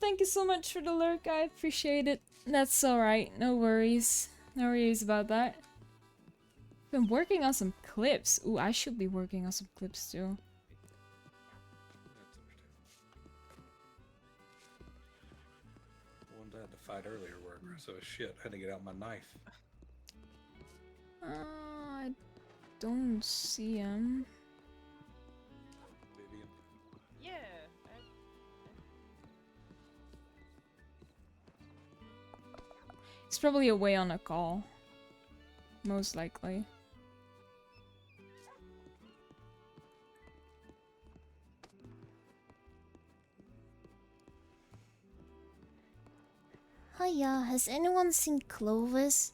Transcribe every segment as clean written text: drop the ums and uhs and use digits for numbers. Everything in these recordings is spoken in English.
thank you so much for the lurk. I appreciate it. That's alright. No worries. No worries about that. Been working on some clips. Ooh, I should be working on some clips too. That's understandable. The ones I had to fight earlier were aggressive as shit. I had to get out my knife. I don't see him. Vivian. Yeah. He's probably away on a call. Most likely. Hiya, has anyone seen Clovis?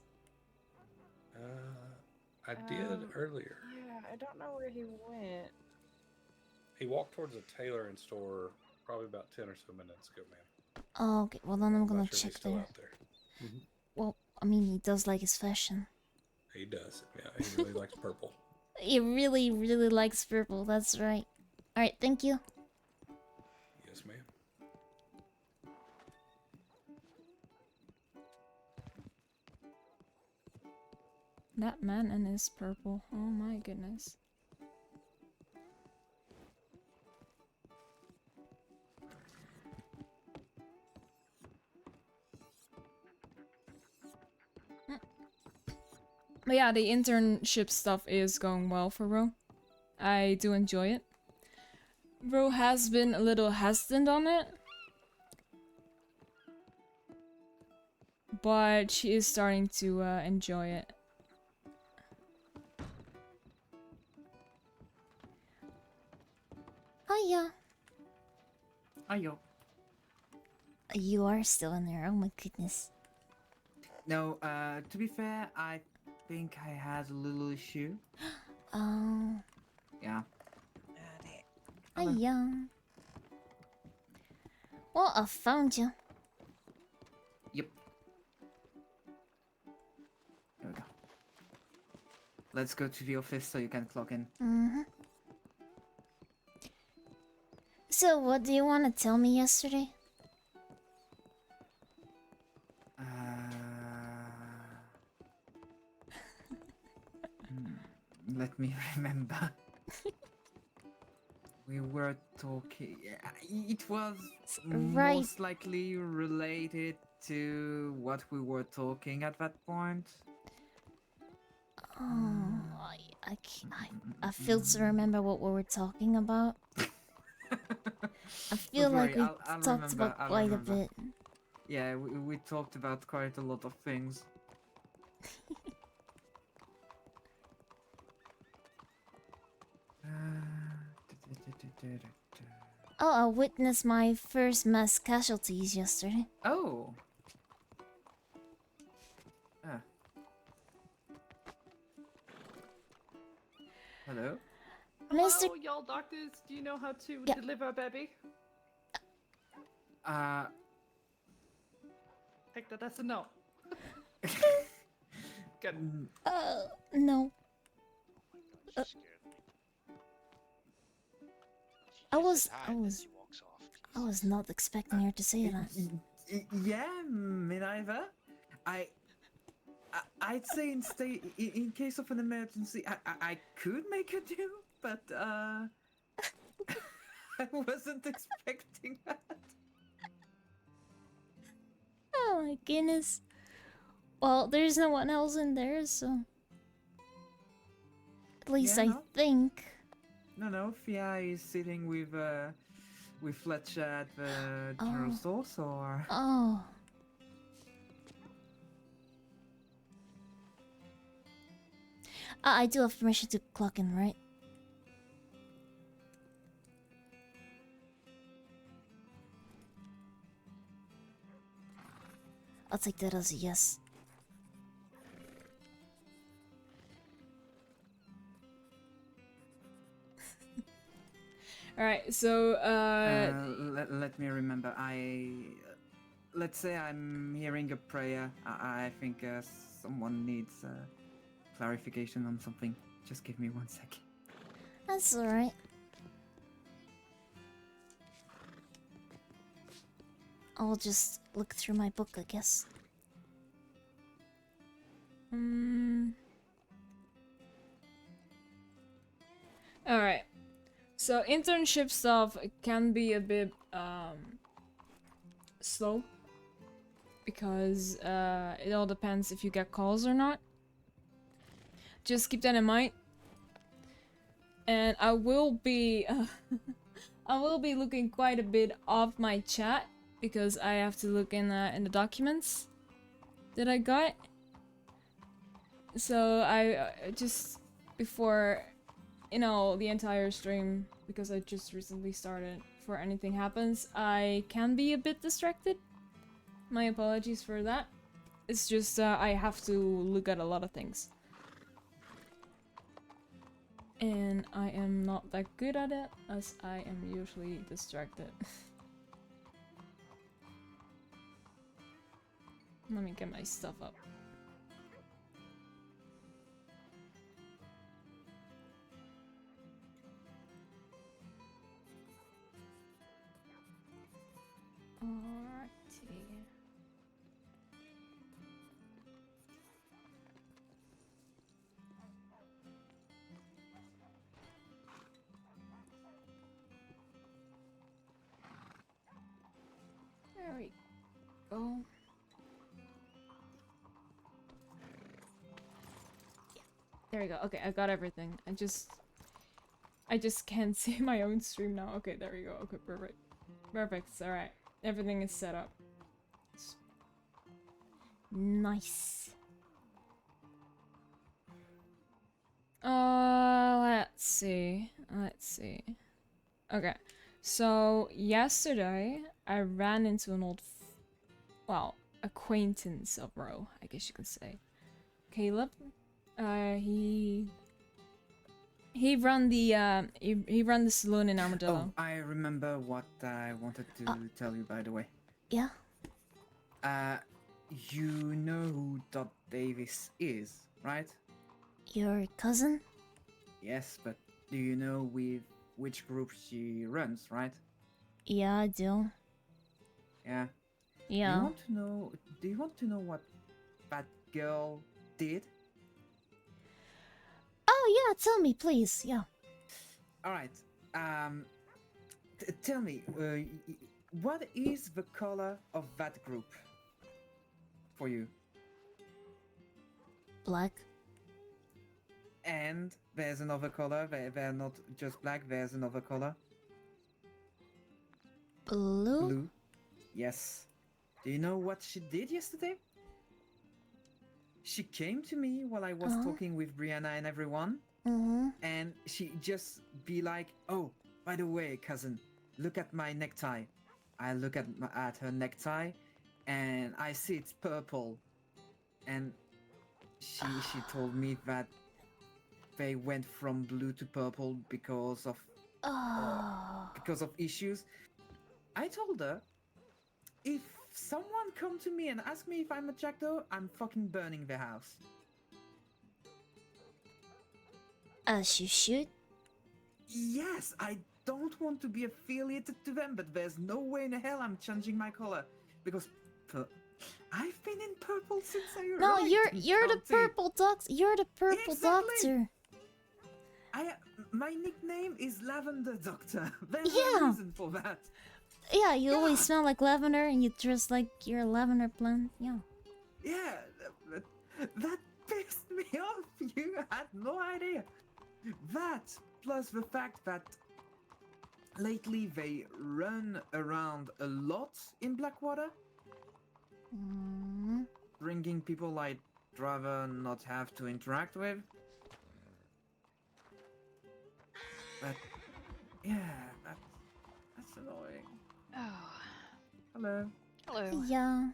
I did earlier. Yeah, I don't know where he went. He walked towards the tailoring store probably about 10 or so minutes ago, man. Oh, okay, well then I'm gonna not sure check he's still there. out there. Well, I mean, he does like his fashion. He does. Yeah, he really likes purple. He really, really likes purple, that's right. Alright, thank you. Yes, ma'am. That man and his purple. Oh my goodness. But yeah, the internship stuff is going well for Ro. I do enjoy it. Ro has been a little hesitant on it. But she is starting to enjoy it. Hiya. Ayo. You are still in there, oh my goodness. No, to be fair, I think I had a little issue. Oh. Yeah. Hiya. Well, I found you. Yep. There we go. Let's go to the office so you can clock in. Mm-hmm. So, what do you want to tell me yesterday? Let me remember. We were talking. It was Right. most likely related to what we were talking at that point. Oh, I failed to remember what we were talking about. I feel Don't like worry, we I'll talked remember, about I'll quite remember. a bit. Yeah, we talked about quite a lot of things. Oh, I witnessed my first mass casualties yesterday. Oh. Ah. Hello? Hello, y'all doctors. Do you know how to Yeah. deliver a baby? Take that as a no. Good. No. I was not expecting her to say that. Yeah, me neither. I'd say in case of an emergency, I could make a do, but I wasn't expecting that. Oh my goodness. Well, there's no one else in there, so... At least Yeah, I no? think. No, Fia is sitting with Fletcher at the general store, so... Oh. I do have permission to clock in, right? I'll take that as a yes. Alright, so let me remember. Let's say I'm hearing a prayer. I think someone needs clarification on something. Just give me 1 second. That's alright. I'll just look through my book, I guess. Alright. So internship stuff can be a bit slow because it all depends if you get calls or not. Just keep that in mind. And I will be I will be looking quite a bit off my chat because I have to look in the documents that I got. So I just before, you know, the entire stream, because I just recently started, before anything happens, I can be a bit distracted. My apologies for that. It's just I have to look at a lot of things. And I am not that good at it, as I am usually distracted. Let me get my stuff up. Alrighty. There we go. There we go. Okay, I got everything. I just can't see my own stream now. Okay, there we go. Okay, perfect. Perfect. Alright. Everything is set up. Nice. Let's see. Let's see. Okay. So, yesterday, I ran into an old, well, acquaintance of Ro, I guess you could say. Caleb. He run the, he run the saloon in Armadillo. Oh, I remember what I wanted to tell you, by the way. Yeah? You know who Dot Davis is, right? Your cousin? Yes, but do you know with which group she runs, right? Yeah, I do. Yeah. Yeah. Do you want to know what that girl did? Oh, yeah, tell me, please. Yeah. Alright. Tell me, what is the color of that group for you? Black. And there's another color. They're not just black. There's another color. Blue? Blue. Yes. Do you know what she did yesterday? She came to me while I was talking with Brianna and everyone, and she just be like, "Oh, by the way, cousin, look at my necktie." I look at her necktie, and I see it's purple, and she told me that they went from blue to purple because of issues. I told her, if someone come to me and ask me if I'm a jackdaw, I'm fucking burning the house. As you should. Yes, I don't want to be affiliated to them, but there's no way in hell I'm changing my color because I've been in purple since I arrived. No, you're the purple doctor. You're the purple Exactly. doctor. My nickname is Lavender Doctor. There's Yeah. a reason for that. Yeah, you always smell like lavender and you dress like you're a lavender plant. Yeah. Yeah, that pissed me off. You had no idea. That, plus the fact that lately they run around a lot in Blackwater, bringing people I'd rather not have to interact with. But, yeah, that's annoying. Oh. Hello. Hello. Yeah.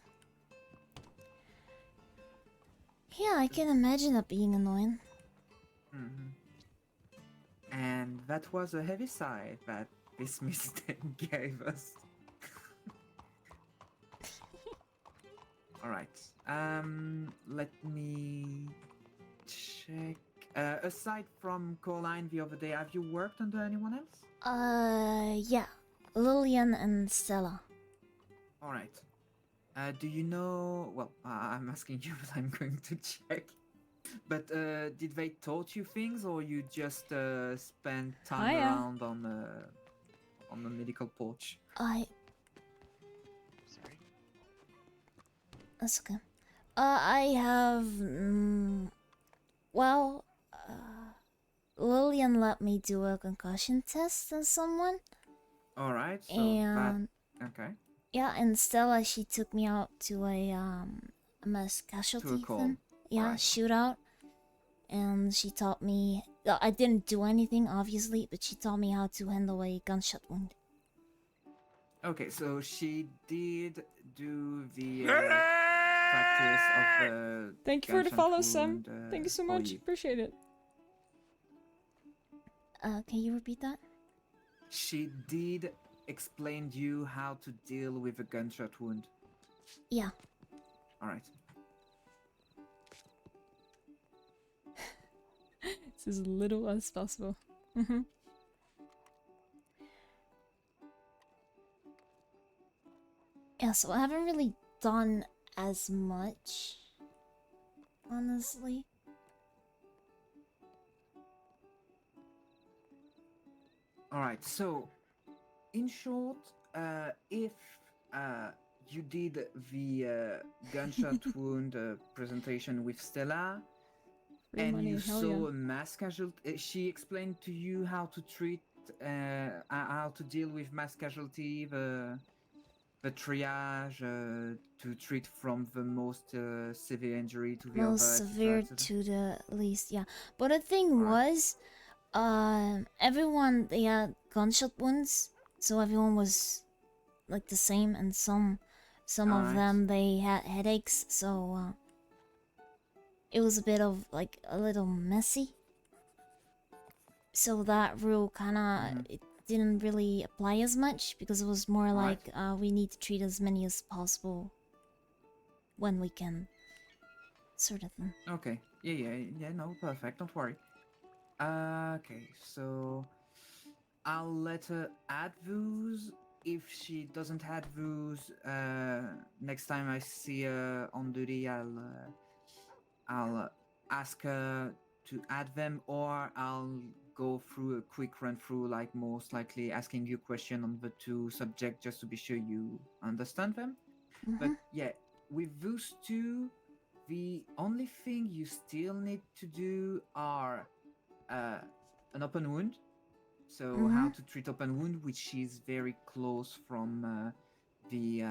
Yeah, I can imagine that being annoying. And that was a heavy sigh that this mistake gave us. Alright. Let me check. Aside from Coraline the other day, have you worked under anyone else? Yeah. Lillian and Stella. All right. Do you know? Well, I'm asking you, but I'm going to check. But did they taught you things, or you just spent time Hiya. around on the medical porch? Sorry. That's okay. I have. Well, Lillian let me do a concussion test on someone, All right. So and that okay. yeah, and Stella she took me out to a mass casualty call. thing. Yeah, Alright. shootout, and she taught me. I didn't do anything, obviously, but she taught me how to handle a gunshot wound. Okay, so she did do the practice of the. Thank you for the gunshot follow, Sam. wound, Thank you so for much. you. Appreciate it. Can you repeat that? She did explain to you how to deal with a gunshot wound. Yeah. All right. It's as little as possible. Mm-hmm. Yeah, so I haven't really done as much, honestly. All right. So, in short, if you did the gunshot wound presentation with Stella, Free and money, you hell saw yeah. a mass casualty, she explained to you how to treat, how to deal with mass casualty, the triage, to treat from the most severe injury to the Most other, severe etc., etc. to the least, yeah. But the thing Alright. was, everyone they had gunshot wounds, so everyone was like the same, and some of Alright. them they had headaches, so it was a bit of like a little messy. So that rule kind of Mhm. it didn't really apply as much because it was more Alright. like we need to treat as many as possible when we can, sort of thing. Okay. Yeah. No, perfect. Don't worry. Okay, so I'll let her add those. If she doesn't add those, next time I see her on duty, I'll ask her to add them, or I'll go through a quick run through, like most likely asking you question on the two subjects just to be sure you understand them. But yeah, with those two, the only thing you still need to do are an open wound. So how to treat open wound, which is very close from the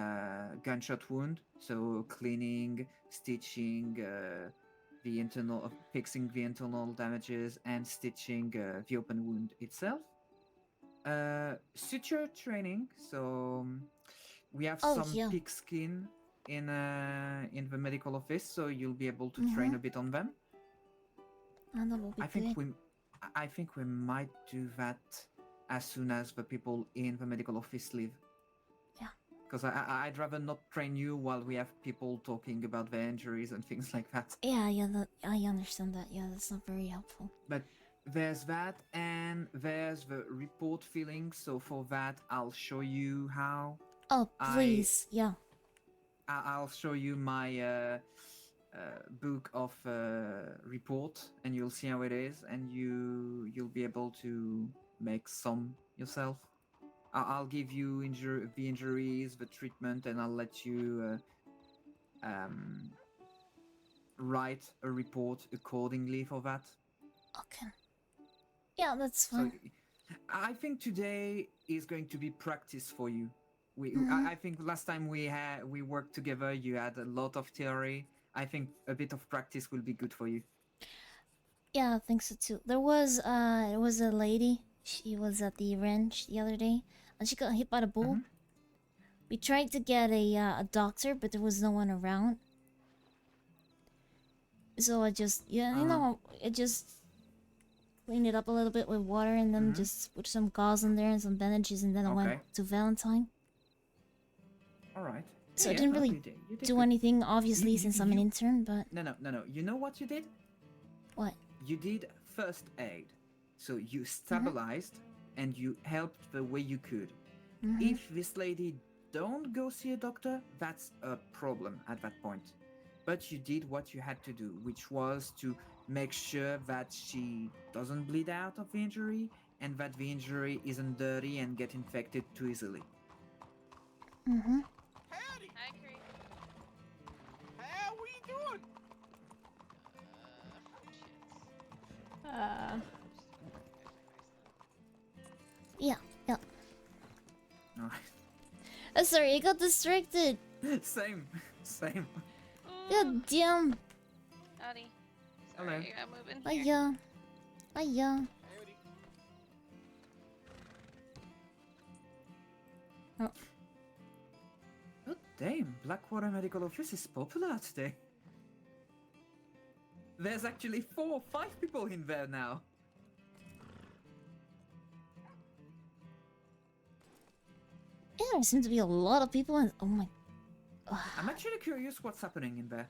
gunshot wound. So cleaning, stitching, the internal, fixing the internal damages, and stitching the open wound itself. Suture training. So we have Oh, some yeah. pig skin in the medical office, so you'll be able to train a bit on them. And that will be good. I think we might do that as soon as the people in the medical office leave. Yeah. Because I'd rather not train you while we have people talking about their injuries and things like that. Yeah, I understand that. Yeah, that's not very helpful. But there's that, and there's the report filling. So for that, I'll show you how. Oh, please, yeah. I'll show you my book of report, and you'll see how it is, and you'll be able to make some yourself. I'll give you the injuries, the treatment, and I'll let you write a report accordingly for that. Okay. Yeah, that's fine. So I think today is going to be practice for you. I think last time we worked together, you had a lot of theory. I think a bit of practice will be good for you. Yeah, I think so too. There was it was a lady. She was at the ranch the other day, and she got hit by the bull. We tried to get a doctor, but there was no one around. So I just I just cleaned it up a little bit with water, and then just put some gauze in there and some bandages, and then I went to Valentine. All right. So I didn't really you did do good. anything, obviously, since I'm an intern, but... No. You know what you did? What? You did first aid. So you stabilized and you helped the way you could. If this lady don't go see a doctor, that's a problem at that point. But you did what you had to do, which was to make sure that she doesn't bleed out of the injury and that the injury isn't dirty and get infected too easily. Mm-hmm. Howdy! Hi, Cree. How we doing? Yeah, yeah. No. Sorry, I got distracted. Same. God damn. Howdy. Hello. Sorry, I gotta move in here. Hiya. Hiya. Howdy. Oh, damn. Blackwater Medical Office is popular today. There's actually 4 or 5 people in there now. Yeah, there seem to be a lot of people in. Oh my. I'm actually curious what's happening in there.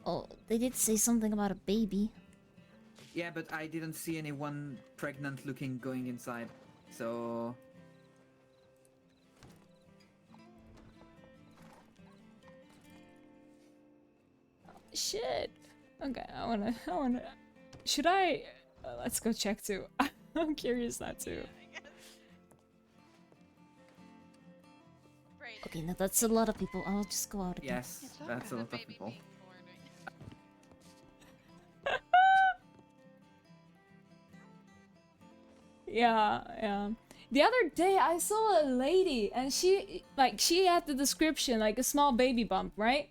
Oh, they did say something about a baby. Yeah, but I didn't see anyone pregnant looking going inside. So... Shit. Okay, I wanna. Should I? Let's go check too. I'm curious that too. I guess. Right. Okay, now that's a lot of people. I'll just go out again. Yes, It's not that's a the lot of baby people. being born right Yeah. The other day I saw a lady and she had the description like a small baby bump, right?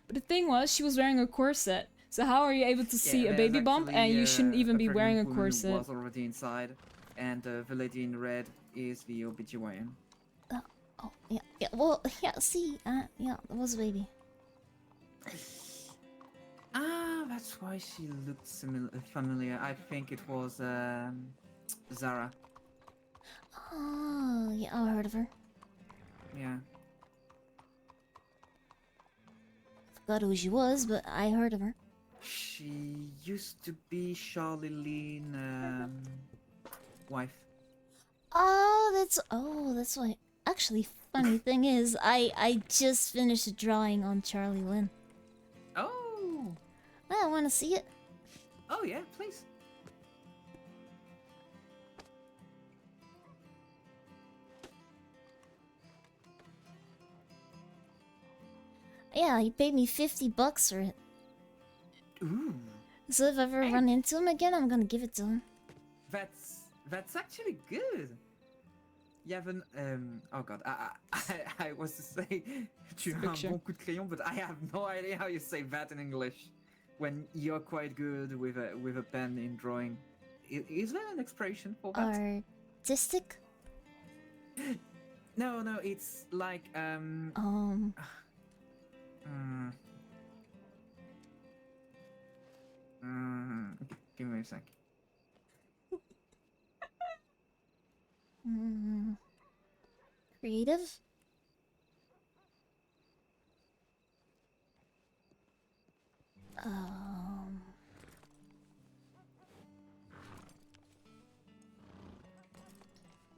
But the thing was she was wearing a corset. So how are you able to see a there's baby bump and actually, you shouldn't even be pregnant wearing a woman corset? was already inside, and the lady in red is the OBGYN. Oh, yeah. Well, yeah. See, yeah, that was a baby. Ah, that's why she looked familiar. I think it was Zara. Oh, yeah, I heard of her. Yeah. Forgot who she was, but I heard of her. She used to be Charlie Lean wife. Oh, that's why. Actually, funny thing is, I just finished a drawing on Charlie Lynn. Oh! I want to see it. Oh yeah, please. Yeah, he paid me $50 for it. Ooh. So if I ever run into him again, I'm gonna give it to him. That's actually good. You haven't oh god, I was to say tu as un picture. bon coup de crayon, but I have no idea how you say that in English when you're quite good with a pen in drawing. Is there an expression for that? Artistic? No, it's like give me a sec. Creative?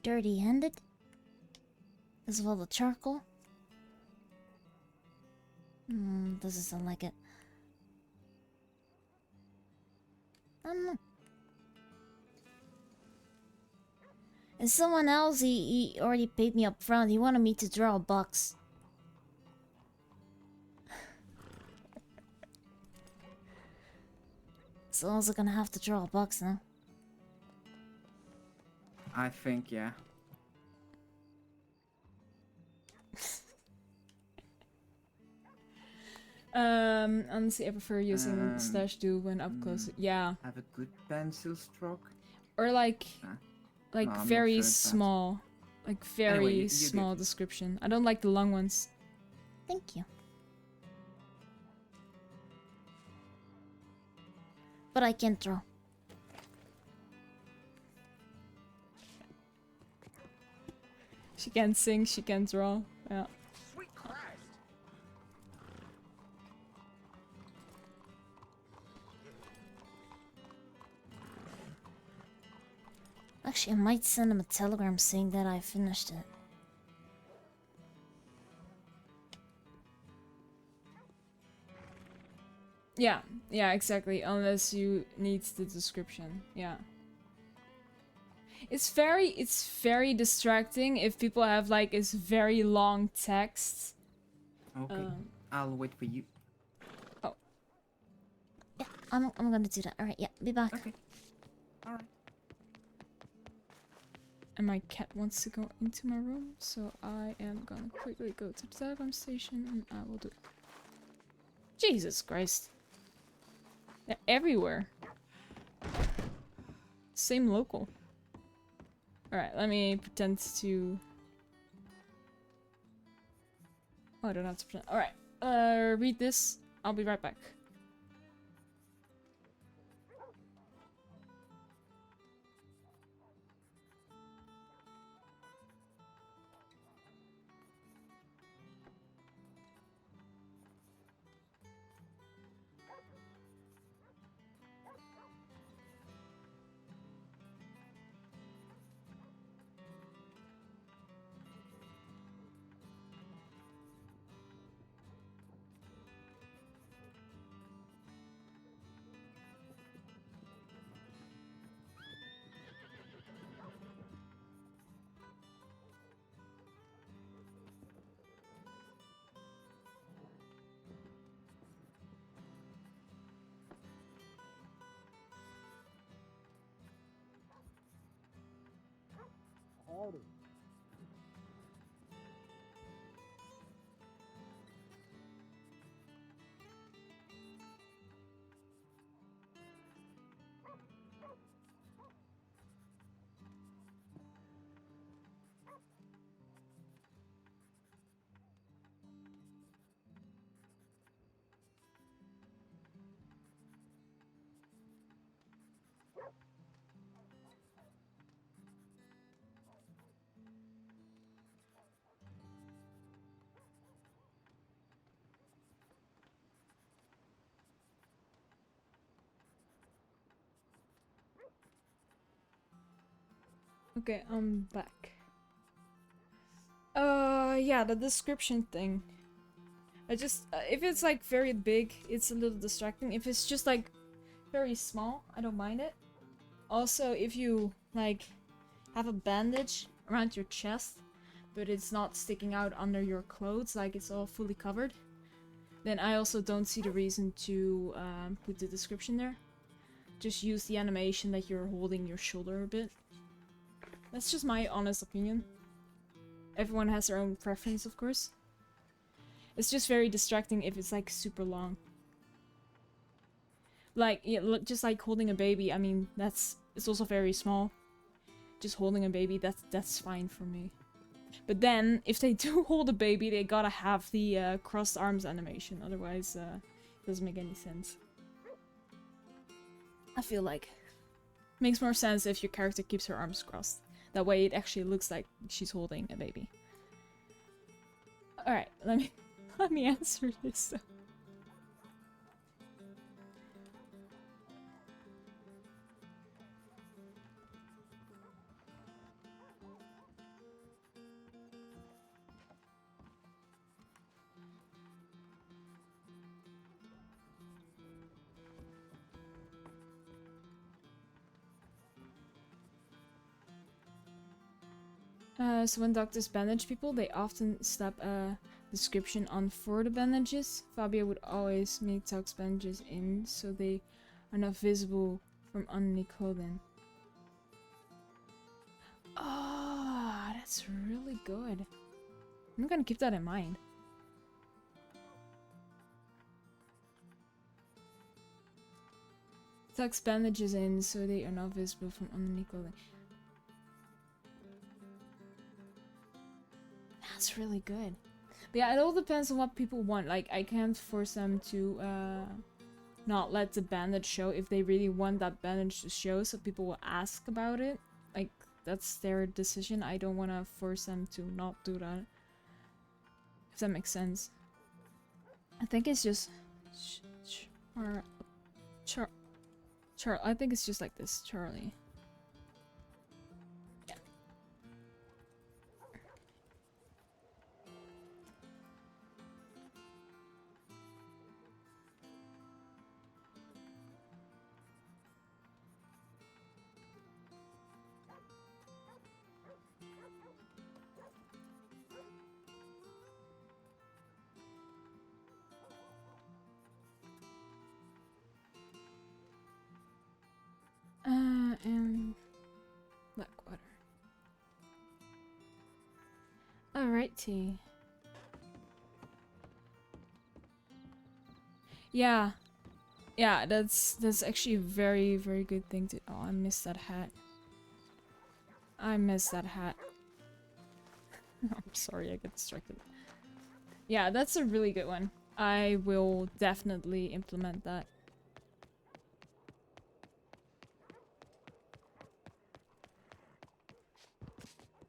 Dirty-handed? As well the charcoal? Doesn't sound like it. I don't know. And someone else, he already paid me up front. He wanted me to draw a box. So I'm also gonna have to draw a box now. I think yeah. Honestly, I prefer using slash do when up close. Yeah, Have a good pencil stroke. or like No, I'm not very sure it's that. small, like very Anyway, you small did. description. I don't like the long ones. Thank you. But I can't draw. She can't sing, she can't draw. Yeah. Sweet Christ! Actually, I might send him a telegram saying that I finished it. Yeah, yeah, exactly. Unless you need the description. Yeah. It's very distracting if people have like this very long text. Okay. I'll wait for you. Oh, Yeah, I'm gonna do that. Alright, yeah, be back. Okay. Alright. and my cat wants to go into my room, so I am gonna quickly go to the telephone station and I will do it. Jesus Christ. They're everywhere. Same local. Alright, let me pretend to... Oh, I don't have to pretend. Alright, read this. I'll be right back. Okay, I'm back. Yeah, the description thing. I just, if it's like very big, it's a little distracting. If it's just like very small, I don't mind it. Also, if you like have a bandage around your chest, but it's not sticking out under your clothes, like it's all fully covered, then I also don't see the reason to put the description there. Just use the animation that you're holding your shoulder a bit. That's just my honest opinion. Everyone has their own preference, of course. It's just very distracting if it's like super long. Like, yeah, just like holding a baby, I mean, it's also very small. Just holding a baby, that's fine for me. But then, if they do hold a baby, they gotta have the crossed arms animation, otherwise it doesn't make any sense. I feel like makes more sense if your character keeps her arms crossed. That way it actually looks like she's holding a baby. Alright, let me answer this. So when doctors bandage people, they often slap a description on for the bandages. Fabio would always make tucks bandages in so they are not visible from underneath clothing. Oh, that's really good. I'm gonna keep that in mind. Tucks bandages in so they are not visible from underneath clothing. That's really good. But yeah, it all depends on what people want. Like, I can't force them to not let the bandage show if they really want that bandage to show, so people will ask about it. Like, that's their decision. I don't want to force them to not do that. If that makes sense. I think it's just... I think it's just like this, Charlie. Alrighty. Yeah. Yeah, that's actually a very, very good thing to... Oh, I missed that hat. I missed that hat. I'm sorry, I get distracted. Yeah, that's a really good one. I will definitely implement that.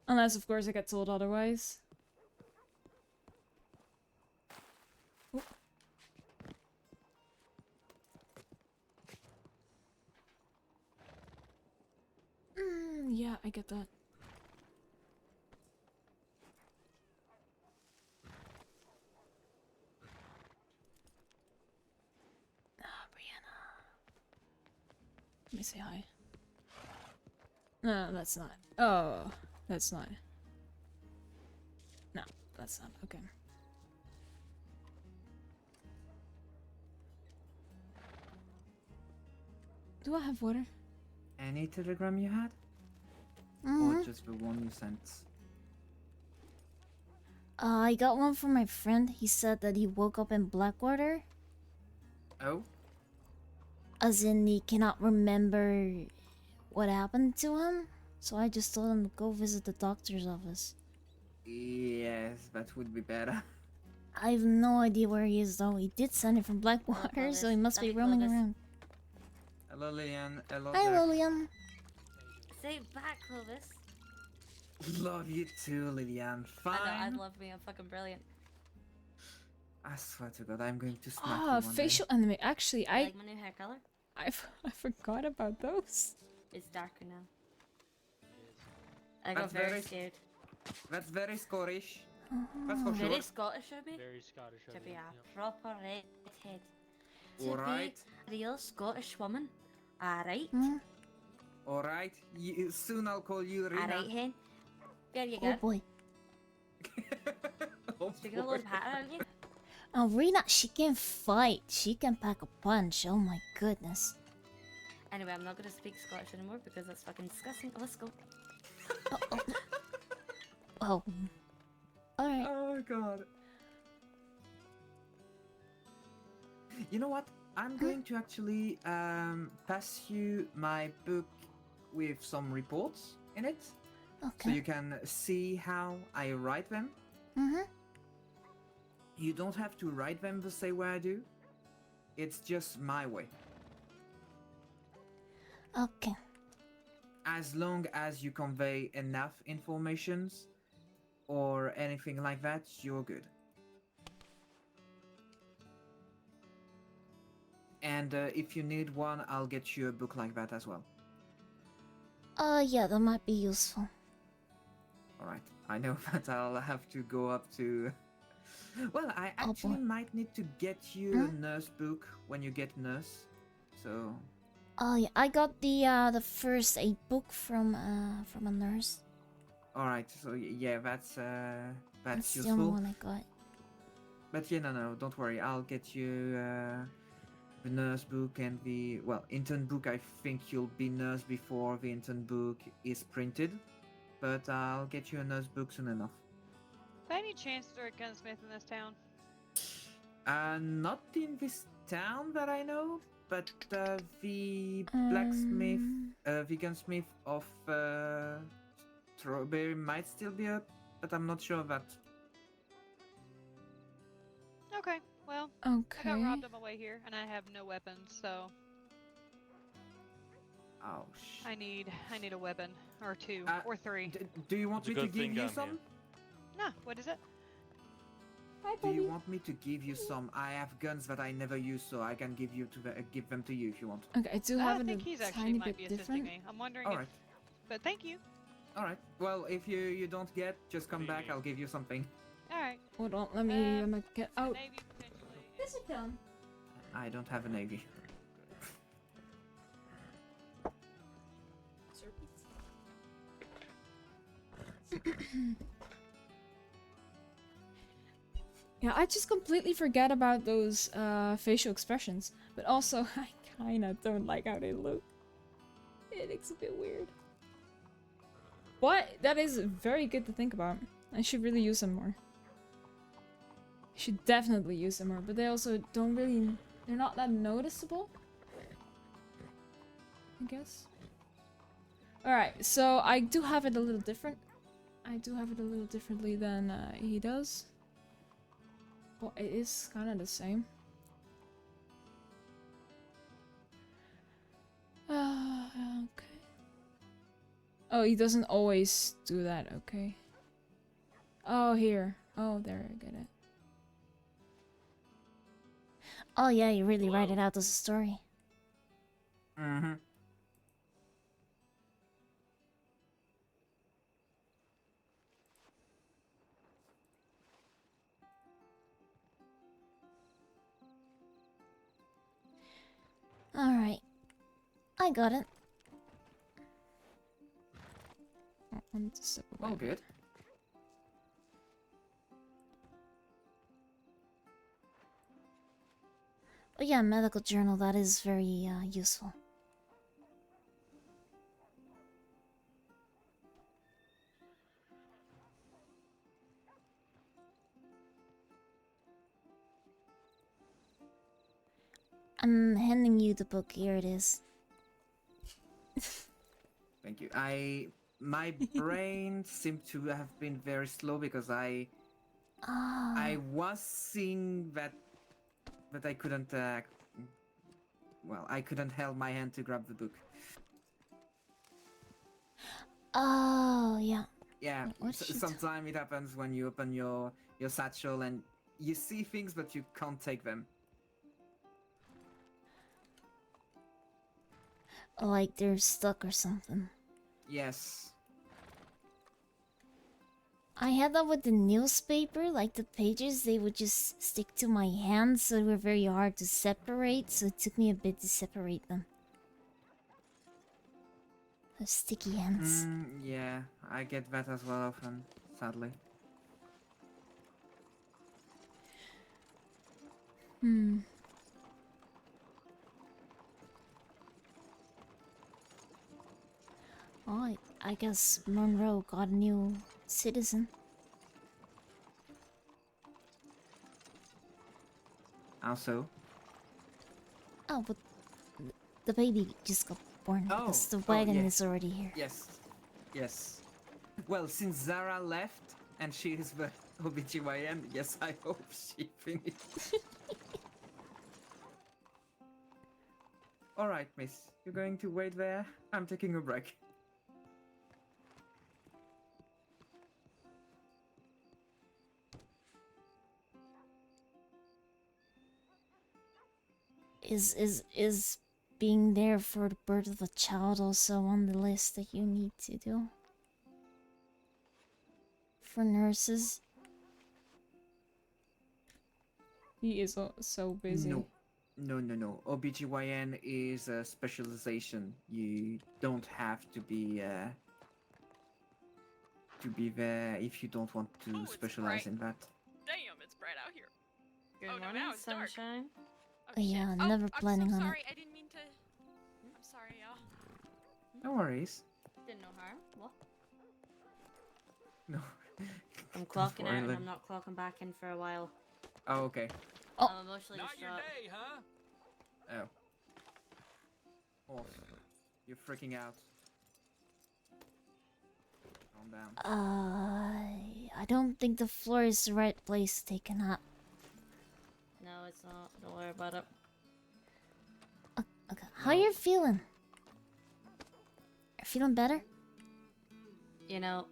Unless, of course, I get told otherwise. Oh. Yeah, I get that. Let me say hi. No, that's not. Oh, that's not. No, that's not. Okay. Do I have water? Any telegram you had? Mm-hmm. Or just the one you sent? I got one from my friend. He said that he woke up in Blackwater. Oh? As in, he cannot remember what happened to him. So I just told him to go visit the doctor's office. Yes, that would be better. I have no idea where he is, though. He did send it from Blackwater, Clovis. so he must be Love you, roaming Clovis. around. Hello, Lillian. Hello, Hi, Jack. Lillian. Say back, Clovis. Love you too, Lillian. Fine. I know, I love me. I'm fucking brilliant. I swear to God, I'm going to smack Ah, you one facial day. anime. Actually, You I like my new hair color? I forgot about those. It's darker now. I got That's very very- scared. That's very Scottish. That's for Very sure. Scottish of me. Very Scottish. To of be you, a yep. proper redhead. To Alright. be a real Scottish woman. Alright. Hmm? Alright. Soon I'll call you Rina. Alright, hen. There you Oh go. boy. Oh, Speaking of boy. Lord Hatter, aren't you? Oh, Rena, she can fight. She can pack a punch. Oh my goodness. Anyway, I'm not going to speak Scottish anymore because that's fucking disgusting. Let's go. Oh. Alright. Oh God. You know what? I'm going to actually pass you my book with some reports in it, so Okay. you can see how I write them. Mm-hmm. You don't have to write them the same way I do. It's just my way. Okay. As long as you convey enough informations or anything like that, you're good. And if you need one, I'll get you a book like that as well. Yeah, that might be useful. Alright, I know that I'll have to go up to... Well, I Oh, actually boy. might need to get you a nurse book when you get nurse. So... Oh yeah, I got the first aid book from a nurse. Alright, so yeah, that's That's the useful. only one I got. But yeah, no, don't worry. I'll get you the nurse book and the intern book. I think you'll be nurse before the intern book is printed, but I'll get you a nurse book soon enough. By any chance, is there a gunsmith in this town? Not in this town that I know, but the blacksmith, the gunsmith of Strawberry might still be up, but I'm not sure of that. Okay, well, I got Okay. robbed on my way here, and I have no weapons, so Oh I need a weapon or two Uh, or three. Do you want It's a me to good give thing you I'm some? here. Nah, what is it? Hi, Do you buddy. want me to give you some? I have guns that I never use, so I can give give them to you if you want. Okay, I do I have it think a he's actually tiny might bit be assisting different. me. I'm wondering All if, right, but thank you. all right. Well, if you don't get, just come back. I'll give you something. All right. Hold on, let me get out. Maybe potentially. Yes, I can. I don't have a navy. Yeah, I just completely forget about those facial expressions, but also I kinda don't like how they look. It looks a bit weird. But that is very good to think about. I should really use them more. I should definitely use them more, but they also don't really... They're not that noticeable. I guess. Alright, so I do have it a little different. I do have it a little differently than he does. Well, it is kind of the same. Okay. Oh, he doesn't always do that, okay. Oh, here. Oh, there, I get it. Oh yeah, you really write it out as a story. Mm-hmm. Alright. I got it. Oh, I need to step away. Oh, a bit. good. Oh yeah, medical journal, that is very useful. I'm handing you the book, here it is. Thank you. My brain seemed to have been very slow because I Ah. was seeing that, but I couldn't. Well, I couldn't hold my hand to grab the book. Oh, yeah. Yeah, What did she do? sometimes it happens when you open your satchel and you see things but you can't take them. Like they're stuck or something. Yes. I had that with the newspaper, like the pages, they would just stick to my hands, so they were very hard to separate, so it took me a bit to separate them. Those sticky hands. Yeah, I get that as well often, sadly. Hmm. Oh, I guess Monroe got a new citizen. Also. Oh, but the baby just got born because the wagon yeah. is already here. Yes. Yes. Well, since Zara left and she is the OBGYN, yes, I hope she finished. Alright, miss. You're going to wait there? I'm taking a break. Is being there for the birth of a child also on the list that you need to do? For nurses? He is so busy. No. No. OBGYN is a specialization. You don't have to be there if you don't want to specialize bright. in that. Damn, it's bright out here. Good Oh, no, morning, now it's dark. sunshine. Oh, Yeah, shit. never I'm planning so on it. sorry. I didn't mean to. I'm sorry, y'all. No worries. Did no harm. What? No. I'm clocking out and Spoiler. I'm not clocking back in for a while. Oh, okay. Oh. I'm emotionally distraught. Oh. Oh. You're freaking out. Calm down. I don't think the floor is the right place to take a nap. No, it's not. Don't worry about it. Okay, how you feeling? Are you feeling better? You know,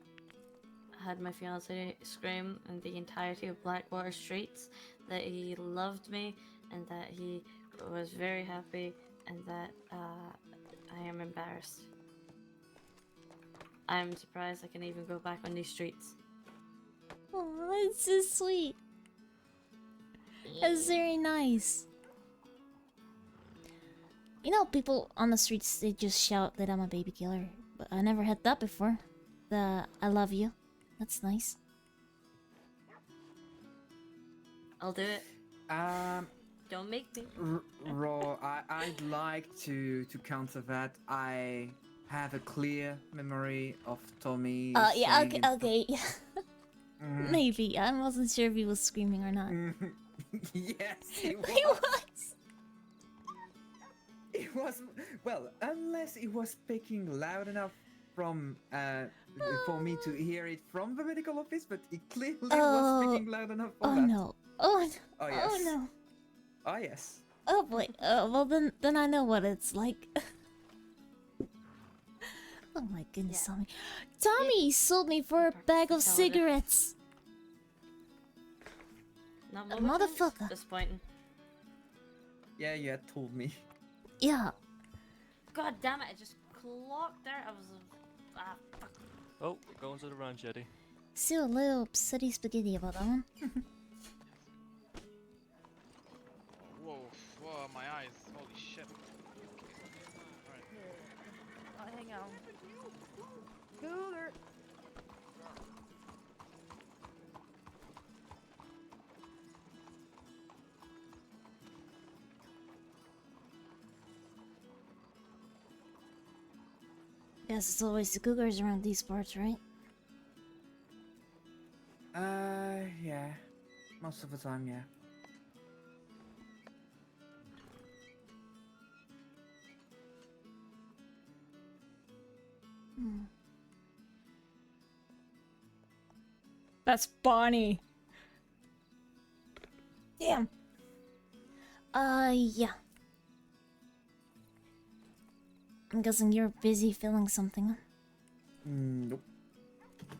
I had my fiance scream in the entirety of Blackwater streets that he loved me and that he was very happy and that I am embarrassed. I'm surprised I can even go back on these streets. Oh, that's so sweet. That's very nice. You know, people on the streets, they just shout that I'm a baby killer. But I never had that before. The I love you. That's nice. I'll do it. Don't make me. Raw, I'd like to counter that. I have a clear memory of Tommy. Yeah, saying okay. Mm. Maybe. I wasn't sure if he was screaming or not. Yes, it was. He was. It was. Well, unless it was speaking loud enough from for me to hear it from the medical office, but it clearly was speaking loud enough for Oh that. no. Oh no. Oh yes. Oh no. Oh yes. Oh boy. Well then I know what it's like. Oh my goodness, Yeah. Tommy. Tommy sold me for a bag of cigarettes. Not A Mulligan's? motherfucker. Disappointing. Yeah, you had told me. Yeah. God damn it! I just clocked there. I was. Fuck. Oh, we're going to the ranch, Eddie. Still a little upsetty spaghetti about that one. Whoa, whoa, my eyes. Holy shit. Alright. Oh, hang on. Cooler. Guess it's always the cougars around these parts, right? Yeah. Most of the time, yeah. Hmm. That's Bonnie. Damn. Yeah. I'm guessing you're busy filling something. Nope.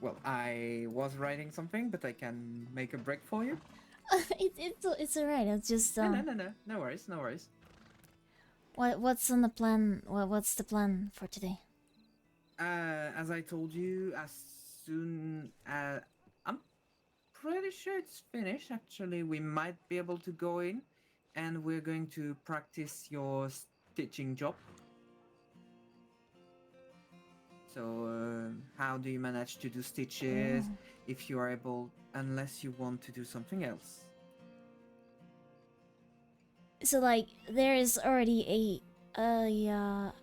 Well, I was writing something, but I can make a break for you. It's alright. It's just No worries, no worries. What's on the plan? What's the plan for today? As I told you, as soon as I'm pretty sure it's finished. Actually, we might be able to go in, and we're going to practice your stitching job. So, how do you manage to do stitches? If you are able, unless you want to do something else. So like, there is already a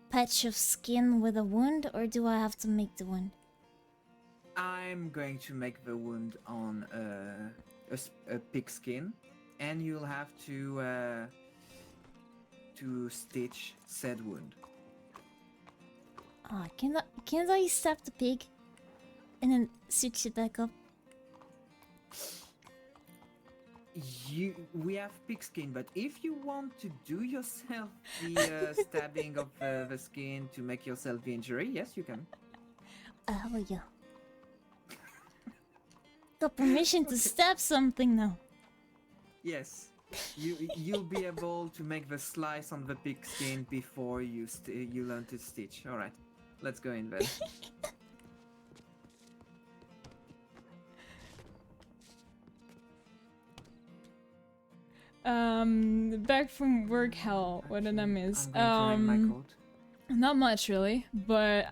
patch of skin with a wound, or do I have to make the wound? I'm going to make the wound on a pig skin, and you'll have to stitch said wound. Ah, can't I stab the pig, and then stitch it back up? We have pigskin, but if you want to do yourself the stabbing of the skin to make yourself the injury, yes, you can. Hell yeah. Got permission to stab something now. Yes, you'll be able to make the slice on the pigskin before you learn to stitch. All right, let's go in then. Back from work hell. What did I miss? I'm going to write my code. Not much really, but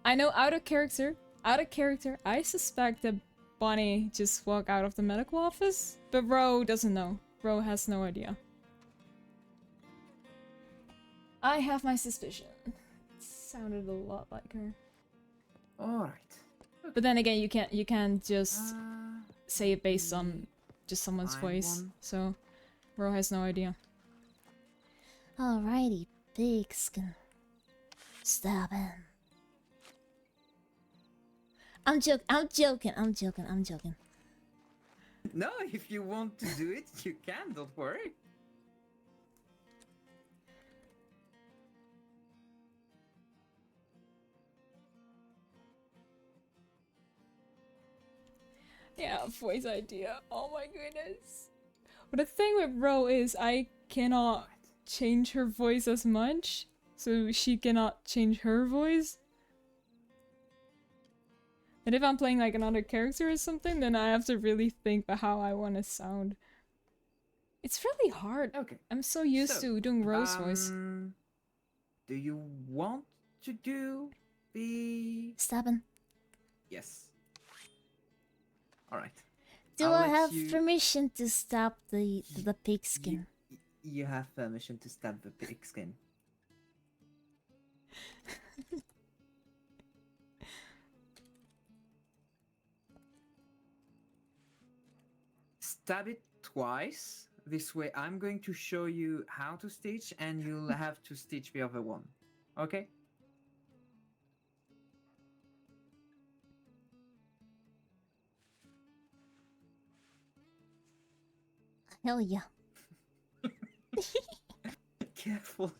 I know out of character, I suspect that Bonnie just walked out of the medical office, but Ro doesn't know. Ro has no idea. I have my suspicion. It sounded a lot like her. All right. But then again, you can't just say it based on just someone's voice. So Ro has no idea. Alrighty, pigskin. Stab him. I'm joking. No, if you want to do it, you can. Don't worry. Yeah, voice idea. Oh my goodness. But the thing with Ro is I cannot change her voice as much, so she cannot change her voice. And if I'm playing like another character or something, then I have to really think about how I want to sound. It's really hard. Okay. I'm so used to doing Ro's voice. Do you want to do the stabbing? Yes. All right. Do I have permission to stab the pigskin? You have permission to stab the pigskin. stab it twice. This way, I'm going to show you how to stitch, and you'll have to stitch the other one. Okay? Hell yeah. Careful.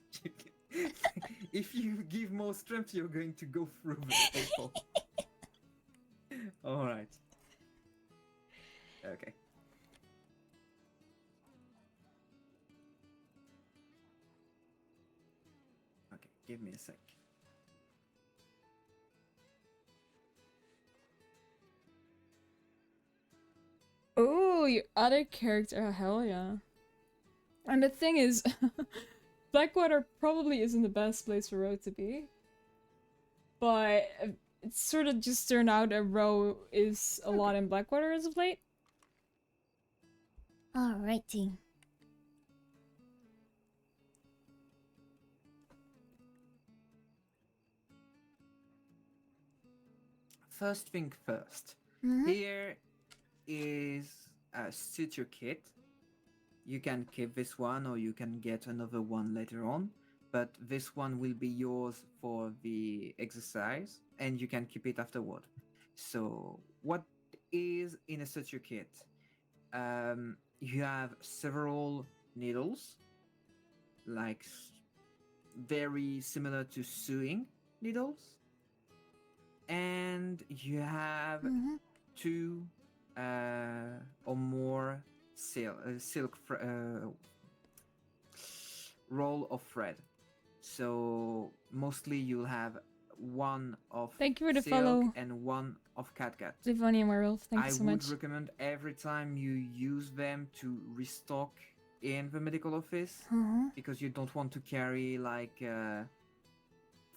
If you give more strength, you're going to go through the paper. All right. Okay. Okay, give me a sec. Oh, your other character, hell yeah. And the thing is, Blackwater probably isn't the best place for Ro to be. But it's sort of just turned out that Ro is a lot in Blackwater as of late. Alrighty. First thing first. Mhm. Here is a suture kit. You can keep this one, or you can get another one later on. But this one will be yours for the exercise, and you can keep it afterward. So, what is in a suture kit? You have several needles, like very similar to sewing needles, and you have Mhm. two or more silk roll of thread. So mostly you'll have one of Thank you for the silk follow, and one of catgut. Livonian Werewolf. Thank I you so would much. recommend every time you use them to restock in the medical office, because you don't want to carry like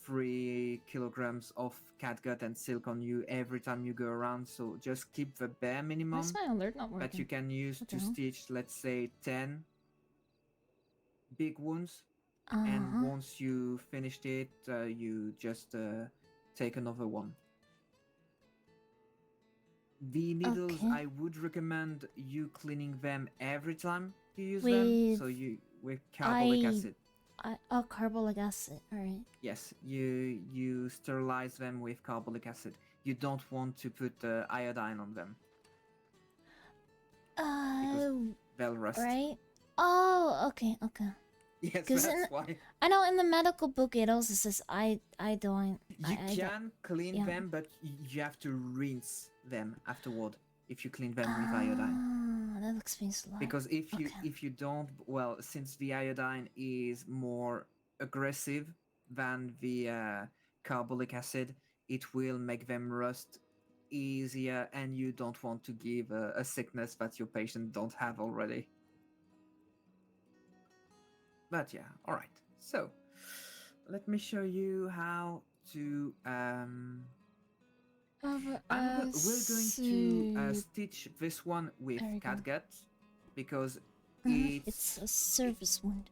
3 kilograms of catgut and silk on you every time you go around. So just keep the bare minimum Why's my alert not working? that you can use What the to hell? stitch, let's say, 10 big wounds. And once you finished it, you just take another one. The needles, Okay. I would recommend you cleaning them every time you use them. So with carbolic acid. Carbolic acid. Alright. Yes, you sterilize them with carbolic acid. You don't want to put iodine on them. They'll rust. Right? Oh, okay. Yes, 'Cause that's why. I know in the medical book it also says I don't. You I can clean yeah. them, but you have to rinse them afterward if you clean them with iodine. That explains a lot. Because if you don't, well, since the iodine is more aggressive than the carbolic acid, it will make them rust easier, and you don't want to give a sickness that your patient don't have already. But yeah, all right. So let me show you how to we're going to stitch this one with catgut, because it's a surface wound.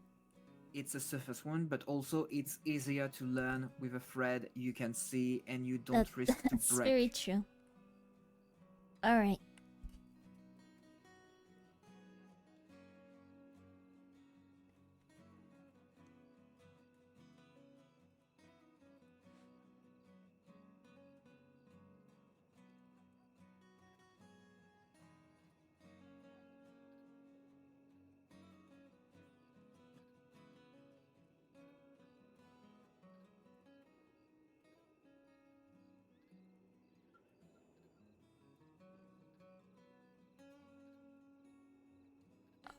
It's a surface wound, but also it's easier to learn with a thread you can see and you don't risk to That's break. very true. Alright.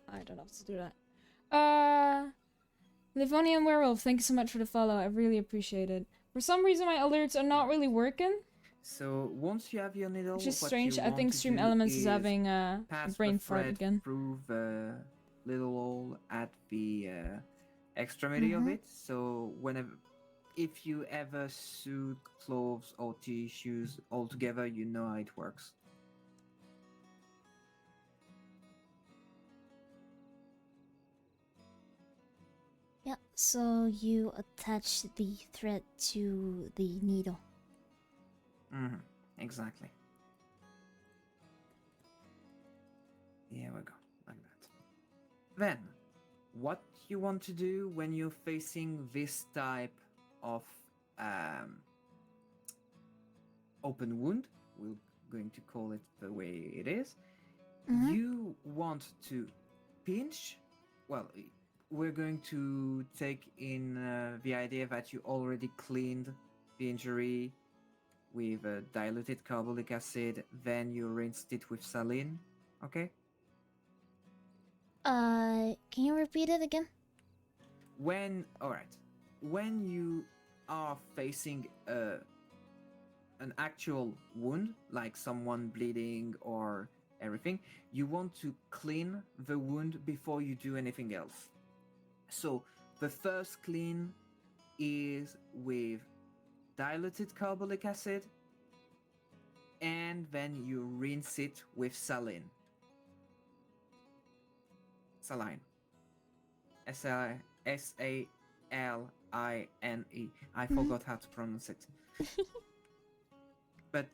I don't have to do that. Livonian Werewolf, thank you so much for the follow. I really appreciate it. For some reason, my alerts are not really working. So once you have your needle, Which is what strange. you I want think to Stream do Elements is is having a pass brain the fart thread again. through the little hole at the extremity of it. So if you ever sew clothes or tissues all together, you know how it works. Yeah, so you attach the thread to the needle. Exactly. Here we go, like that. Then, what you want to do when you're facing this type of um, open wound, we're going to call it the way it is, Mhm. you want to pinch. Well, we're going to take in the idea that you already cleaned the injury with diluted carbolic acid, then you rinsed it with saline, okay? Can you repeat it again? When you are facing an actual wound, like someone bleeding or everything, you want to clean the wound before you do anything else. So the first clean is with diluted carbolic acid, and then you rinse it with saline. Saline. S-A-L-I-N-E. I forgot how to pronounce it. But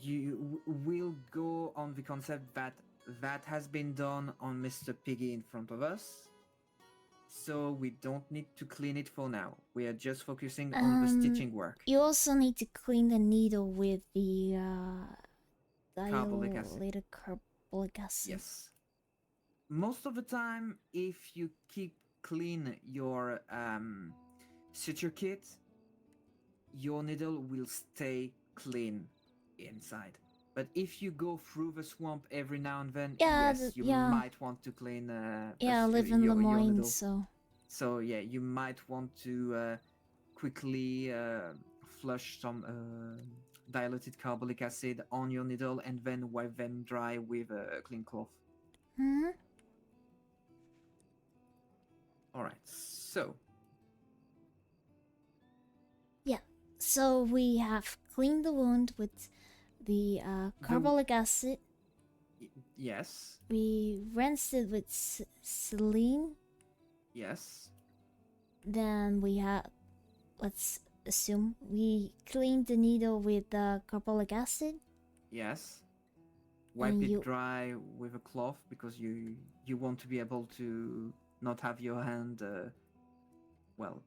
you will go on the concept that that has been done on Mr. Piggy in front of us. So we don't need to clean it for now. We are just focusing on the stitching work. You also need to clean the needle with the Carbolic acid. dilated carbolic acid. Yes. Most of the time, if you keep clean your suture kit, your needle will stay clean inside. But if you go through the swamp every now and then, yes, you might want to clean. Yeah, I live in your Lemoyne, needle. so. So yeah, you might want to quickly flush some diluted carbolic acid on your needle and then wipe them dry with a clean cloth. Hmm. All right, so. Yeah, so we have cleaned the wound with the carbolic acid. Yes. We rinsed it with saline. Yes. Then we have, let's assume, we cleaned the needle with the carbolic acid. Yes. Wipe it dry with a cloth because you want to be able to not have your hand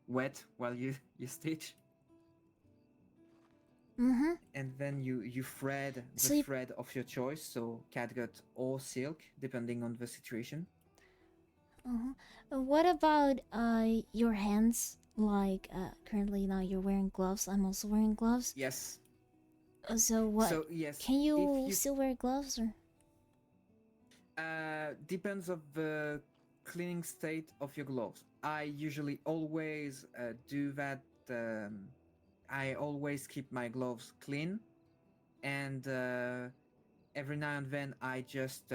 wet while you stitch. Mm-hmm. And then you thread the thread of your choice, so catgut or silk, depending on the situation. What about your hands? Like currently now you're wearing gloves. I'm also wearing gloves. Yes. So what? So yes. Can you still wear gloves or? Depends of the cleaning state of your gloves. I usually always do that. I always keep my gloves clean, and every now and then I just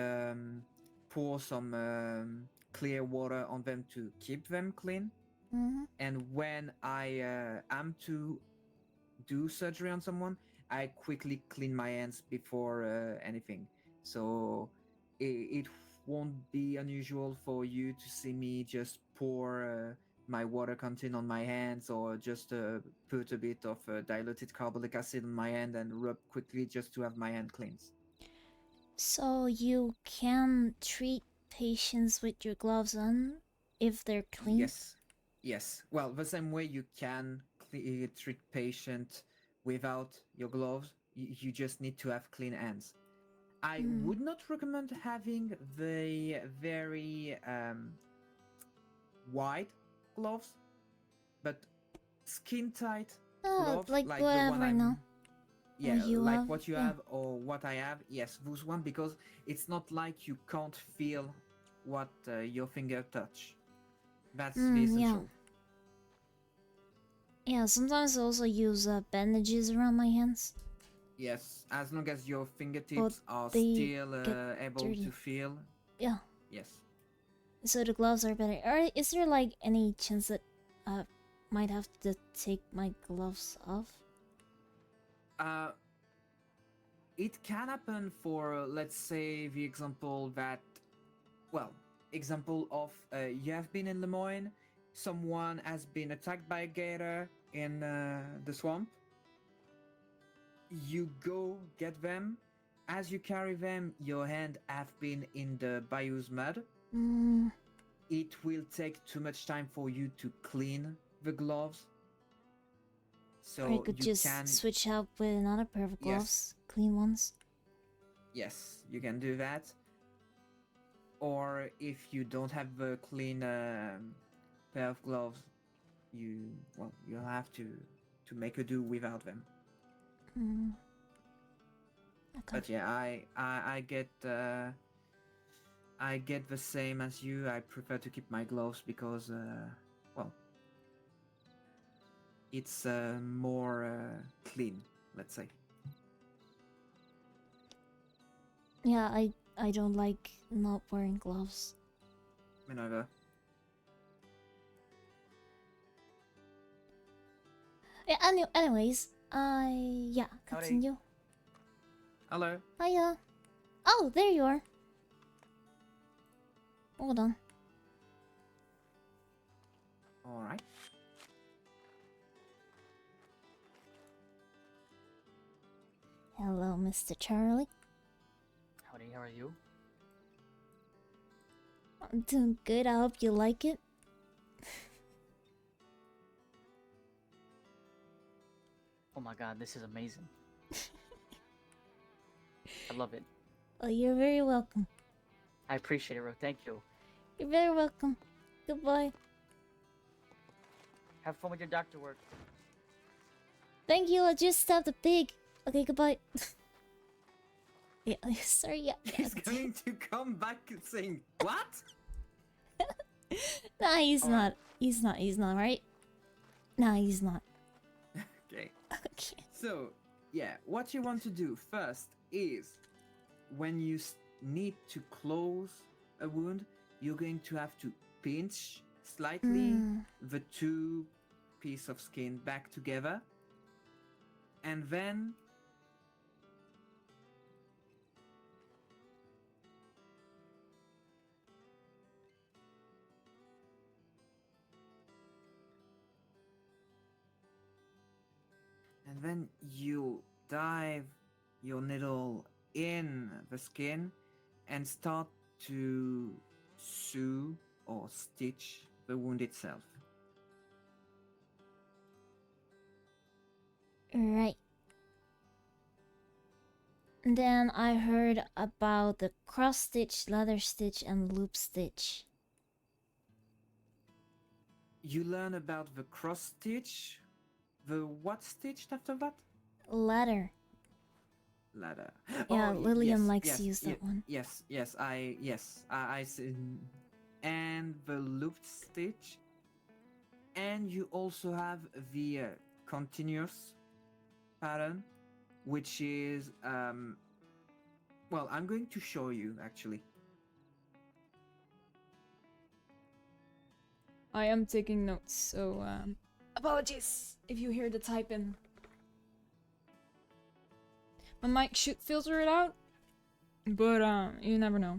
pour some clear water on them to keep them clean. Mm-hmm. And when I am to do surgery on someone, I quickly clean my hands before anything. So it won't be unusual for you to see me just pour my water content on my hands, or just put a bit of diluted carbolic acid on my hand and rub quickly just to have my hand cleansed. So you can treat patients with your gloves on if they're clean? Yes. Well, the same way you can treat patient without your gloves, you just need to have clean hands. I would not recommend having the very wide gloves, but skin tight gloves like the whatever, one I'm. no? Yeah, you like have, what you have or what I have. Yes, those one, because it's not like you can't feel what your finger touch. That's the essential. Yeah, sometimes I also use bandages around my hands. Yes, as long as your fingertips are still able to feel. Yeah. Yes. So the gloves are better. Or is there like any chance that might have to take my gloves off? It can happen for, let's say, the example that, example of you have been in Lemoyne, someone has been attacked by a gator in the swamp. You go get them, as you carry them, your hand have been in the bayou's mud. Mm, It will take too much time for you to clean the gloves. So or you could you just can, switch out with another pair of gloves, clean ones. yes, you can do that. Or if you don't have a clean pair of gloves, you'll have to make a do without them. Mm. Okay. But yeah, I get the same as you. I prefer to keep my gloves because well, it's more clean, let's say. Yeah, I don't like not wearing gloves. Me neither. Yeah, anyways, yeah, continue. Hello. Hiya. Oh, there you are. Hold on. All right. Hello, Mr. Charlie. Howdy, how are you? I'm doing good. I hope you like it. Oh my god, this is amazing. I love it. Oh, you're very welcome. I appreciate it, Ro. Thank you. You're very welcome. Goodbye. Have fun with your doctor work. Thank you. I just stabbed a pig. Okay, goodbye. Yeah, sorry. Yeah. He's going to come back saying what? Nah, he's All not. right. He's not. He's not, right? Nah, he's not. Okay. Okay. So, yeah, what you want to do first is when you need to close a wound, you're going to have to pinch slightly the two pieces of skin back together. And then you dive your needle in the skin and start to sew or stitch the wound itself. Right. And then I heard about the cross stitch, leather stitch, and loop stitch. You learn about the cross stitch. The what stitched after that? Ladder. Ladder. Yeah, Lillian yes, likes yes, to use that one. Yes, I see. And the looped stitch. And you also have the continuous pattern, which is well, I'm going to show you actually. I am taking notes, so apologies if you hear the typing. My mic should filter it out, but you never know.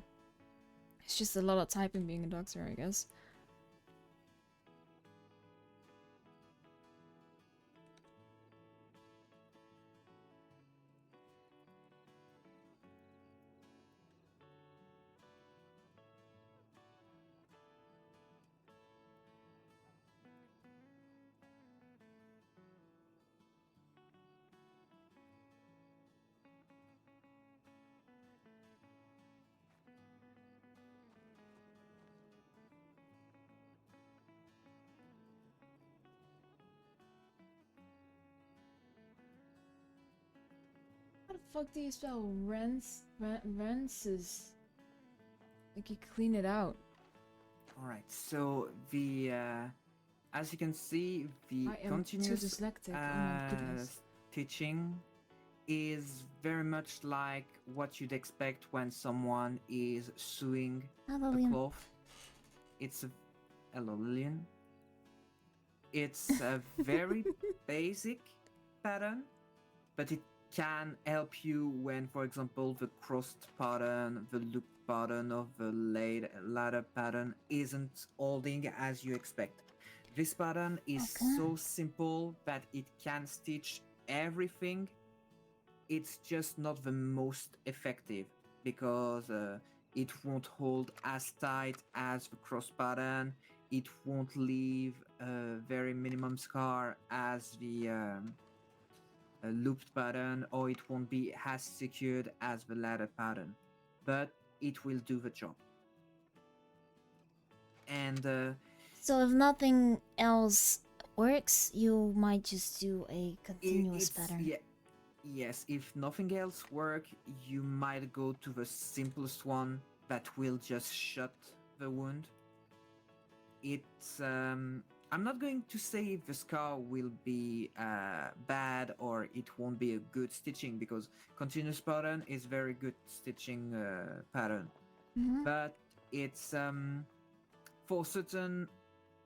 It's just a lot of typing being a doctor, I guess. How the fuck do you spell rinse? Rinses. Like you clean it out. All right. So the as you can see, the I am continuous too dyslexic. Oh my goodness. stitching is very much like what you'd expect when someone is sewing Hello, a Lillian. cloth. It's a hello, Lillian. It's a very basic pattern, but it can help you when, for example, the crossed pattern, the loop pattern, or the ladder pattern isn't holding as you expect. This pattern is Okay. so simple that it can stitch everything it's just not the most effective because it won't hold as tight as the cross pattern. It won't leave a very minimum scar as the looped pattern, or it won't be as secured as the ladder pattern, but it will do the job. And So if nothing else works, you might just do a continuous it's pattern. yeah, yes, if nothing else work, you might go to the simplest one that will just shut the wound. It's I'm not going to say if the scar will be bad or it won't be a good stitching, because continuous pattern is very good stitching pattern, but it's for certain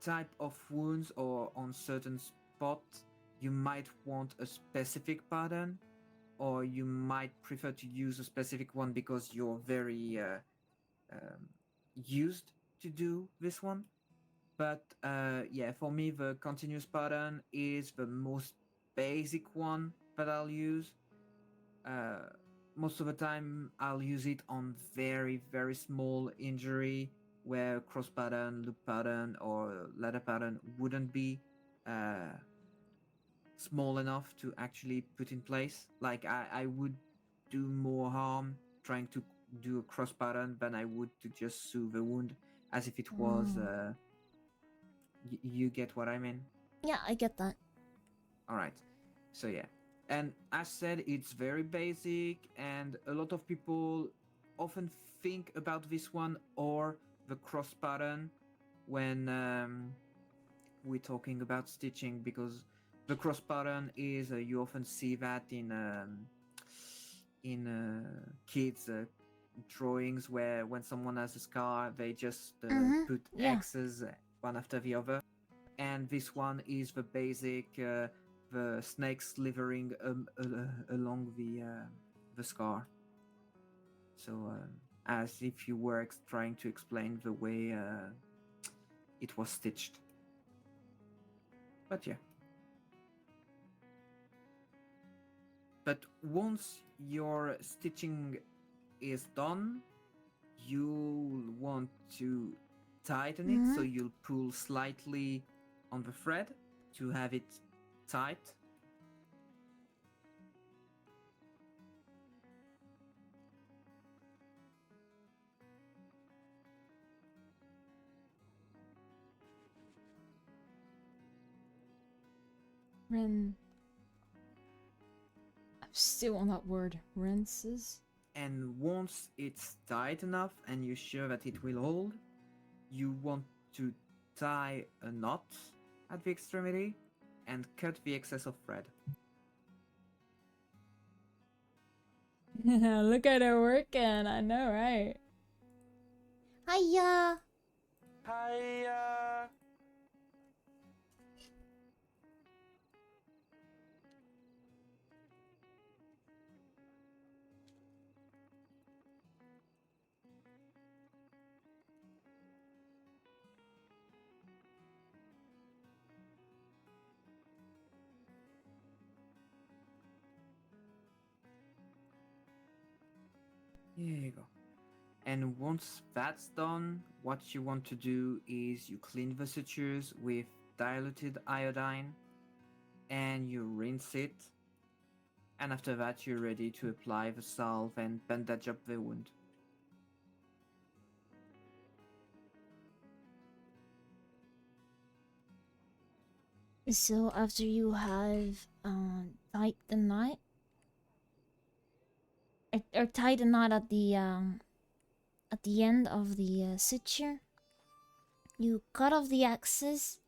type of wounds or on certain spot you might want a specific pattern, or you might prefer to use a specific one because you're very used to do this one. But yeah, for me the continuous pattern is the most basic one that I'll use. Most of the time I'll use it on very very small injury where cross pattern, loop pattern, or ladder pattern wouldn't be small enough to actually put in place. Like I would do more harm trying to do a cross pattern than I would to just sew the wound as if it was you get what I mean? Yeah, I get that. Alright. So yeah. And as said, it's very basic, and a lot of people often think about this one or the cross pattern when we're talking about stitching, because the cross pattern is you often see that in kids drawings where when someone has a scar they just put X's one after the other, and this one is the basic the snake slithering along the scar. So as if you were trying to explain the way it was stitched. But yeah. But once your stitching is done, you'll want to tighten it, so you'll pull slightly on the thread to have it tight. I'm still on that word. Rinses? And once it's tight enough and you're sure that it will hold, you want to tie a knot at the extremity and cut the excess of thread. Look at her working, I know, right? Hiya! Hiya! Here you go. And once that's done, what you want to do is you clean the sutures with diluted iodine and you rinse it. And after that, you're ready to apply the salve and bandage up the wound. So after you have tied the knot, or tied the knot at the end of the suture, you cut off the excess,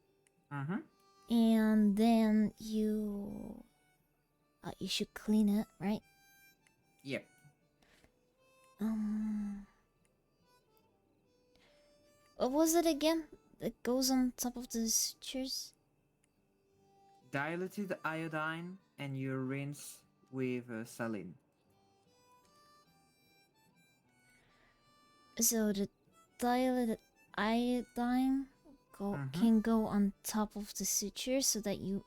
and then you should clean it, right? Yep. What was it again that goes on top of the sutures? Diluted iodine and you rinse with saline. So the diluted iodine can go on top of the suture, so that you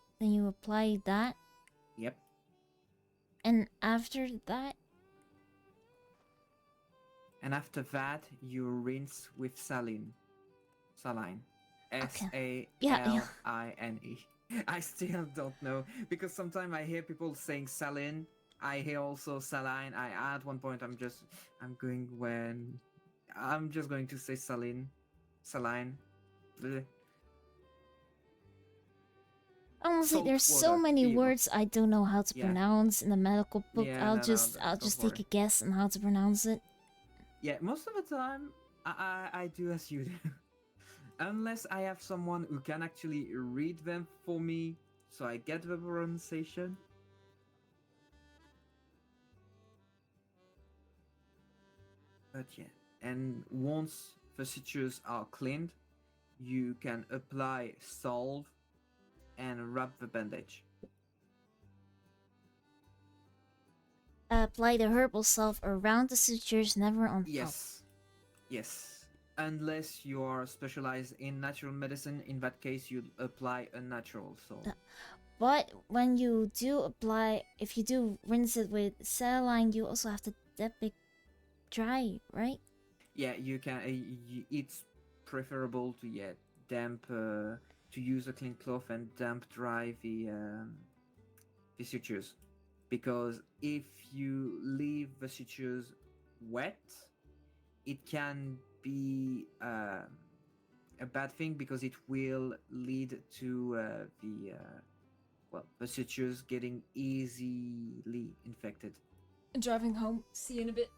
apply that. Yep. And after that, And after that, you rinse with saline. Saline. Okay. S-A-L-I-N-E. I still don't know because sometimes I hear people saying saline. I hear also saline. At one point I'm just going to say saline. Saline. Bleh. honestly, Salt there's so water. many Here you go. words I don't know how to Yeah. pronounce in the medical book. Yeah, I'll no, just don't take worry. a guess on how to pronounce it. Yeah, most of the time I do as you do. Unless I have someone who can actually read them for me so I get the pronunciation. But yeah, and once the sutures are cleaned, you can apply salve and wrap the bandage. Apply the herbal salve around the sutures, never on top. Yes. Unless you are specialized in natural medicine, in that case you'd apply a natural salve. But when you do apply, if you do rinse it with saline, you also have to dip it dry, right? Yeah, you can. It's preferable to damp to use a clean cloth and damp dry the sutures, because if you leave the sutures wet, it can be a bad thing because it will lead to the sutures getting easily infected. Driving home. See you in a bit.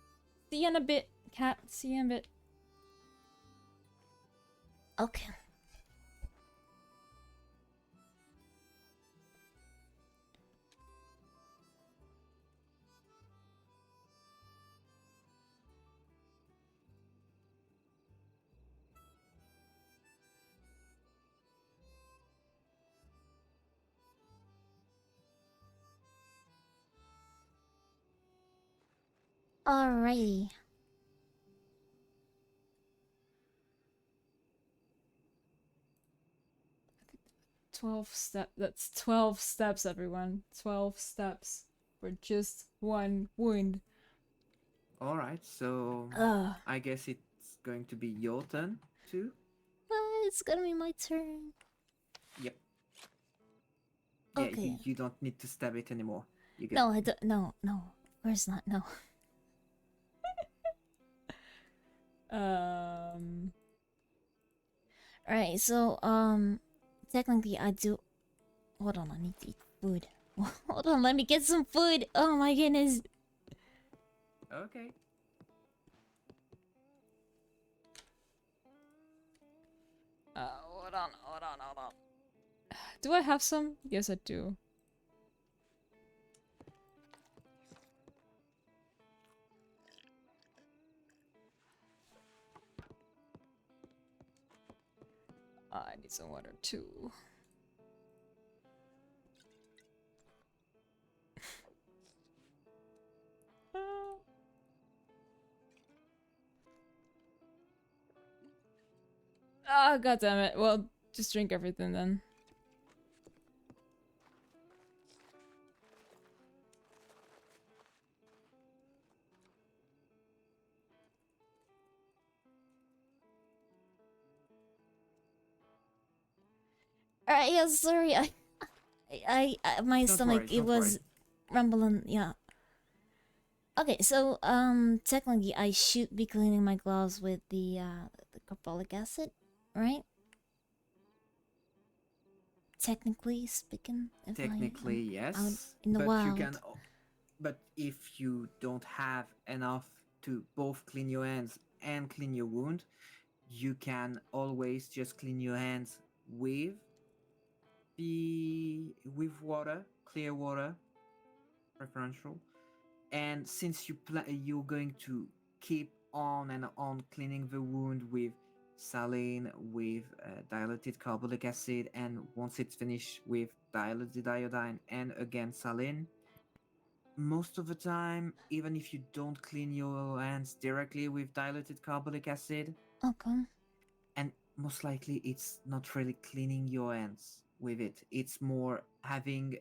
See you in a bit, cat. See you in a bit. Okay. Alrighty. That's 12 steps, everyone. 12 steps for just one wound. Alright, so I guess it's going to be your turn too? It's gonna be my turn. Yep. Yeah, Okay. you don't need to stab it anymore. You No, I don't. No, of course not. No. Alright, so technically I do. Hold on, I need to eat food. Hold on, let me get some food. Oh my goodness. Okay. Hold on. Do I have some? Yes, I do. I need some water too. Ah, god damn it. Well, just drink everything then. Alright, yeah, sorry. My Don't stomach, worry, it don't was rumbling. Yeah. Okay, so technically I should be cleaning my gloves with the carbolic acid, right? Technically speaking, if Technically, yes. out in the but wild. you can. But if you don't have enough to both clean your hands and clean your wound, you can always just clean your hands with water, clear water, preferential. And since you're going to keep on and on cleaning the wound with saline, with diluted carbolic acid, and once it's finished with diluted iodine and again saline, most of the time, even if you don't clean your hands directly with diluted carbolic acid, okay, and most likely it's not really cleaning your hands with it, it's more having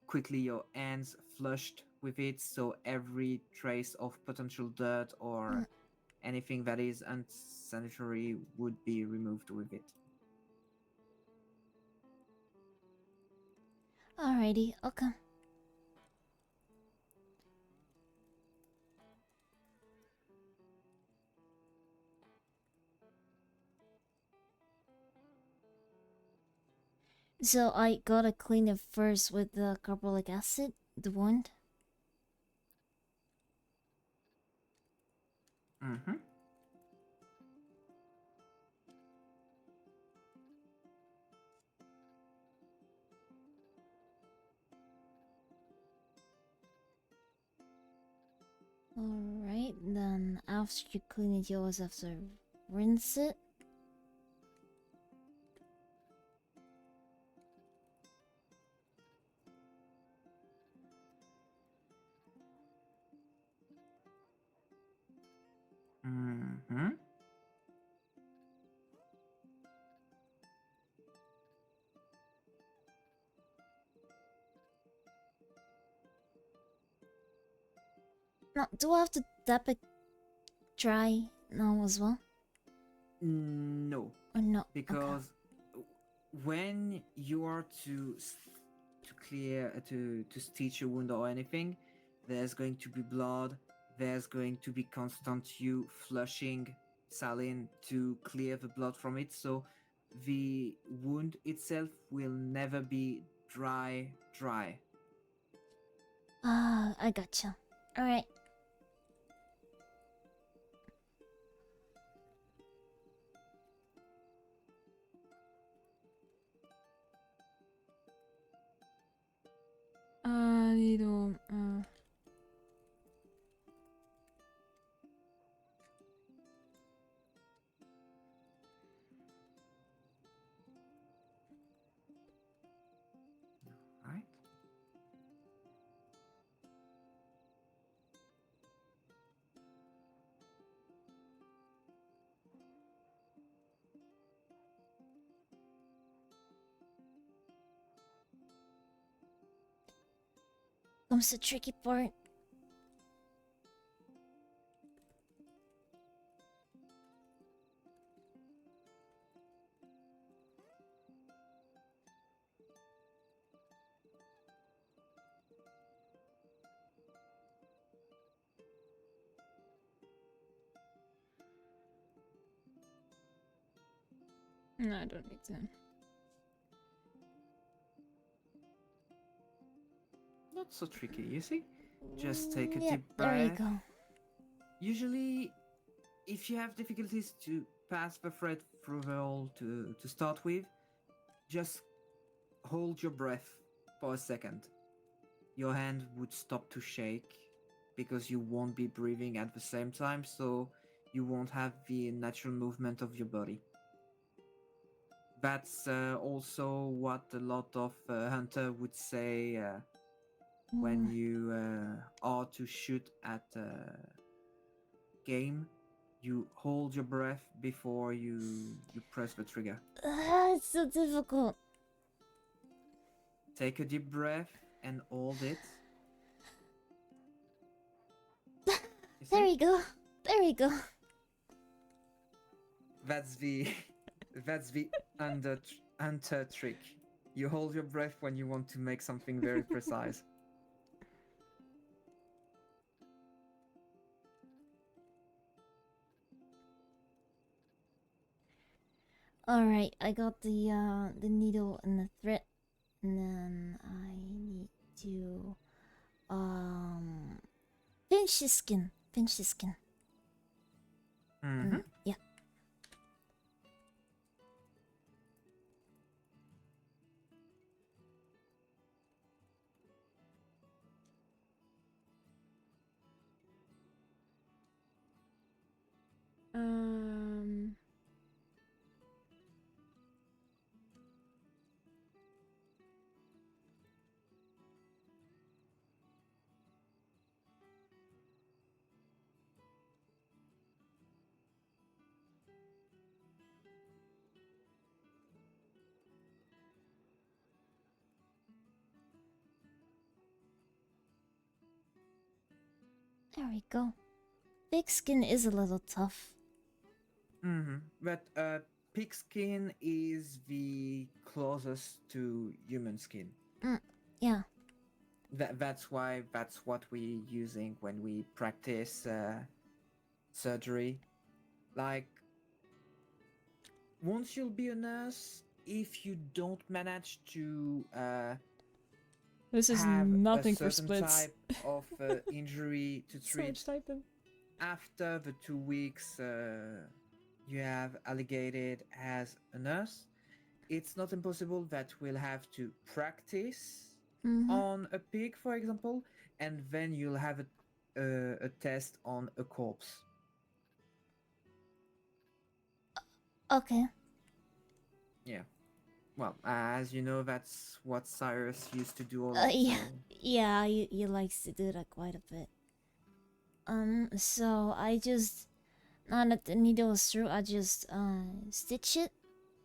quickly your hands flushed with it, so every trace of potential dirt or anything that is unsanitary would be removed with it. Alrighty, okay. So I gotta clean it first with the carbolic acid, the wound. Mm-hmm. Alright, then after you clean it, you always have to rinse it. Mm-hmm. Now, do I have to tap it dry now as well? No, Or not? because when you are to clear to stitch a wound or anything, there's going to be blood. There's going to be constant you flushing saline to clear the blood from it. So the wound itself will never be dry. Ah, I gotcha. Alright. Needle. Right? Comes the tricky part. No, I don't need to. Not so tricky, you see? Just take a Yep, deep there you breath. go. Usually, if you have difficulties to pass the thread through the hole to start with, just hold your breath for a second. Your hand would stop to shake because you won't be breathing at the same time, so you won't have the natural movement of your body. That's also what a lot of hunter would say when you are to shoot at game. You hold your breath before you press the trigger. It's so difficult. Take a deep breath and hold it. There you go. There you go. That's the that's the hunter trick. You hold your breath when you want to make something very precise. Alright, I got the needle and the thread. And then I need to pinch the skin. Pinch the skin. Mm-hmm. Yeah. Um. There we go. Pig skin is a little tough. But pig skin is the closest to human skin. Yeah. That's why that's what we're using when we practice surgery. Like, once you'll be a nurse, if you don't manage to This is have nothing a for certain splits. type of injury to So treat, much typing. after the 2 weeks you have allocated as a nurse, it's not impossible that we'll have to practice on a pig, for example, and then you'll have a test on a corpse. Okay. Yeah. Well, as you know, that's what Cyrus used to do a lot. Yeah. So. Yeah, he likes to do that quite a bit. So I just, now that the needle is through, I just stitch it.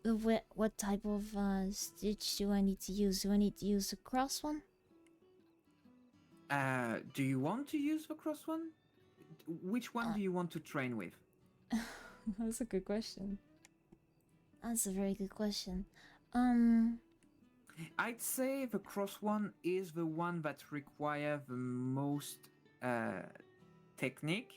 What type of stitch do I need to use? Do I need to use a cross one? Do you want to use the cross one? Which one do you want to train with? That's a good question. That's a very good question. I'd say the cross one is the one that require the most technique,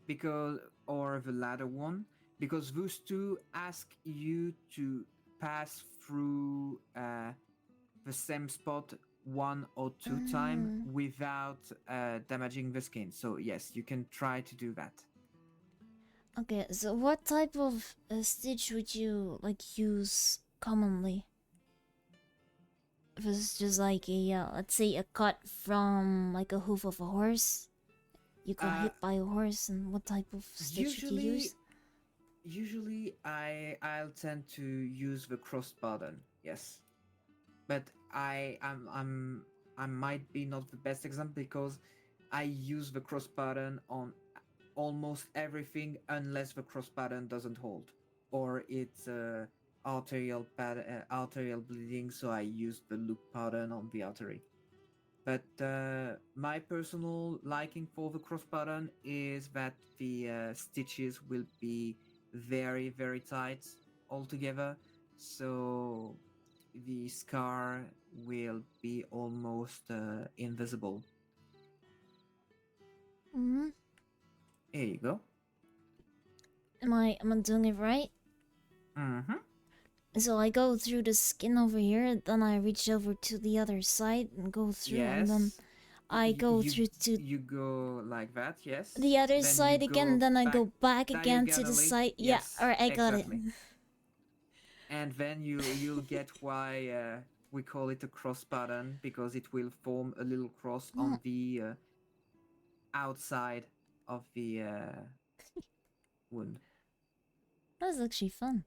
because, or the ladder one, because those two ask you to pass through the same spot 1 or 2 times without damaging the skin. So yes, you can try to do that. Okay, so what type of stitch would you like use commonly? If it's just like a let's say a cut from like a hoof of a horse, you got hit by a horse, and what type of stitch would you use? Usually I'll tend to use the cross button, yes. But I might be not the best example, because I use the cross button on almost everything unless the cross button doesn't hold, or it's arterial bleeding, so I use the loop pattern on the artery. But my personal liking for the cross button is that the stitches will be very, very tight altogether, so the scar will be almost invisible. Here you go. Am I doing it right? So I go through the skin over here, then I reach over to the other side and go through, and then I go through to... You go like that, yes. The other then side again, then I go back again to the diagonally. side. Yes, Yeah, alright, I got exactly. it. And then you'll get why we call it a cross pattern, because it will form a little cross on the outside of the wound. That was actually fun.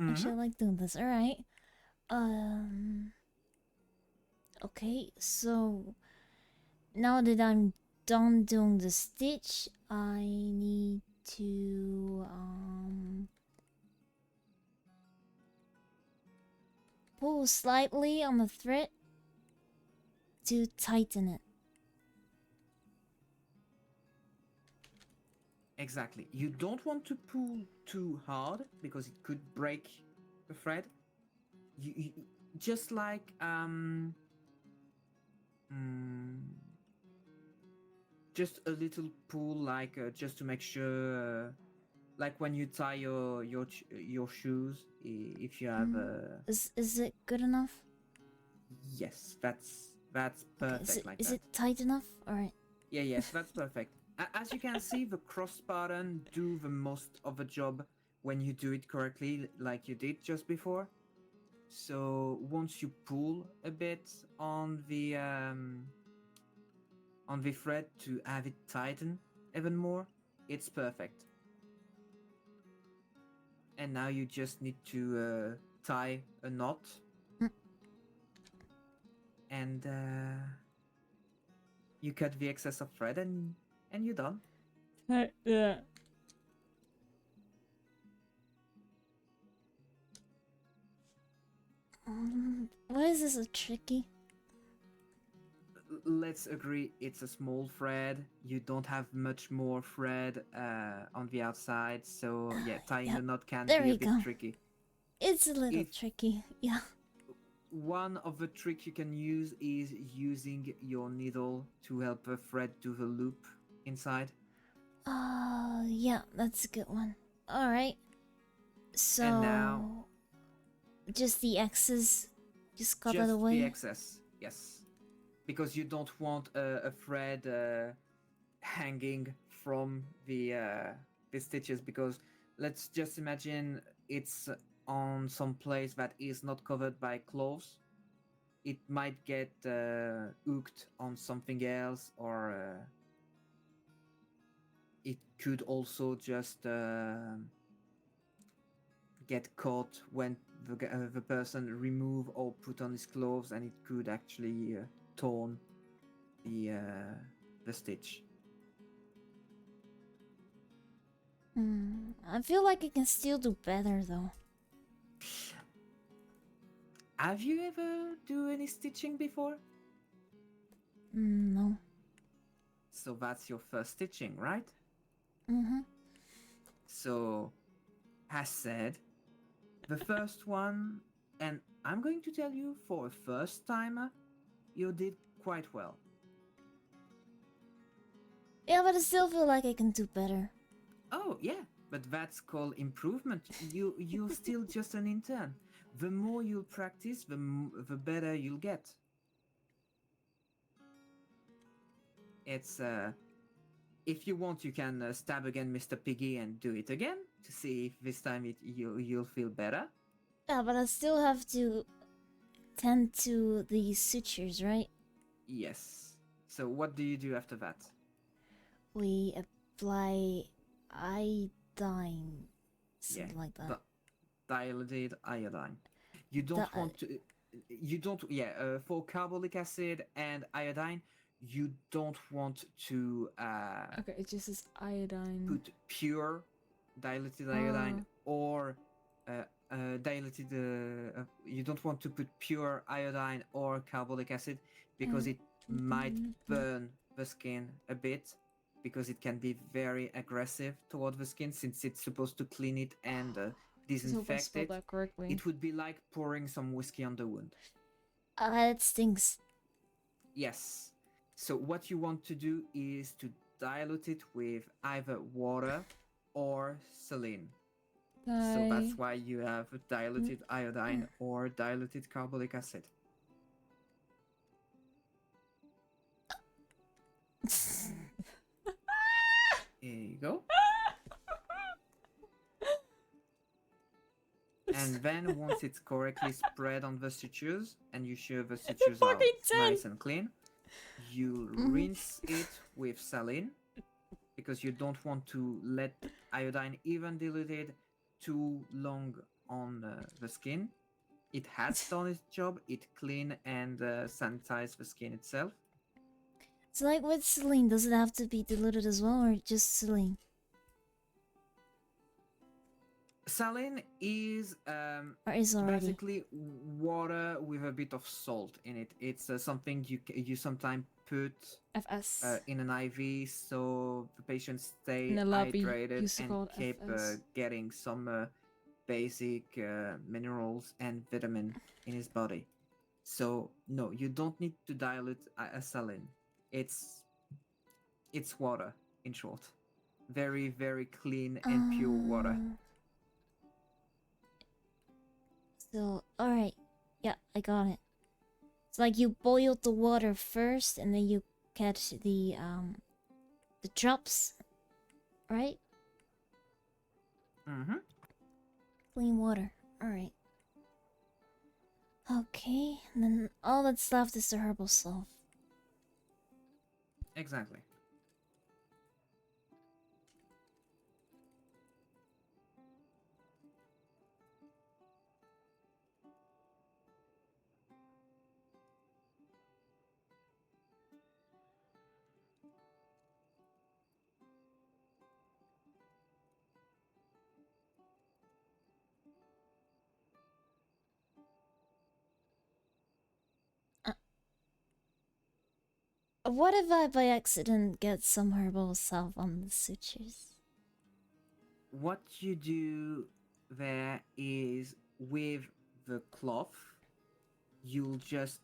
Actually, I like doing this. Alright. Okay, so now that I'm done doing the stitch, I need to pull slightly on the thread to tighten it. Exactly. You don't want to pull too hard, because it could break the thread. You just like just a little pull, like just to make sure, like when you tie your shoes, if you have Is it good enough? Yes, that's perfect. Okay, is it tight enough? Alright. Yeah, yes, that's perfect. As you can see, the cross button do the most of the job when you do it correctly, like you did just before. So once you pull a bit on the thread to have it tighten even more, it's perfect. And now you just need to tie a knot, and you cut the excess of thread, and you're done. Yeah. Why is this so tricky? let's agree it's a small thread. You don't have much more thread on the outside, so yeah, tying Yep, the knot can there be a we bit go. tricky. It's a little If tricky. Yeah. one of the tricks you can use is using your needle to help the thread do the loop inside. Yeah, that's a good one. Alright. So And now just the X's. Just cut that just away. the excess, yes, because you don't want a thread hanging from the stitches. Because let's just imagine it's on some place that is not covered by cloths. It might get hooked on something else, or it could also just get caught when the person remove or put on his clothes, and it could actually torn the stitch. I feel like I can still do better though. Have you ever do any stitching before? No. So that's your first stitching, right? Mm-hmm. So, as said, the first one, and I'm going to tell you, for a first timer, you did quite well. Yeah, but I still feel like I can do better. Oh yeah, but that's called improvement. You're still just an intern. The more you'll practice, the better you'll get. It's if you want, you can stab again, Mr. Piggy, and do it again to see if this time you'll feel better. Yeah, but I still have to tend to the sutures, right? Yes. So what do you do after that? We apply iodine, something like that. Dilated iodine. You don't want to. You don't. Yeah. For carbolic acid and iodine, you don't want to. Okay, it just says iodine. Put pure dilated iodine or dilated. You don't want to put pure iodine or carbolic acid, because it might burn the skin a bit, because it can be very aggressive toward the skin, since it's supposed to clean it and disinfect it. That correctly. It would be like pouring some whiskey on the wound. It stinks. Yes. So what you want to do is to dilute it with either water or saline. So that's why you have diluted iodine or diluted carbolic acid. Here you go. And then once it's correctly spread on the sutures, and you sure the sutures are nice and clean, you rinse it with saline, because you don't want to let iodine, even diluted, too long on the skin. It has done its job. It clean and sanitize the skin itself. So like with saline, does it have to be diluted as well, or just saline? Saline is or is already basically water with a bit of salt in it. It's something you sometimes put FS in an IV, so the patient stay in the lobby, hydrated used to call and it keep FS. getting some basic minerals and vitamin in his body. So no, you don't need to dilute a saline. It's water, in short. Very, very clean and pure water. So, alright. Yeah, I got it. It's like you boiled the water first, and then you catch the drops, right? Mm-hmm. Clean water. Alright. Okay, and then all that's left is the herbal salve. Exactly. What if I by accident get some herbal salve on the sutures? What you do there is with the cloth, you'll just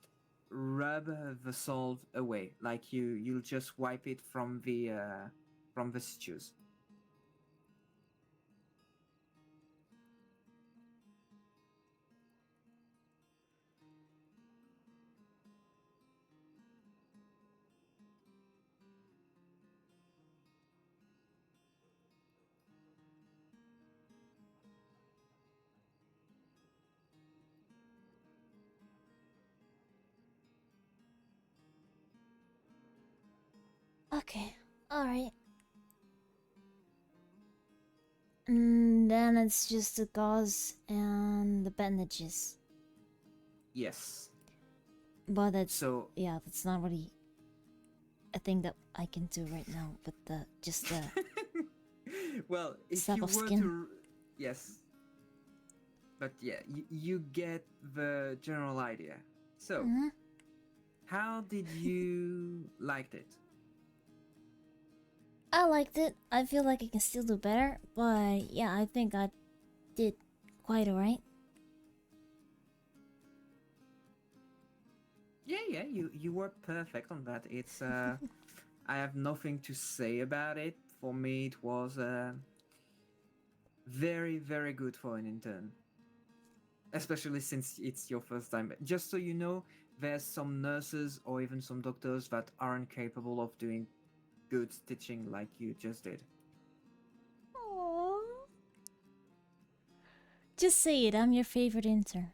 rub the salve away, like you'll just wipe it from the stitches. Okay, alright. And then it's just the gauze and the bandages. Yes. But that's So yeah, that's not really a thing that I can do right now. But just the well, if slap you of were skin. to yes, but yeah, you get the general idea. So, Mhm. how did you liked it? I liked it. I feel like I can still do better, but yeah, I think I did quite alright. Yeah, you were perfect on that. It's I have nothing to say about it. For me, it was very, very good for an intern, especially since it's your first time. Just so you know, there's some nurses or even some doctors that aren't capable of doing good stitching like you just did. Aww. Just say it. I'm your favorite intern.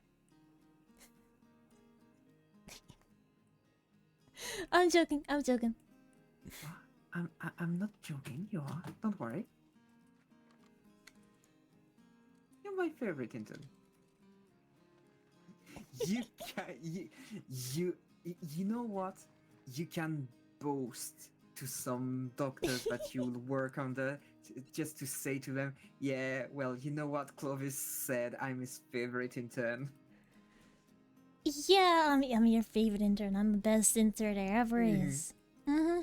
I'm joking. I'm joking. I'm not joking. You are. Don't worry. You're my favorite intern. You can you know what? You can boast to some doctors that you'll work under just to say to them, yeah, well, you know what Clovis said, I'm his favorite intern. Yeah, I'm your favorite intern. I'm the best intern there ever Mhm. is. Mm-hmm.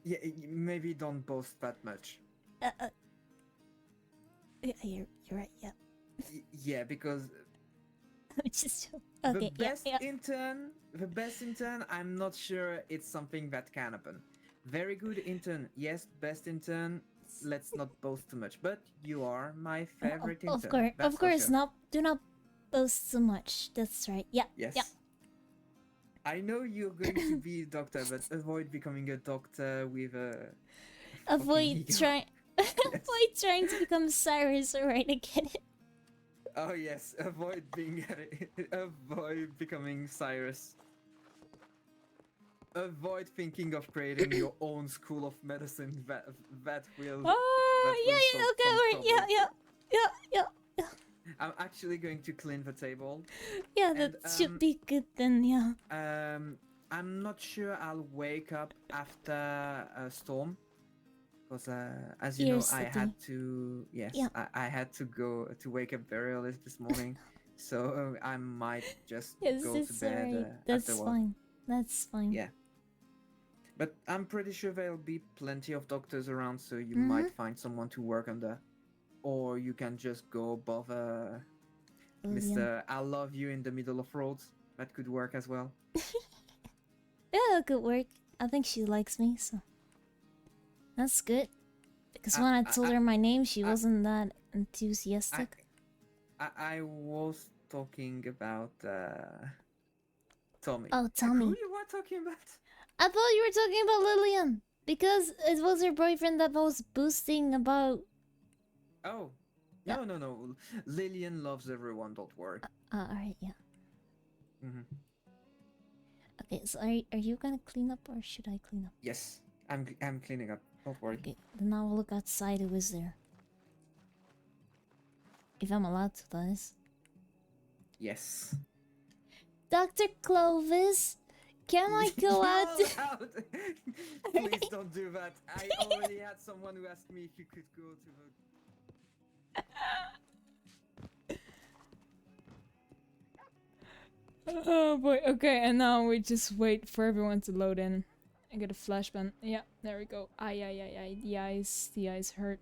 Yeah, maybe don't boast that much. Yeah, you're right. Yeah. Yeah, because I'm just okay. the best Yeah. intern, I'm not sure it's something that can happen. Very good intern, yes, best intern. Let's not boast too much, but you are my favorite intern. Of course, that's of for course, sure. not. Do not boast so much. That's right. Yeah. Yes. Yeah. I know you're going to be a doctor, but avoid becoming a doctor with a Avoid ego. trying. Avoid trying to become Cyrus. Alright, I get it. Oh yes, avoid becoming Cyrus. Avoid thinking of creating your own school of medicine that will Oh yeah, solve yeah. Okay, some wait. Yeah, trouble. yeah. I'm actually going to clean the table. Yeah, that should be good then. Yeah. I'm not sure I'll wake up after a storm, because as you know, I had to. Yes, Yeah. I had to go to wake up very early this morning, so I might just Yes, go to it's bed alright. That's afterward. fine. That's fine. Yeah. But I'm pretty sure there'll be plenty of doctors around, so you Mhm. might find someone to work under. Or you can just go bother Mr. I love you in the middle of roads. That could work as well. Yeah, it could work. I think she likes me, so that's good. Because when I told her my name, she wasn't that enthusiastic. I was talking about Tommy. Oh, Tommy. Who you were talking about? I thought you were talking about Lillian. Because it was her boyfriend that was boosting about... Oh. No. Lillian loves everyone, don't worry. Alright, yeah. Mm-hmm. Okay, so are you gonna clean up or should I clean up? Yes, I'm cleaning up. Don't worry. Okay, then I will look outside who is there. If I'm allowed to, that is. Yes. Dr. Clovis, can I go out? Please don't do that. I already had someone who asked me if you could go to the... Oh boy, okay, and now we just wait for everyone to load in. get a flashbang. Yeah, there we go. Aye. The eyes hurt.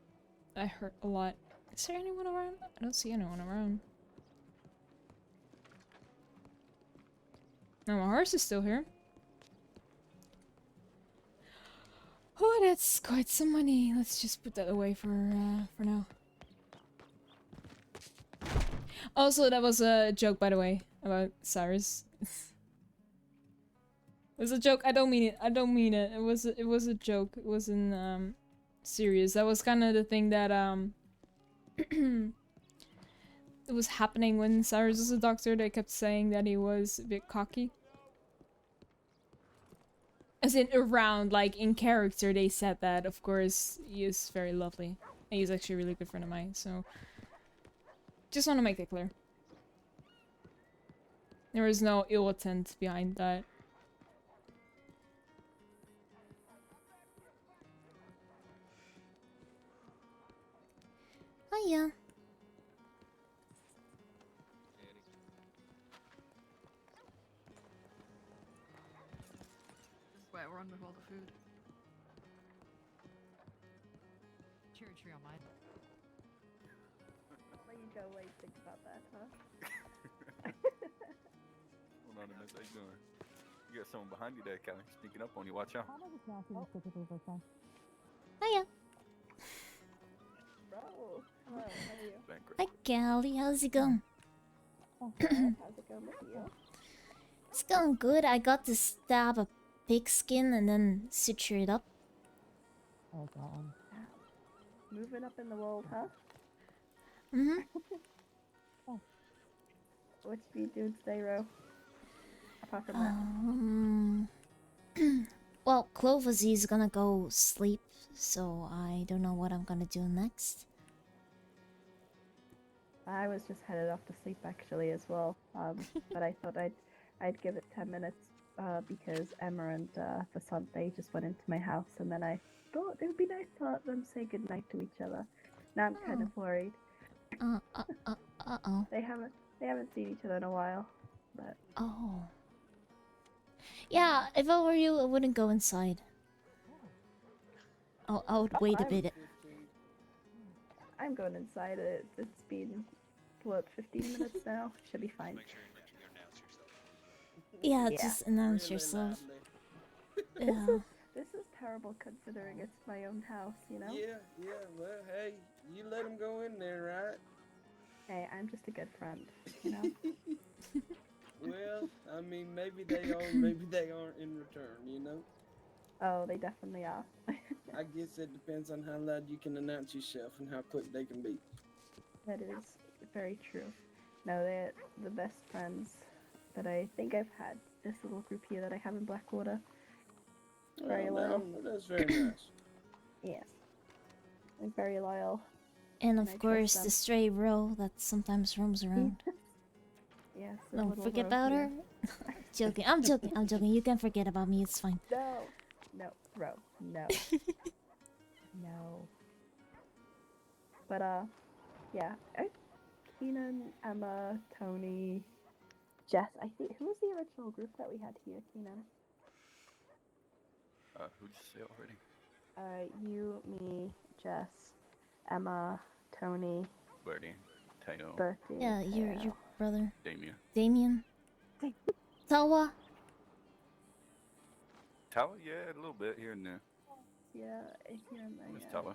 I hurt a lot. Is there anyone around? I don't see anyone around. No, my horse is still here. Oh, that's quite some money. Let's just put that away for now. Also, that was a joke, by the way, about Cyrus. It was a joke. I don't mean it. I don't mean it. It was a joke. It wasn't serious. That was kind of the thing that it was happening when Cyrus was a doctor. They kept saying that he was a bit cocky. As in around, like in character, they said that. Of course, he is very lovely. And he's actually a really good friend of mine. So, just want to make that clear. There is no ill intent behind that. Hiya. This is why I run with all the food. Cherry tree on mine. Let you go away, think about that, huh? Hold on a minute, how you doing? You got someone behind you there, Kelly. Sneaking up on you. Watch out. Hiya. Bro, hello, how are you? Hi, Callie. How's it going? How's it going with you? It's going good. I got to stab a pig skin and then suture it up. Oh god. Moving up in the world, huh? Mm-hmm. What you doing today, Ro? Apart from that. Well, Clovis is gonna go sleep, so I don't know what I'm gonna do next. I was just headed off to sleep actually as well, but I thought I'd give it 10 minutes because Emma and Vasante just went into my house, and then I thought it would be nice to let them say goodnight to each other. Now I'm kind of worried. Uh-oh. They haven't seen each other in a while, but Oh. Yeah, if I were you, I wouldn't go inside. Oh, I would wait a bit. I'm going inside. It's been what 15 minutes now. Should be fine. Yeah, just announce yourself. Yeah. This is terrible considering it's my own house, you know? Yeah, well, hey, you let him go in there, right? Hey, I'm just a good friend, you know? Well, I mean, maybe they are, maybe they aren't in return, you know? Oh, they definitely are. I guess it depends on how loud you can announce yourself and how quick they can be. That is very true. No, they're the best friends that I think I've had. This little group here that I have in Blackwater. Very loyal. That's very nice. Yes. They're very loyal. And I of trust course, them. the stray row that sometimes roams around. Yes. the Don't little forget Ro about here. her. Joking. I'm joking. You can forget about me. It's fine. No, Ro, no. No. But, yeah. Keenan, Emma, Tony, Jess. I think, who was the original group that we had here, Keenan? Who'd you say already? You, me, Jess, Emma, Tony, Bertie, Tayo, Bertie. Yeah, your brother. Damien. Tawa. Tawa, yeah, a little bit here and there. Yeah, here and there. Miss Tawa.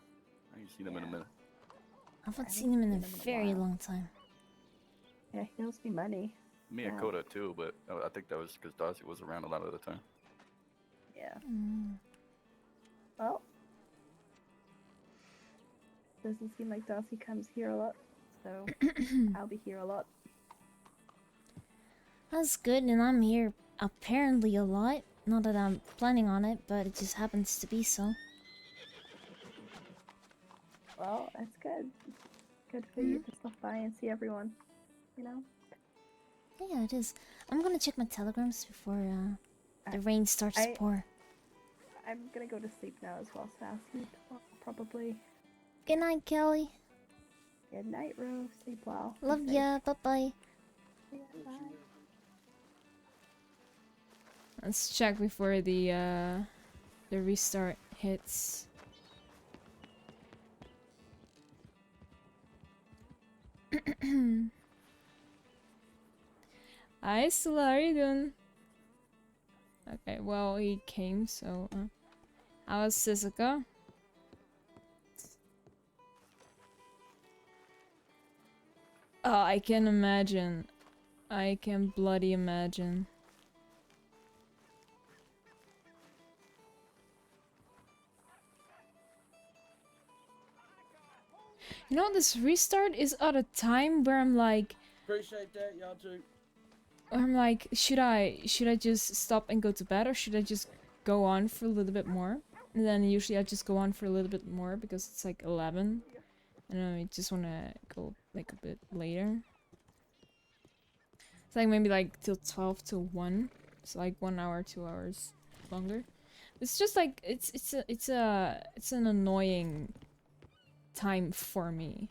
I ain't seen him in a minute. I haven't seen him in a very long time. Yeah, he owes me money. Me and Coda too, but I think that was because Darcy was around a lot of the time. Yeah. Mm. Well, doesn't seem like Darcy comes here a lot, so I'll be here a lot. That's good, and I'm here apparently a lot. Not that I'm planning on it, but it just happens to be so. Well, that's good. Good for you to stop by and see everyone, you know? Yeah, it is. I'm gonna check my telegrams before the rain starts to pour. I'm gonna go to sleep now as well, so I'll sleep probably. Good night, Kelly. Good night, Rose. Sleep well. Be Love safe. ya. Bye-bye. Yeah, bye. Let's check before the the restart hits. Hi, Stella, how are you doing? Okay, well, he came, so... how's Sisika? Oh, I can imagine. I can bloody imagine. You know, this restart is at a time where I'm like... Appreciate that, y'all too. I'm like, should I just stop and go to bed, or should I just go on for a little bit more? And then usually I just go on for a little bit more because it's like 11. And I just want to go like a bit later. It's like maybe like till 12 to 1. It's like 1 hour, 2 hours longer. It's just like it's an annoying time for me.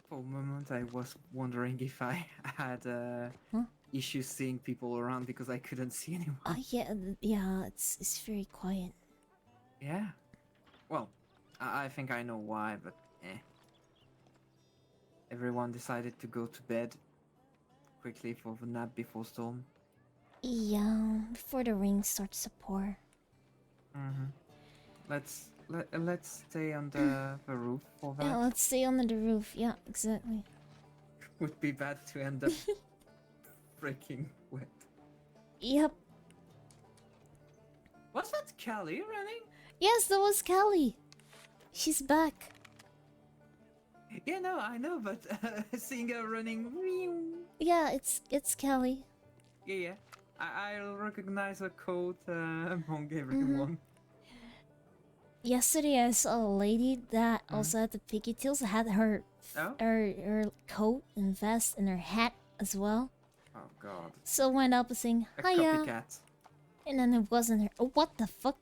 For a moment, I was wondering if I had issues seeing people around because I couldn't see anyone. Oh yeah, yeah. It's very quiet. Yeah. Well, I think I know why, but eh. Everyone decided to go to bed quickly for the nap before storm. Yeah, before the rain starts to pour. Mm-hmm. Let's stay on the roof for that. Yeah, let's stay under the roof. Yeah, exactly. Would be bad to end up freaking wet. Yep. Was that Kelly running? Yes, that was Kelly. She's back. Yeah, no, I know, but seeing her running, Yeah, it's Kelly. yeah, I'll recognize her coat among everyone. Yesterday I saw a lady that also had the pigtails, had her her coat and vest and her hat as well. Oh god. So went up and saying A hiya. copycat. And then it wasn't her. Oh, what the fuck?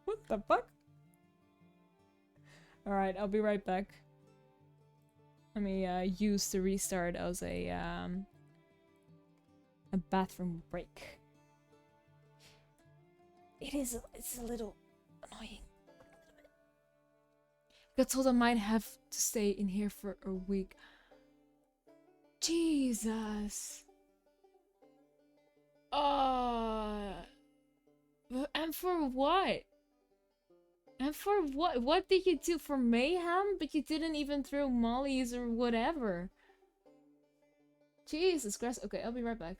What the fuck? Alright, I'll be right back. Let me use the restart as a bathroom break. It's a little annoying. Got told I might have to stay in here for a week. Jesus. And for what? And for what? What did you do? For mayhem? But you didn't even throw mollies or whatever. Jesus Christ. Okay, I'll be right back.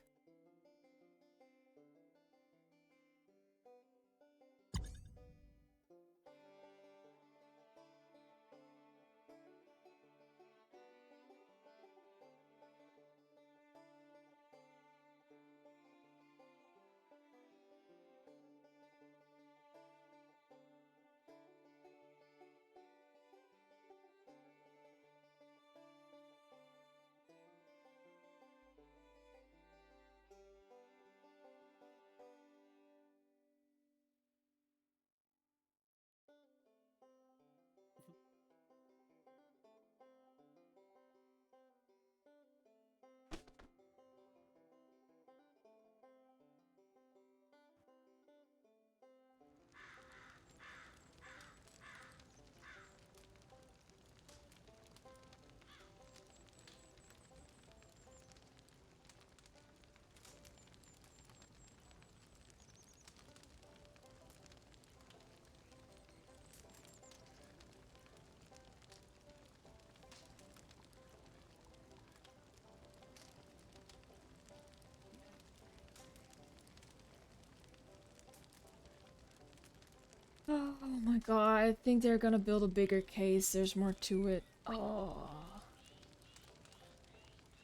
Oh my god, I think they're gonna build a bigger case. There's more to it. Oh.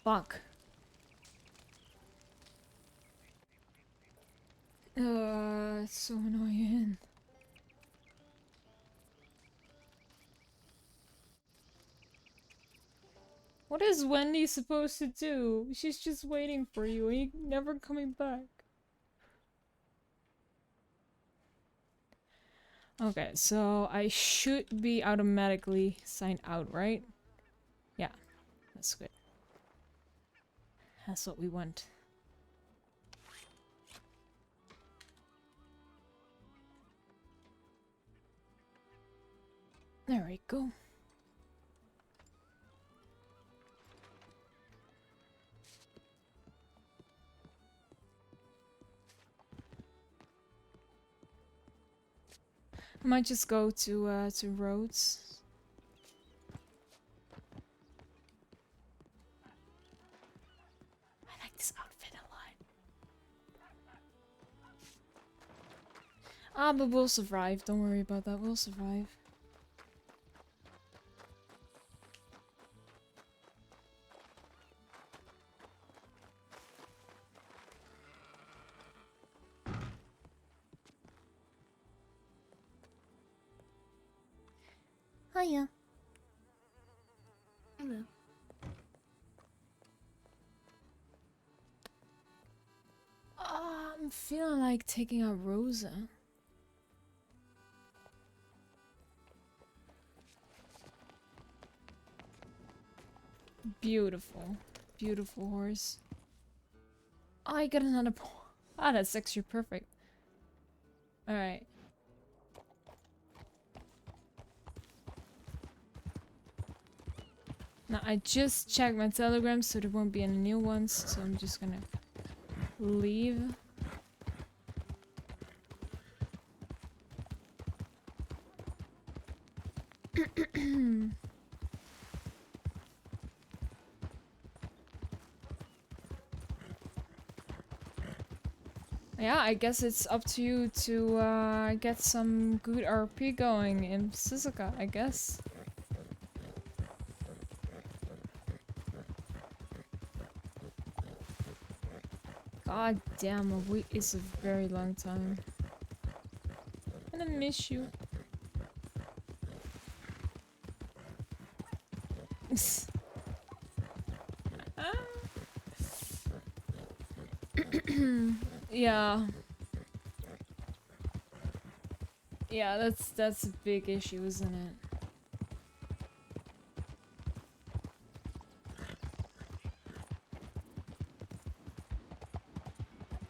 Fuck. It's so annoying. What is Wendy supposed to do? She's just waiting for you and you're never coming back. Okay, so I should be automatically signed out, right? Yeah, that's good. That's what we want. There we go. I might just go to Rhodes. I like this outfit a lot. Ah, but we'll survive. Don't worry about that. We'll survive. Hiya. Hello. I'm feeling like taking out Rosa. Beautiful. Beautiful horse. Oh, I got another Ah, that's actually perfect. Alright. Now, I just checked my Telegram, so there won't be any new ones, so I'm just gonna leave. Yeah, I guess it's up to you to get some good RP going in Suzuka, I guess. God damn, a week is a very long time. And I miss you. Yeah. Yeah, that's a big issue, isn't it?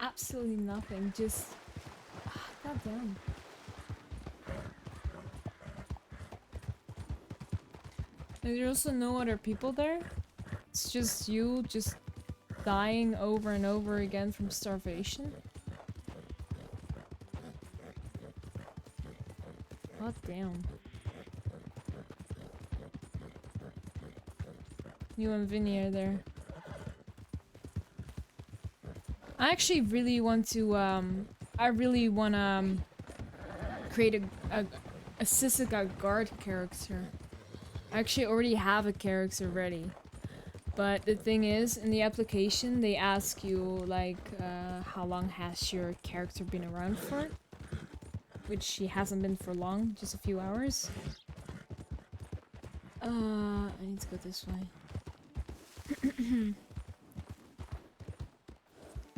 Absolutely nothing, just... God damn. There's also no other people there. It's just you, just dying over and over again from starvation. God damn. You and Vinny are there. I actually really want to, I really wanna, create a Sisuga guard character. I actually already have a character ready. But the thing is, in the application, they ask you, like, how long has your character been around for? Which she hasn't been for long, just a few hours. I need to go this way.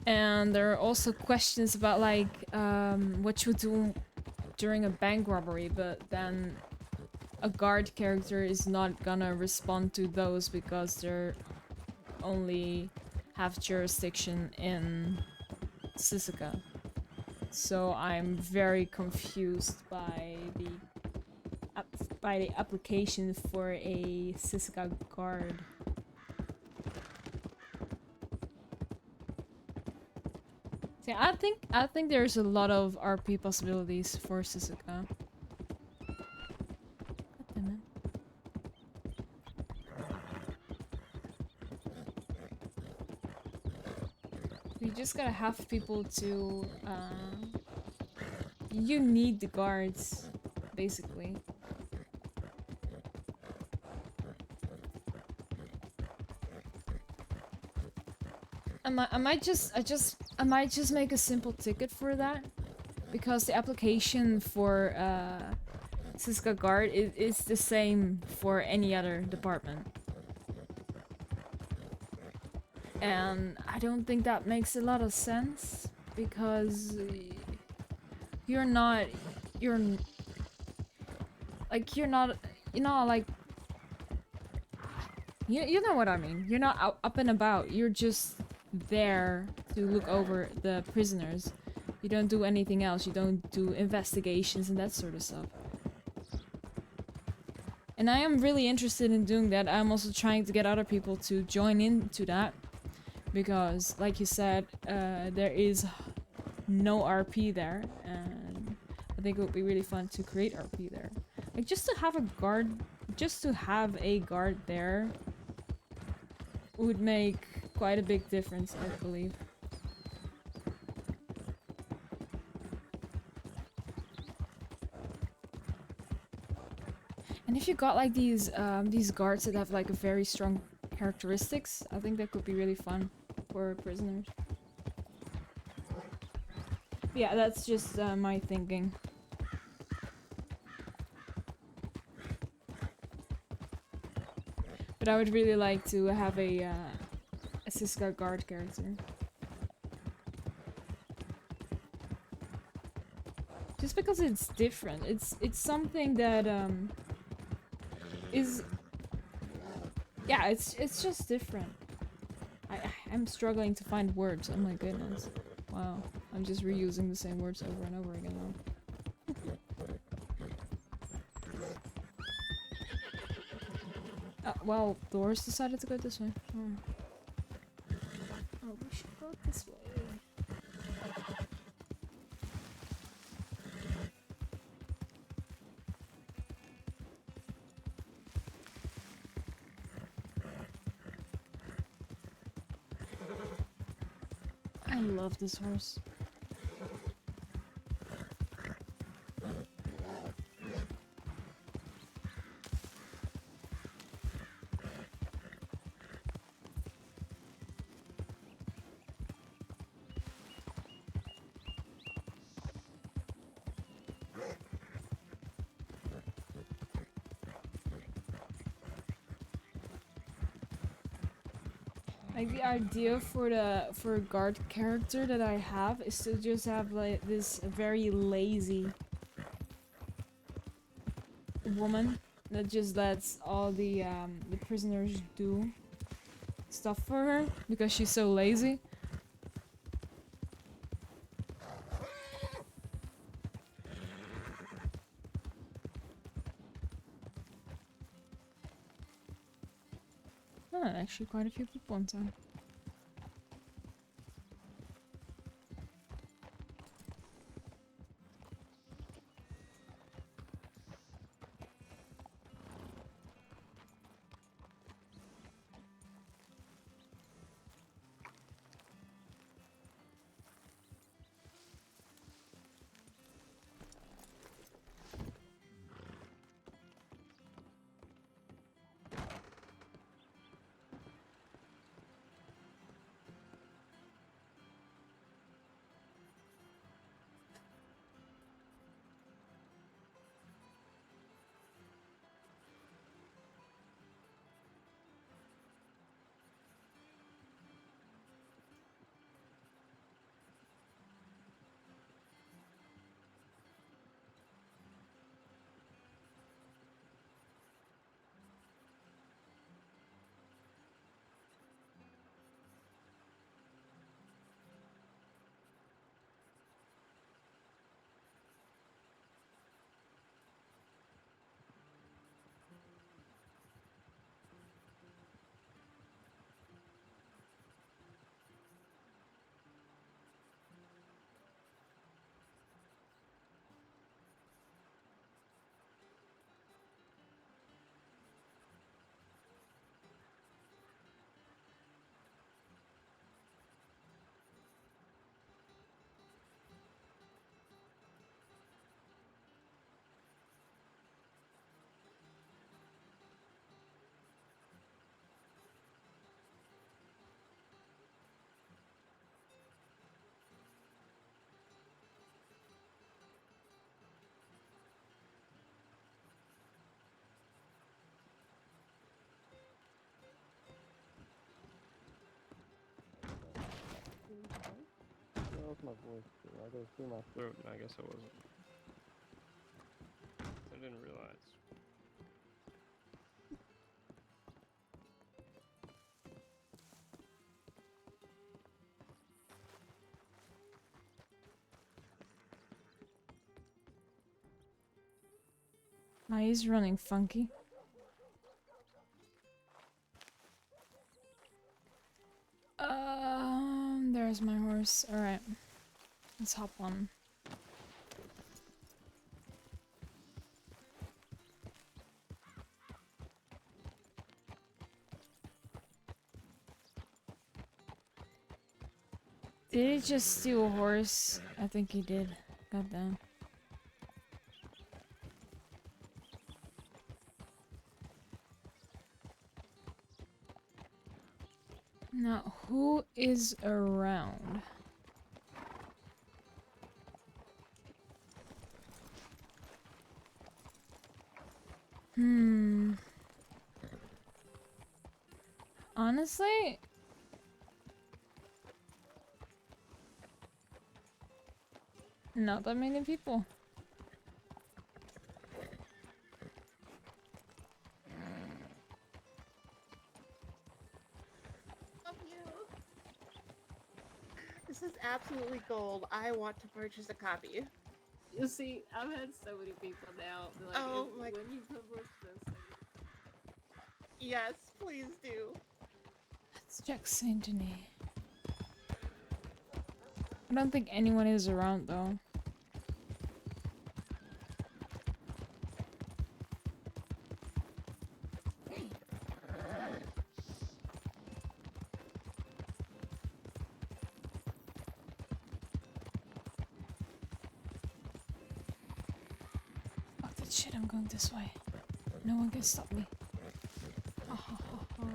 And there are also questions about, like, what you would do during a bank robbery, but then a guard character is not gonna respond to those because they're only have jurisdiction in Suzuka. So I'm very confused by the application for a Suzuka guard. See, I think there's a lot of RP possibilities for Suzuka. You just gotta have people to, you need the guards, basically. I might just make a simple ticket for that, because the application for Siska Guard is the same for any other department. And I don't think that makes a lot of sense, because you're not like you know what I mean. You're not out, up and about. You're just there to look over the prisoners. You don't do anything else. You don't do investigations and that sort of stuff. And I am really interested in doing that. I'm also trying to get other people to join into that. Because, like you said, there is no RP there. And I think it would be really fun to create RP there. Like, just to have a guard... Just to have a guard there would make quite a big difference, I believe. And if you got like these guards that have like a very strong characteristics, I think that could be really fun for prisoners. Yeah, that's just my thinking. But I would really like to have a Siska guard character. Just because it's different. It's something that is... Yeah, it's just different. I'm struggling to find words. Oh my goodness. Wow. I'm just reusing the same words over and over again now. Well, the horse decided to go this way. Oh, we should go this way. I love this horse. Like the idea for a guard character that I have is to just have like this very lazy woman that just lets all the prisoners do stuff for her because she's so lazy. Actually quite a few people on time. That was my voice. I gotta clear my throat, and I guess I wasn't. I didn't realize. My he's running funky. There's my horse. Alright. Let's hop on. Did he just steal a horse? I think he did. Goddamn. Now, who is around? Honestly, not that many people. This is absolutely gold. I want to purchase a copy. You see, I've had so many people now be like, Oh "If- my- when you publish this, Yes, please do. Let's check Saint Denis. I don't think anyone is around though. Fuck that shit, I'm going this way. No one can stop me. Ha, ha, ha, ha.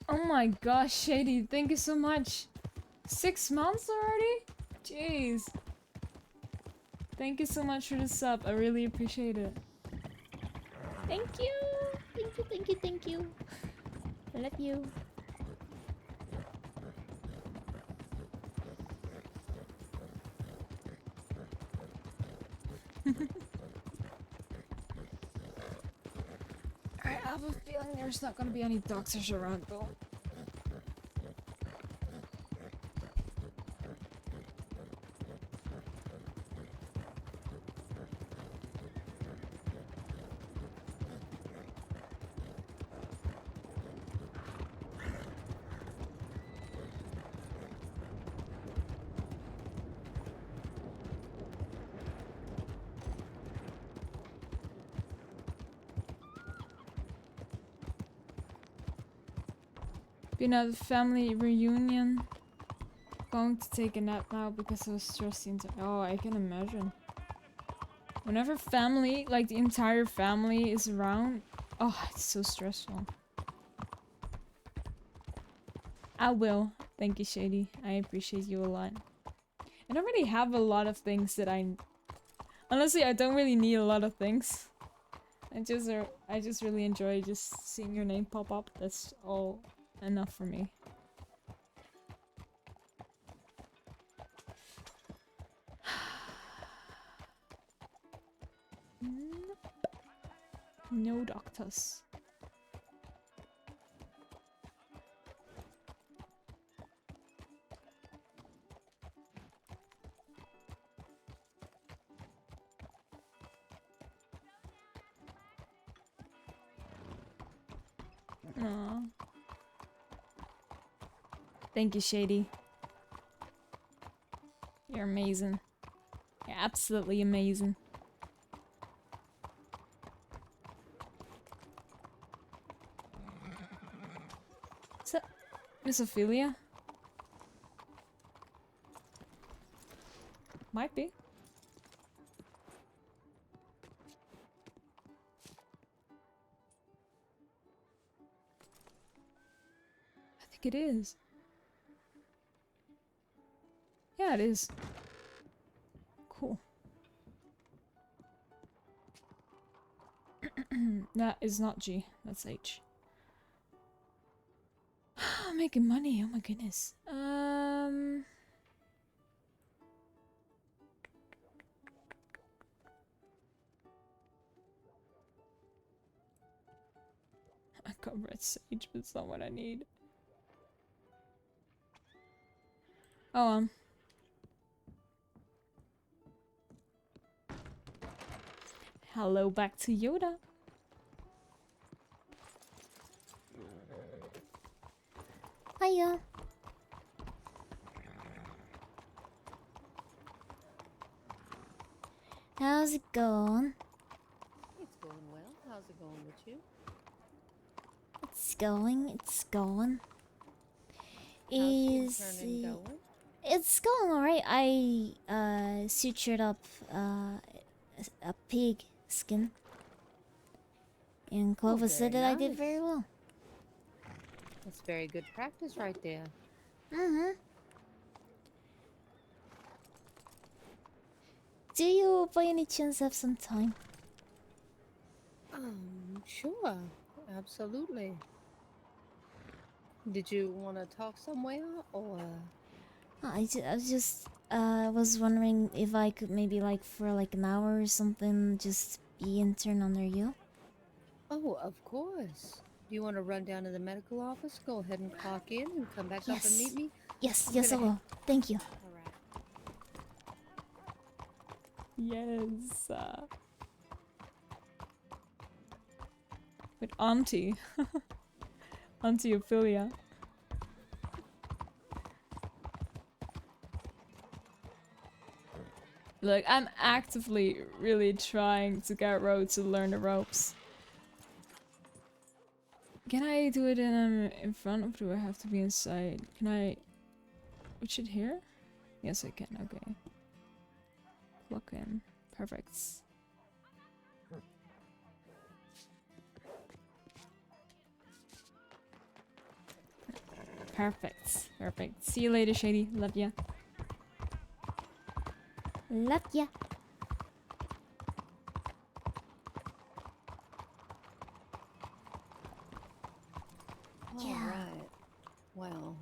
Oh my gosh, Shady, thank you so much. 6 months already? Jeez. Thank you so much for the sub. I really appreciate it. Thank you! Thank you, thank you, thank you. I love you. Alright, I have a feeling there's not gonna be any doctors around though. Been at a family reunion. Going to take a nap now because I was stressed into. Oh, I can imagine. Whenever family, like the entire family is around, oh, it's so stressful. I will. Thank you, Shady. I appreciate you a lot. I don't really have a lot of things that honestly, I don't really need a lot of things. I just really enjoy just seeing your name pop up. That's all enough for me. Nope. No doctors. Aww. Thank you, Shady. You're amazing. You're absolutely amazing. So, Miss Ophelia? Might be. I think it is. Yeah, it is. Cool. That is not G. That's H. I'm making money. Oh my goodness. I got red sage, but it's not what I need. Oh, hello back to Yoda. Hiya. How's it going? It's going well. How's it going with you? It's going. It's going. How's the interning going? It's going alright. I sutured up a pig skin. And Clovis said very that I did nice. very well. That's very good practice right there. Mm-hmm. Do you by any chance have some time? Sure. Absolutely. Did you want to talk somewhere or? I just was wondering if I could maybe like for like an hour or something just be intern under you. Oh, of course. Do you want to run down to the medical office? Go ahead and clock in and come back up and meet me. Yes, I'm yes I gonna will. Thank you. All right. Yes. With Auntie. Auntie Ophelia. Look, I'm actively really trying to get Ro to learn the ropes. Can I do it in front or do I have to be inside? Can I reach it here? Yes, I can. Okay. Plug in. Perfect. Perfect. Perfect. See you later, Shady. Love ya. Love ya. All right. Well,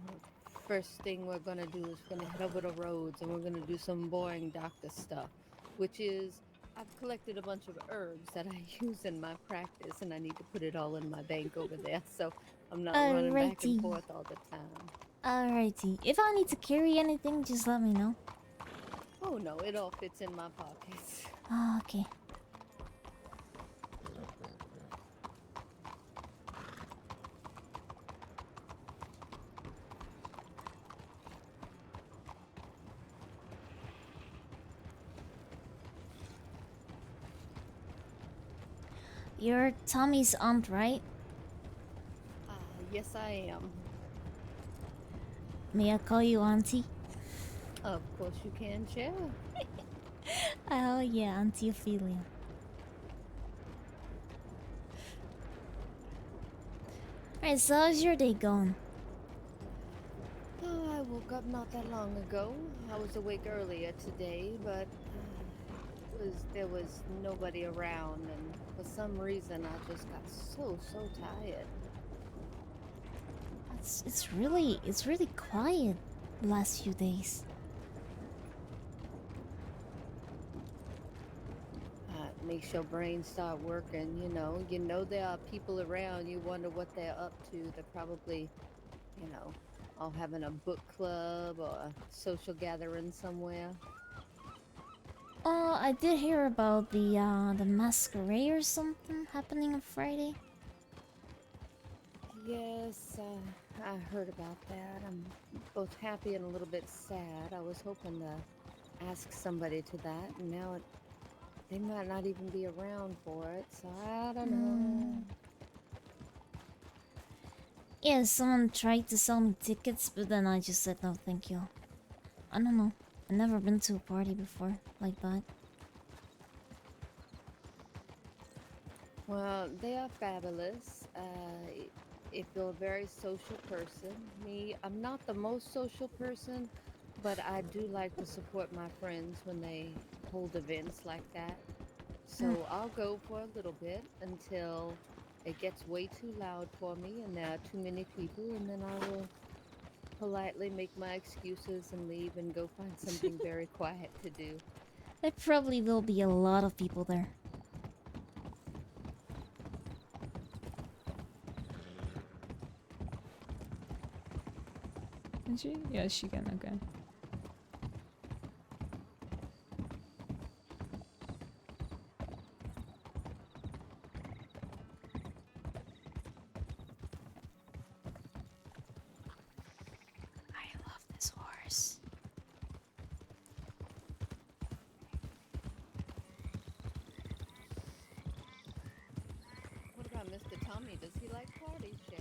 first thing we're gonna do is we're gonna head over the roads and we're gonna do some boring doctor stuff, which is I've collected a bunch of herbs that I use in my practice and I need to put it all in my bank over there, so I'm not running back and Alrighty. forth all the time. Alrighty. If I need to carry anything, just let me know. Oh no, it all fits in my pockets. Oh, okay. You're Tommy's aunt, right? Yes, I am. May I call you auntie? Of course you can, Chair. Oh yeah, Auntie Ophelia. Alright, so how's your day going? Oh, I woke up not that long ago. I was awake earlier today, but there was nobody around, and for some reason I just got so tired. It's really quiet the last few days. Makes your brain start working, you know there are people around, you wonder what they're up to. They're probably, all having a book club or a social gathering somewhere. I did hear about the masquerade or something happening on Friday. Yes, I heard about that. I'm both happy and a little bit sad. I was hoping to ask somebody to that, and now they might not even be around for it, so I don't know. Yeah, someone tried to sell me tickets, but then I just said no, thank you. I don't know. I've never been to a party before like that. Well, they are fabulous. If you're a very social person, me, I'm not the most social person, but I do like to support my friends when they hold events like that. So I'll go for a little bit until it gets way too loud for me and there are too many people, and then I will politely make my excuses and leave and go find something very quiet to do. There probably will be a lot of people there. Can she? Yeah, she can, okay. I love this horse. What about Mr. Tommy? Does he like parties, Chef?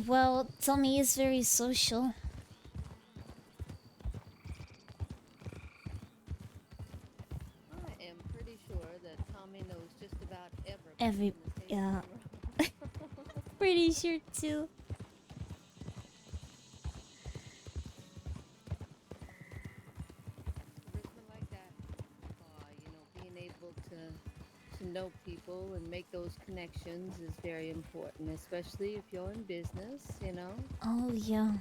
Well, Tommy is very social. I am pretty sure that Tommy knows just about everybody Every, in the state yeah. of Monroe. Pretty sure too. Charisma like that, being able to know people and make those connections is very important, especially if you're in business. Oh yeah.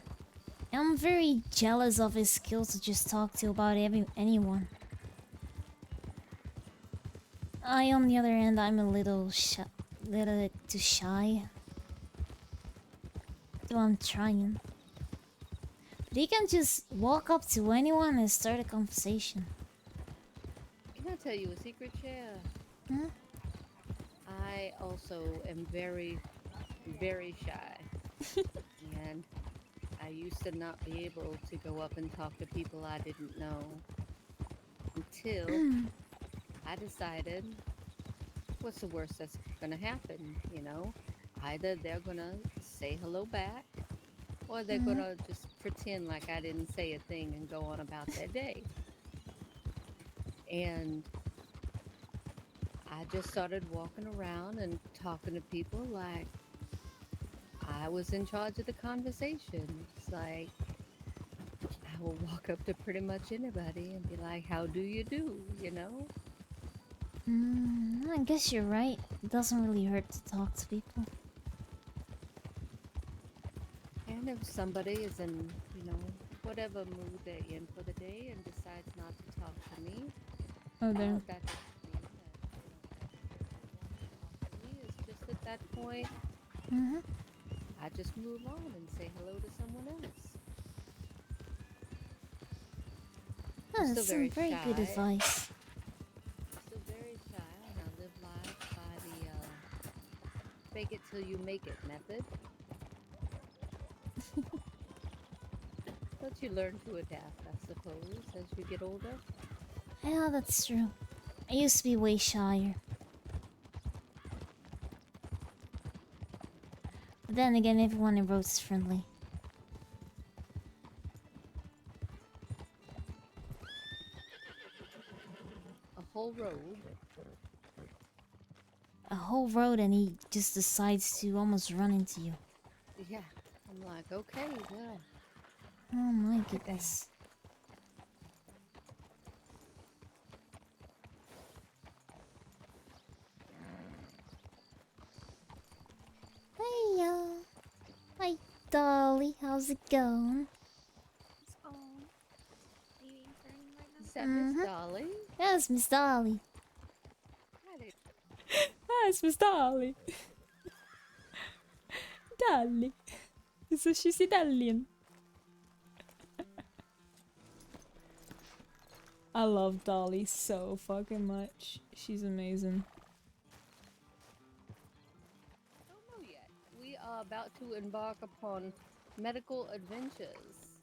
I'm very jealous of his skills to just talk to about anyone. I, on the other hand, I'm a little bit too shy. Though I'm trying. But he can just walk up to anyone and start a conversation. Can I tell you a secret, Chair? Hmm? I also am very, very shy. And I used to not be able to go up and talk to people I didn't know until I decided what's the worst that's gonna happen? Either they're gonna say hello back or they're gonna just pretend like I didn't say a thing and go on about their day. And I just started walking around and talking to people like I was in charge of the conversation. It's like I will walk up to pretty much anybody and be like, "How do you do?" I guess you're right. It doesn't really hurt to talk to people. And if somebody is in whatever mood they're in for the day and decides not to talk to me, Oh, there. that doesn't mean that me is just at that point, I just move on and say hello to someone else. I'm That's still some very shy. good advice. Still very shy, and I live life by the fake it till you make it method. But you learn to adapt, I suppose, as you get older. Yeah, that's true. I used to be way shyer. But then again, everyone in Rhodes is friendly. A whole road. A whole road and he just decides to almost run into you. Yeah, I'm like, okay, well. Oh my goodness. Hey y'all. Hi Dolly, how's it going? It's on. Are you interning right now? Is that Miss Dolly? Yes, Miss Dolly. Yes, Miss Dolly. Dolly. So she's Italian. I love Dolly so fucking much. She's amazing. Don't know yet. We are about to embark upon medical adventures.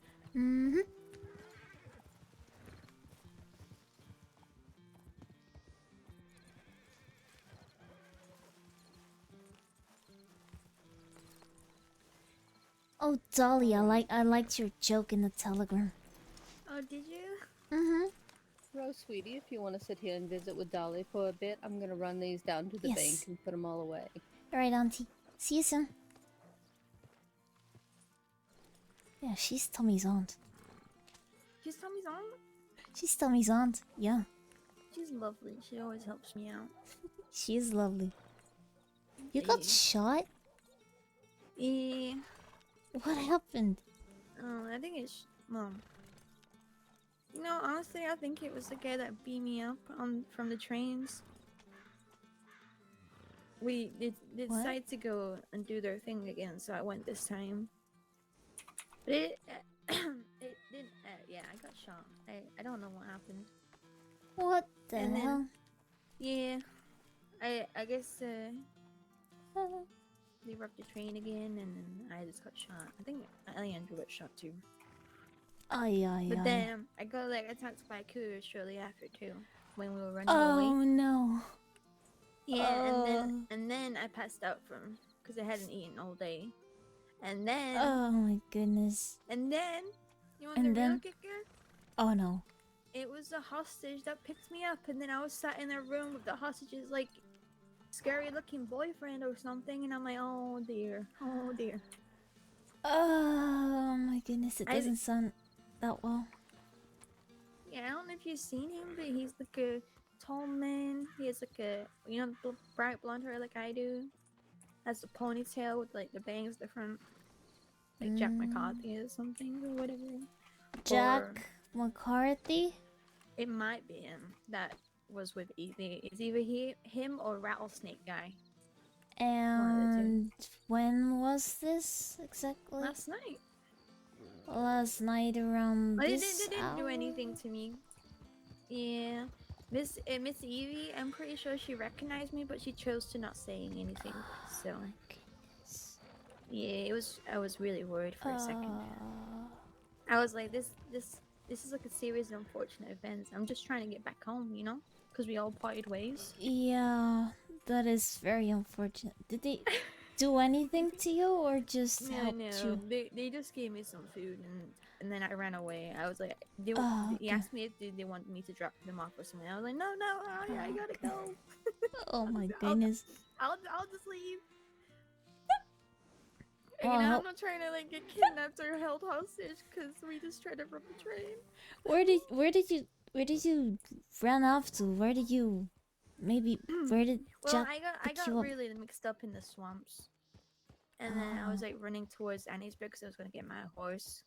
Oh, Dolly, I liked your joke in the telegram. Oh, did you? Mm-hmm. Rose, sweetie, if you want to sit here and visit with Dolly for a bit, I'm gonna run these down to the Yes. bank and put them all away. All right, Auntie. See you soon. Yeah, she's Tommy's aunt. She's Tommy's aunt? She's Tommy's aunt. Yeah, She's lovely. She always helps me out. she is lovely. You got Yeah. shot? Yeah. What happened? I think it's well. You know, honestly, I think it was the guy that beat me up from the trains. They decided to go and do their thing again, so I went this time. But it it didn't. Yeah, I got shot. I don't know what happened. What the And then- hell? Yeah, I guess they robbed the train again, and then I just got shot. I think Alejandro got shot too. Ay, ay, But ay. then I got like attacked by a cougar shortly after too, when we were running Oh away. no. Yeah, Oh. and then I passed out from because I hadn't eaten all day, and then Oh my goodness. and then you want And the real then- kicker? Oh no. It was a hostage that picked me up, and then I was sat in a room with the hostage's like scary looking boyfriend or something, and I'm like, oh dear, oh dear. Oh my goodness, it I- doesn't sound that well. Yeah, I don't know if you've seen him, but he's like a tall man. He has like a bright blonde hair like I do. Has a ponytail with like the bangs at the front, like Jack McCarthy or something or whatever. Jack McCarthy? It might be him that was with Evie. It's either him or Rattlesnake Guy. And when was this exactly? Last night. Last night around But this they didn't do hour? anything to me. Yeah. Miss Evie, I'm pretty sure she recognized me, but she chose to not saying anything. So yeah, I was really worried for a second. I was like, this is like a series of unfortunate events. I'm just trying to get back home, you know, because we all parted ways. Yeah, that is very unfortunate. Did they do anything to you or just help you? They just gave me some food and then I ran away. I was like, he okay. asked me if they wanted me to drop them off or something. I was like, no, I gotta go. Oh my goodness. I'll just leave. Well, You I know, I'm hope- not trying to like get kidnapped or held hostage because we just tried to rob the train. Where did you run off to? Where did you where did Well, Jack I pick got you up? really mixed up in the swamps, and then I was like running towards Anniesburg because I was gonna get my horse.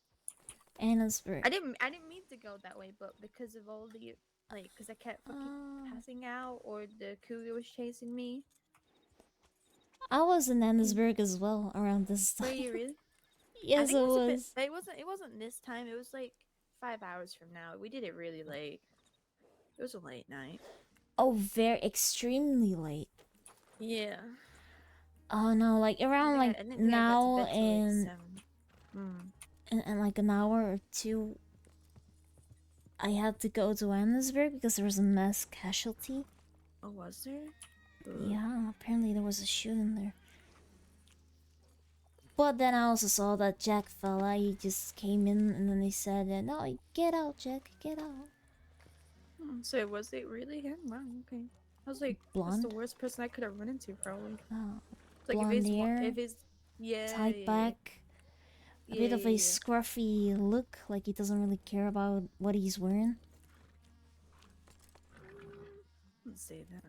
Annisburg. I didn't mean to go that way, but because of all the like, because I kept fucking passing out or the cougar was chasing me. I was in Annisburg as well around this time. Were you really? Yes, I think it a was. bit, it wasn't this time. It was like 5 hours from now. We did it really late. It was a late night. Oh, very extremely late. Yeah. Oh no, like around I like didn't think I got to now bed till, like, and 7. and like an hour or two. I had to go to Annisburg because there was a mass casualty. Oh, was there? Ugh. Yeah, apparently there was a shooting there. But then I also saw that Jack fella, he just came in and then they said, no, get out, Jack, get out. So was it really him? Wow, okay. I was like, that's Blonde? the worst person I could have run into, probably. Oh, Like blonde hair, if his tight yeah, back, a bit of a yeah. scruffy look, like he doesn't really care about what he's wearing. Let's say that.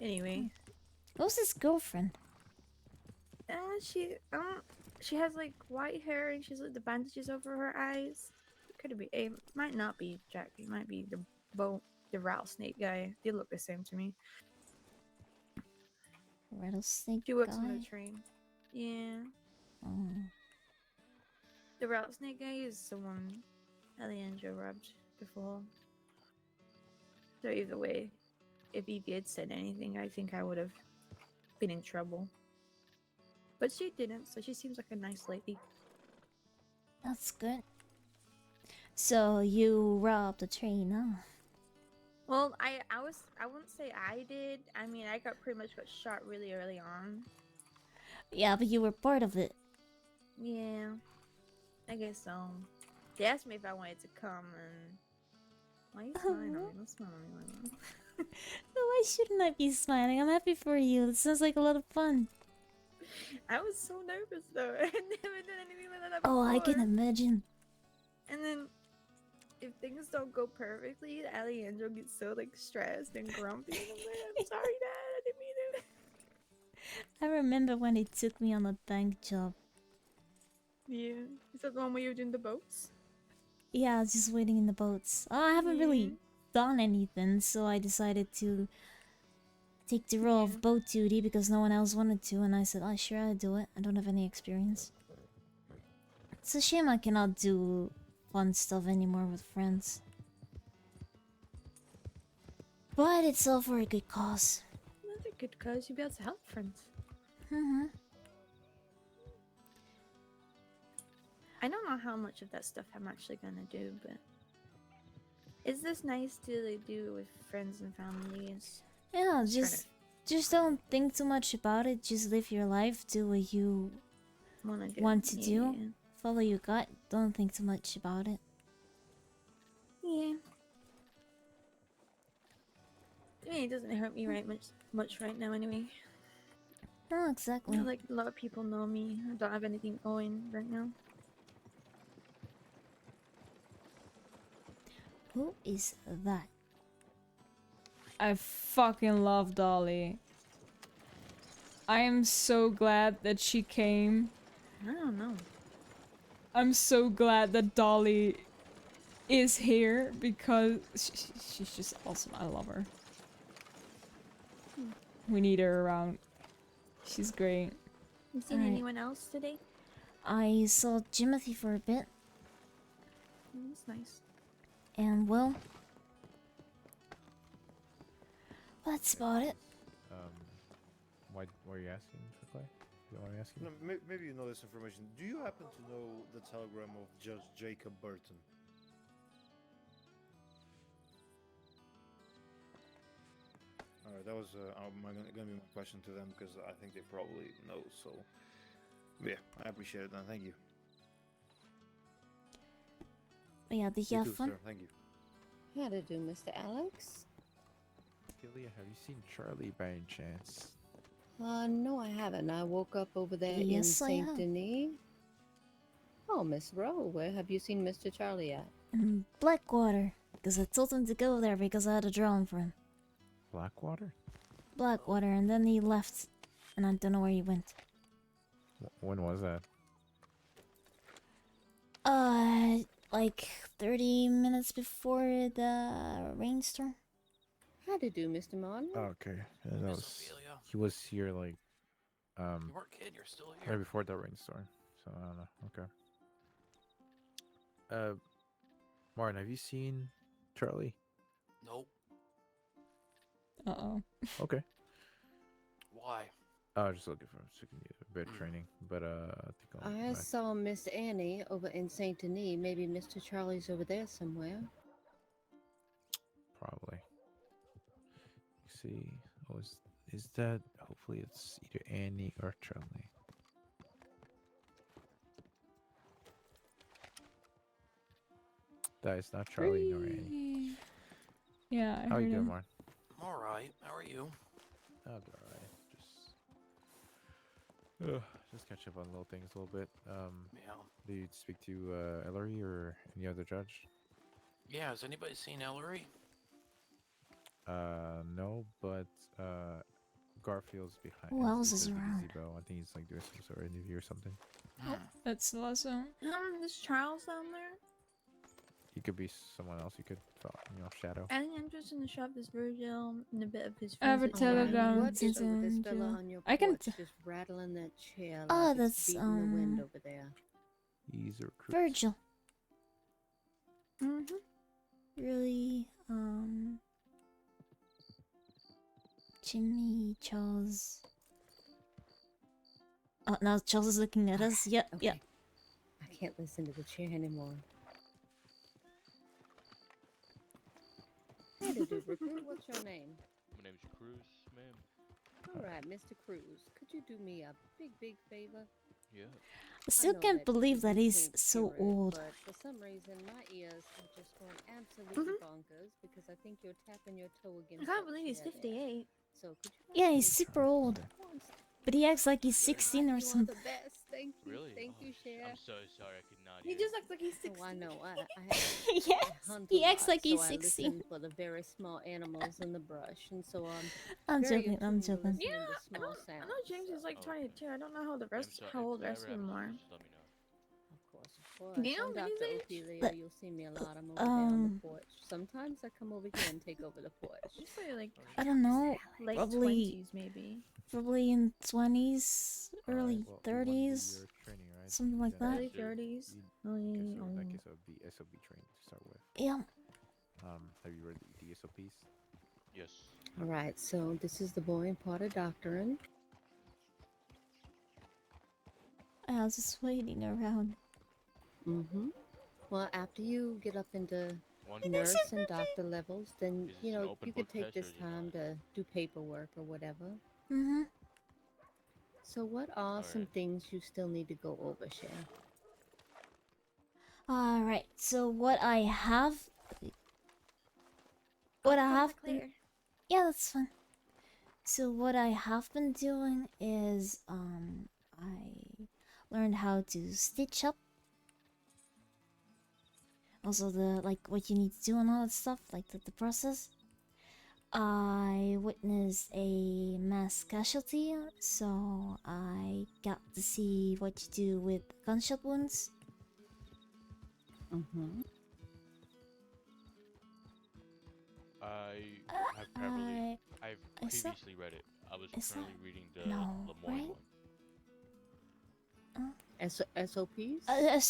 Anyway, Who's his girlfriend? she has like white hair and she's like the bandages over her eyes. Could be? It might not be Jack. It might be the rattlesnake guy. They look the same to me. Rattlesnake She works guy? on the train. Yeah. Oh. The rattlesnake guy is the one Alejandro robbed before. So either way, if Evie had said anything, I think I would have been in trouble. But she didn't, so she seems like a nice lady. That's good. So you robbed the train, huh? Well, I wouldn't say I did. I mean, I pretty much got shot really early on. Yeah, but you were part of it. Yeah, I guess so. They asked me if I wanted to come, and why are you smiling at me? Don't smile at me like that. Why shouldn't I be smiling? I'm happy for you. It sounds like a lot of fun. I was so nervous though. I never done anything like that Oh, I can before. imagine. And then, if things don't go perfectly, Alejandro gets so like stressed and grumpy. And I'm like, I'm sorry, Dad. I didn't mean it. I remember when they took me on a bank job. Yeah. Is that the one where you're doing the boats? Yeah, I was just waiting in the boats. Oh, I haven't really done anything, so I decided to take the role of boat duty because no one else wanted to, and I said, oh, sure, I'll do it. I don't have any experience. It's a shame I cannot do fun stuff anymore with friends. But it's all for a good cause. That's a good cause. You'll be able to help friends. Mm-hmm. I don't know how much of that stuff I'm actually gonna do, but is this nice to like, do with friends and families? Yeah, Just trying just don't think too much about it. Just live your life. Do what you want to do. Yeah. Follow your gut. Don't think too much about it. Yeah. I mean, it doesn't hurt me much right now anyway. No, exactly. Like a lot of people know me. I don't have anything going right now. Who is that? I fucking love Dolly. I am so glad that she came. I don't know. I'm so glad that Dolly is here because she's just awesome. I love her. We need her around. She's great. You seen Alright. anyone else today? I saw Jimothy for a bit, That's nice. and Will. That's about it. Why are you asking for Clay? You want me asking? No, maybe you know this information. Do you happen to know the telegram of Judge Jacob Burton? Alright, that was gonna be my question to them because I think they probably know. So, yeah, I appreciate it, and thank you. Yeah, did you have too, fun? sir. Thank you. How to do, Mr. Alex? Ilya, have you seen Charlie by any chance? No, I haven't. I woke up over there Yes, I in Saint have. Denis. Oh, Miss Rowe, where have you seen Mr. Charlie at? Blackwater, because I told him to go there because I had a drawing for him. Blackwater? Blackwater, and then he left, and I don't know where he went. When was that? Like 30 minutes before the rainstorm. How to do, Mr. Martin? Oh, okay. Yeah, that was. He was here like. You weren't kidding, you're still here. Right before the rainstorm. So I don't know. Okay. Martin, have you seen Charlie? Nope. Uh-oh. Okay. Why? I was just looking for a bit of training, but I think I saw Miss Annie over in Saint Denis. Maybe Mr. Charlie's over there somewhere. probably. See, oh, is that? Hopefully, it's either Annie or Charlie. That is not Charlie nor Annie. Yeah, I How heard you doing, him. Martin? I'm alright. How are you? I'll be alright. Just catch up on little things a little bit. Yeah. Did you speak to Ellery or any other judge? Yeah, has anybody seen Ellery? No, but Garfield's behind. Who else is with the around? gazebo. I think he's like doing some sort of interview or something. Oh, that's awesome. Is Charles down there? He could be someone else. You could, shadow. Alejandro's in the shop. There's Virgil and a bit of his I have a friends. telegram What is to with this fella Angel. on your I can porch just rattling that chair Oh, like it's that's, beating the wind over there? He's a recruit. Virgil. Mm-hmm. Really, Jimmy, Charles. Oh, now Charles is looking at us. Yep, Okay. yep. I can't listen to the chair anymore. Hey, recruit, what's your name? My name's Cruz, ma'am. All right, Mr. Cruz, could you do me a big favor? Yeah. I still know can't that believe that you he's can't so hear it, old. but for some reason, my ears are just going absolutely bonkers because I think you're tapping your toe against. I can't that believe he's chair there. 58. So could you? Yeah, he's super old. But he acts like he's God, 16 or you are something. the best. Thank you. Really? Thank you, Cher. I'm so sorry I could not He hear. just acts like he's 60. Oh, I know. I Yes, hunt he a acts lot, like he's so I 16. listen for the very small animals in the brush, and so I'm very joking, I'm attuned to joking. listening Yeah, to small I sounds. know James is like Oh, 22. I don't know how the I'm rest, sorry. how old If the that rest ever of them happens, are. just let me know. Of course. Damn, I'm at his Dr. age. Ophelia. But, You'll see me a lot. I'm over there on the um, porch. Sometimes I come over here and take over the porch. I'd say like I don't know, late probably 20s maybe. probably in 20s, early well, you wanna do 30s, your training, right? something like Then that. Early 30s. Okay, so in that case, I would be SOB trained to start with. Yeah. Have you read the SOPs? Yes. All right, so this is the boring part of doctoring. I was just waiting around. Mm-hmm. Well, after you get up into One nurse question. and doctor levels, then Is this an open you could book take test or this is it time to do paperwork or whatever. Mm-hmm. So, what are some Alright. things you still need to go over, Cher? Alright, so what I have... What I have been... Yeah, that's fine. So what I have been doing is, I learned how to stitch up. Also like, what you need to do and all that stuff, like the process. I witnessed a mass casualty, so I got to see what you do with gunshot wounds. Mm-hmm. I've I saw- previously read it. I was is currently that- reading the no, Lemoyne right? one. SOPs?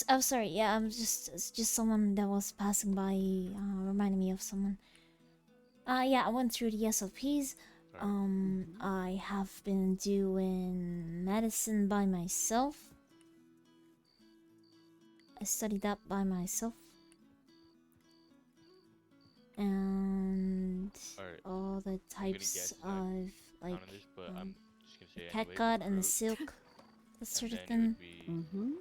I'm sorry, yeah, it's just someone that was passing by, reminded me of someone. Yeah, I went through the SOPs. I have been doing medicine by myself. I studied that by myself. And Alright. all the I'm gonna types guess that of, like, counted this, but I'm just gonna say cat anyway, gut and the recruit. silk, that sort And of then it thing. would be Mm-hmm.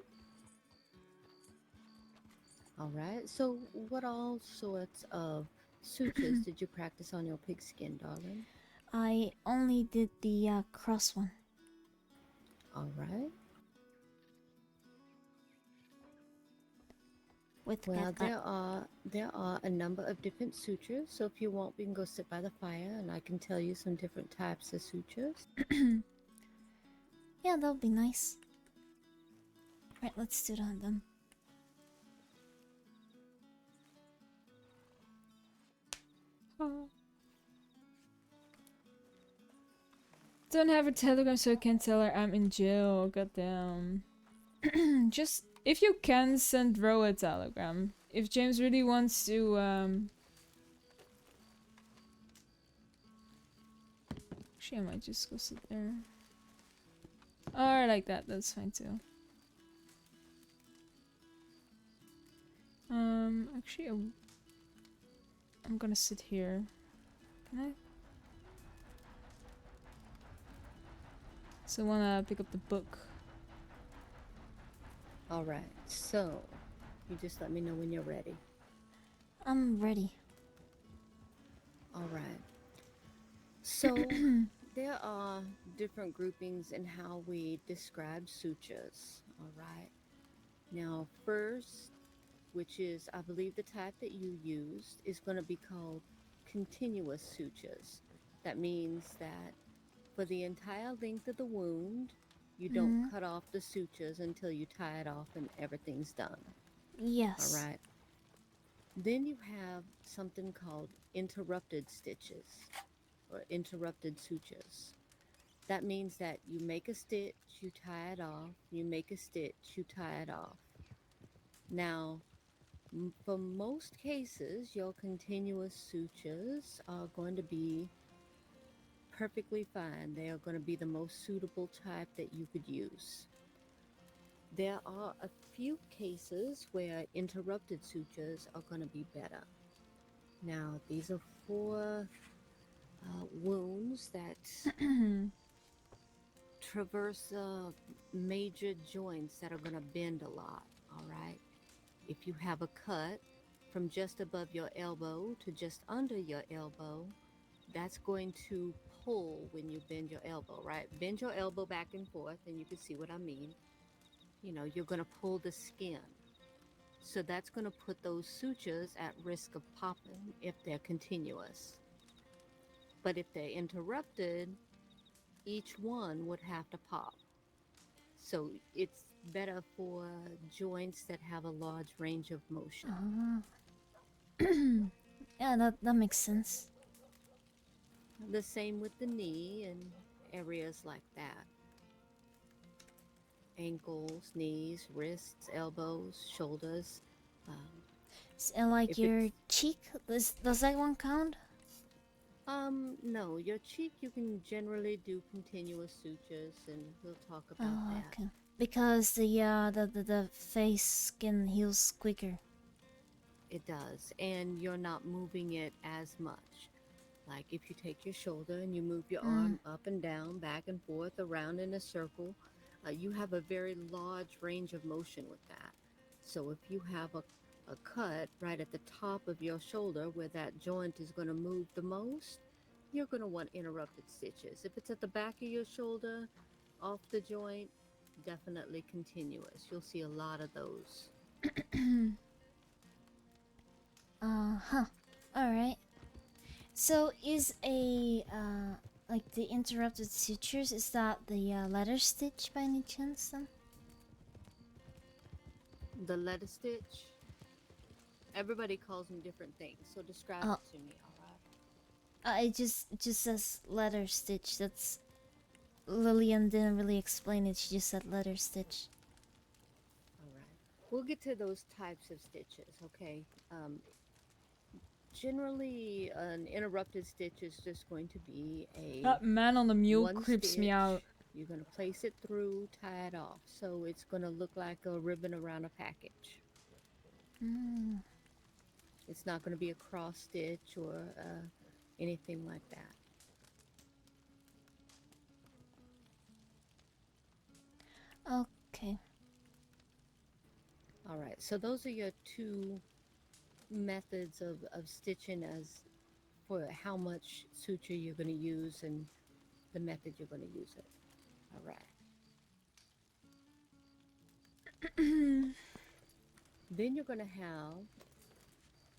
All right. So, what all sorts of sutures did you practice on your pigskin, darling? I only did the cross one. All right. With Well, cat gut. there are a number of different sutures. So, if you want, we can go sit by the fire, and I can tell you some different types of sutures. Yeah, that would be nice. Right, let's do that then. Don't have a telegram so I can't tell her I'm in jail. Goddamn. Just, if you can, send Ro a telegram. If James really wants to, Actually, I might just go sit there. Or like that, that's fine too. Actually, I'm gonna sit here. Can I? So I wanna pick up the book. All right. So, you just let me know when you're ready. I'm ready. All right. So, there are different groupings in how we describe sutures. All right. Now, first, which is, I believe, the type that you used, is going to be called continuous sutures. That means that for the entire length of the wound, you don't cut off the sutures until you tie it off and everything's done. Yes. All right. Then you have something called interrupted stitches or interrupted sutures. That means that you make a stitch, you tie it off, you make a stitch, you tie it off. Now, for most cases, your continuous sutures are going to be perfectly fine. They are going to be the most suitable type that you could use. There are a few cases where interrupted sutures are going to be better. Now, these are for wounds that traverse major joints that are going to bend a lot, all right? If you have a cut from just above your elbow to just under your elbow, that's going to pull when you bend your elbow, right? Bend your elbow back and forth, and you can see what I mean. You know, you're going to pull the skin. So that's going to put those sutures at risk of popping if they're continuous. But if they're interrupted, each one would have to pop. So it's better for joints that have a large range of motion. Yeah, that makes sense. The same with the knee and areas like that. Ankles, knees, wrists, elbows, shoulders. And like if your it's- cheek, does that one count? No, your cheek you can generally do continuous sutures, and we'll talk about Oh, that. okay. Because the face skin heals quicker. It does, and you're not moving it as much. Like if you take your shoulder and you move your arm up and down, back and forth, around in a circle, you have a very large range of motion with that. So if you have a cut right at the top of your shoulder where that joint is going to move the most, you're going to want interrupted stitches. If it's at the back of your shoulder, off the joint, definitely continuous. You'll see a lot of those. Huh. Alright. So is like the interrupted sutures, is that the letter stitch by any chance then? The letter stitch, everybody calls them different things, so describe Oh. it to me, alright? It just says letter stitch. That's Lillian didn't really explain it. She just said letter stitch. Alright. We'll get to those types of stitches, okay? Generally, an interrupted stitch is just going to be a That man on the mule one creeps me stitch. out. You're going to place it through, tie it off. So it's going to look like a ribbon around a package. It's not going to be a cross stitch or anything like that. Okay. All right, so those are your two methods of stitching as for how much suture you're going to use and the method you're going to use it. All right. Then you're going to have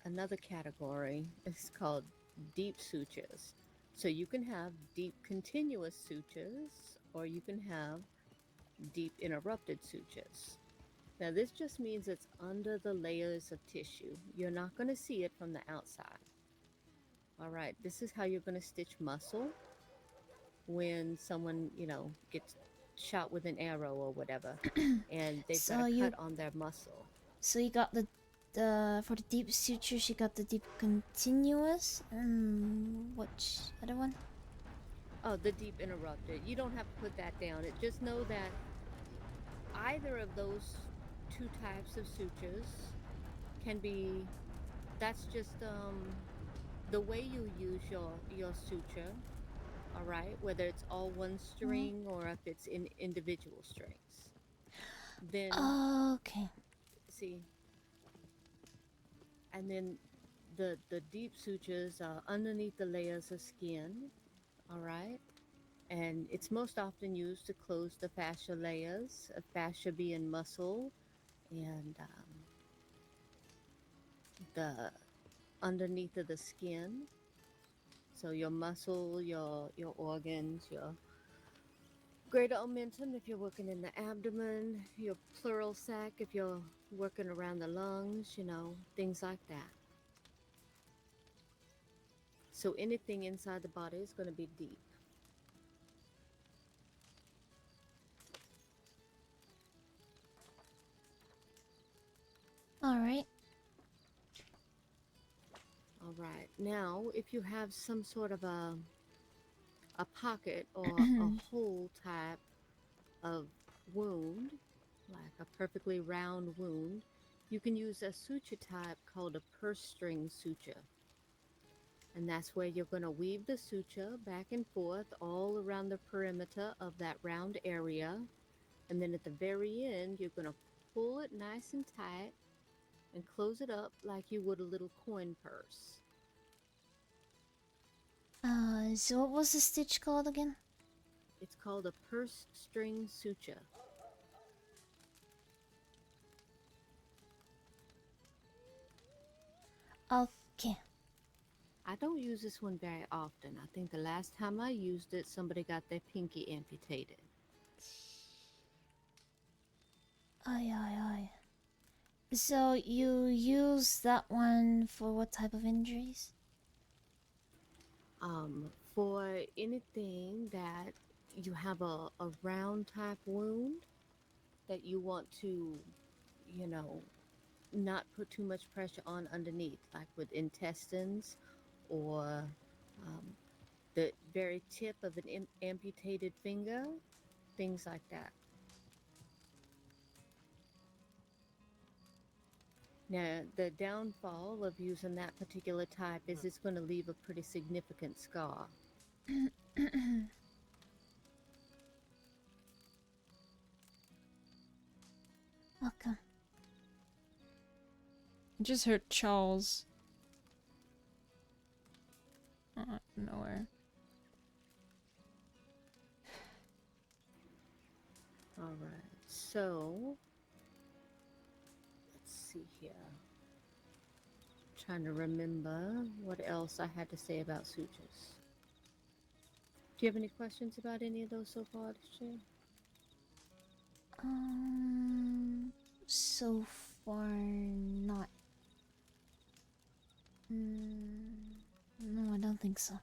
another category. It's called deep sutures. So you can have deep continuous sutures or you can have deep interrupted sutures. Now this just means it's under the layers of tissue. You're not going to see it from the outside. All right, this is how you're going to stitch muscle when someone, you know, gets shot with an arrow or whatever and they've got a cut on their muscle. So you got the for the deep sutures, you got the deep continuous, and which other one? Oh, the deep interrupted. You don't have to put that down. It just know that either of those two types of sutures can be, that's just the way you use your suture, all right, whether it's all one string or if it's in individual strings. Then okay. see, and then the deep sutures are underneath the layers of skin, all right, and it's most often used to close the fascia layers, fascia being muscle and the underneath of the skin. So your muscle, your organs, your greater omentum if you're working in the abdomen, your pleural sac if you're working around the lungs, you know, things like that. So anything inside the body is going to be deep. All right. All right. Now, if you have some sort of a pocket or a hole type of wound, like a perfectly round wound, you can use a suture type called a purse string suture. And that's where you're going to weave the suture back and forth all around the perimeter of that round area. And then at the very end, you're going to pull it nice and tight and close it up like you would a little coin purse. So what was the stitch called again? It's called a purse string suture. Okay. I don't use this one very often. I think the last time I used it, somebody got their pinky amputated. Aye, aye, aye. So you use that one for what type of injuries? For anything that you have a round type wound that you want to, you know, not put too much pressure on underneath, like with intestines or the very tip of an amputated finger, things like that. Now, the downfall of using that particular type is it's going to leave a pretty significant scar. Okay. I just heard Charles. Nowhere. All right, so let's see here. Trying to remember what else I had to say about sutures. Do you have any questions about any of those so far, Shay? So far not. No, I don't think so.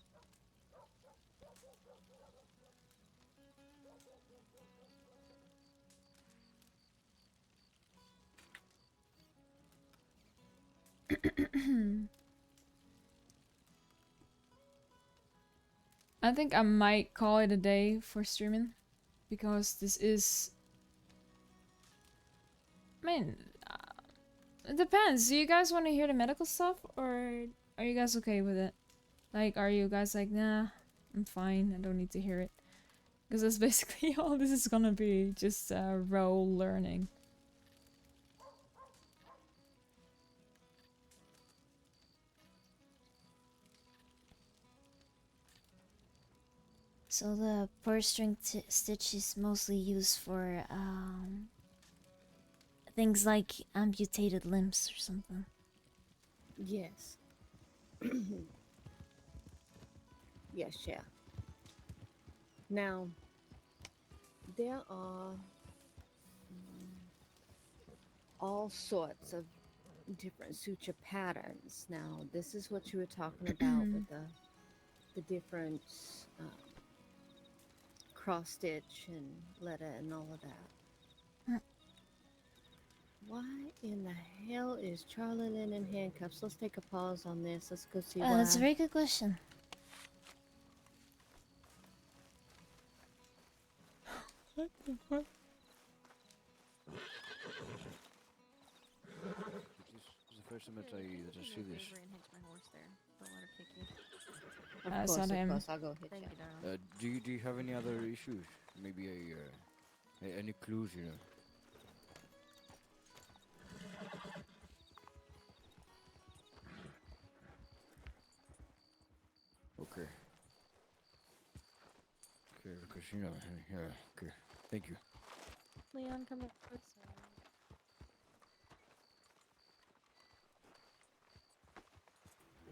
I think I might call it a day for streaming, because this is... I mean, it depends. Do you guys want to hear the medical stuff, or are you guys okay with it? Like, are you guys like, nah, I'm fine, I don't need to hear it? Because that's basically all this is gonna be, just role learning. So the purse string stitch is mostly used for things like amputated limbs or something. Yes. Yes, yeah. Now, there are all sorts of different suture patterns. Now, this is what you were talking about with the different cross stitch and letter and all of that. Why in the hell is Charlie Lynn in handcuffs? Let's take a pause on this. Let's go see why. That's a very good question. What the fuck? This is the first time that I see this. Of That's course, not him. I'll go hit you. Do you have any other issues? Maybe any clues, you know? Okay. Okay, because you know, yeah. Okay, thank you. Leon, come up.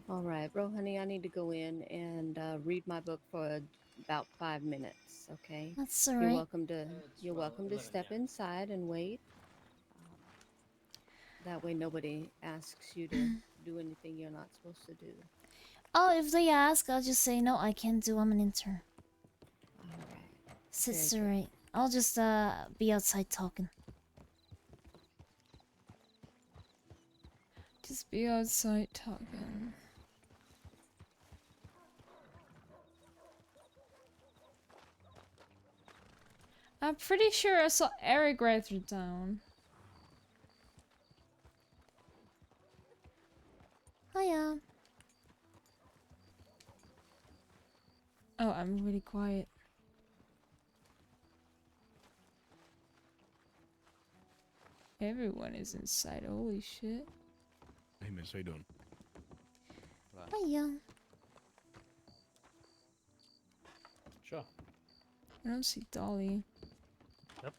All right, bro, honey, I need to go in and read my book for about 5 minutes. Okay. That's all You're right. welcome to. You're welcome to step inside and wait. That way, nobody asks you to do anything you're not supposed to do. Oh, if they ask, I'll just say no. I can't do. I'm an intern. All right. It's Very good. alright. I'll just be outside talking. Just be outside talking. I'm pretty sure I saw Eric right through town. Hiya. I'm really quiet. Everyone is inside. Holy shit. Hey, miss, how you doing? Hiya. Sure. I don't see Dolly. Yep.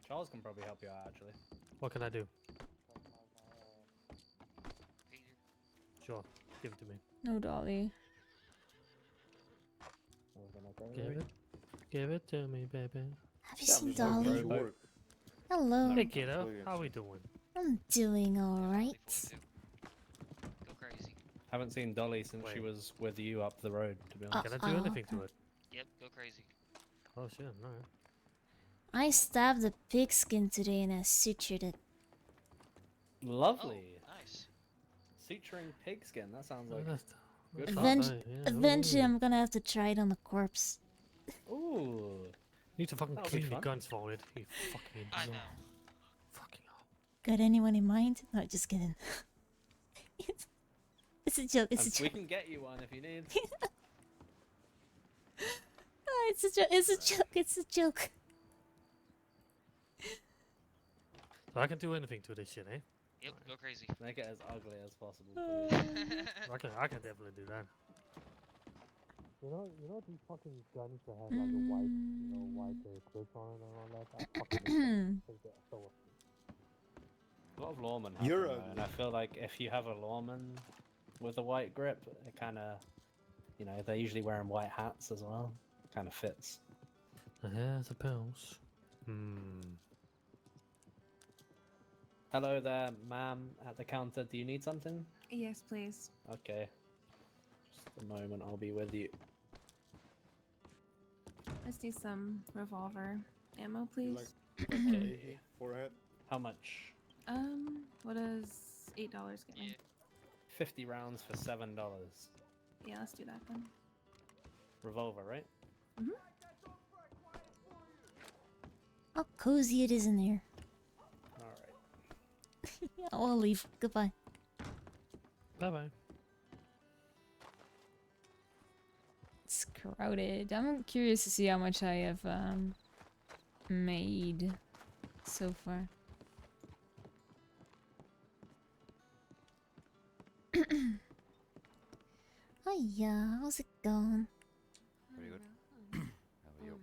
Charles can probably help you out, actually. What can I do? Sure. Give it to me. No Dolly. Give it to me, baby. Have you seen Dolly? Hello. Hey, kiddo. How we doing? I'm doing alright. Haven't seen Dolly since she was with you up the road, to be honest. Can I Uh-oh. do anything to it? Yep, go crazy. Oh shit, no. I stabbed a pigskin today and I sutured it. Lovely. Nice. Suturing pigskin, that sounds like good Eventually, I'm gonna have to try it on the corpse. Ooh. You need to fucking That'll be clean your fun. guns for it. You fucking I know. Got anyone in mind? No, just kidding. It's a joke. It's a We joke. can get you one if you need. Oh, it's a joke. It's a joke. It's a joke. So I can do anything to this shit, eh? Yep, go crazy. Make it as ugly as possible. please. I can definitely do that. You know these fucking guns that have like a white, white clips on it and all that. I fucking think they're so ugly. A lot of lawmen have You're them, ugly. and I feel like if you have a lawman with a white grip, it kind of, they're usually wearing white hats as well. Kind of fits. I suppose. Hello there, ma'am, at the counter. Do you need something? Yes, please. Okay. Just a moment, I'll be with you. Let's do some revolver ammo, please. Okay. Forehead. How much? What does $8 get me? 50 rounds for $7. Yeah, let's do that then. Revolver, right? How cozy it is in there. Alright. I'll leave. Goodbye. Bye bye. It's crowded. I'm curious to see how much I have made so far. Hiya, how's it going? Pretty good. How are you?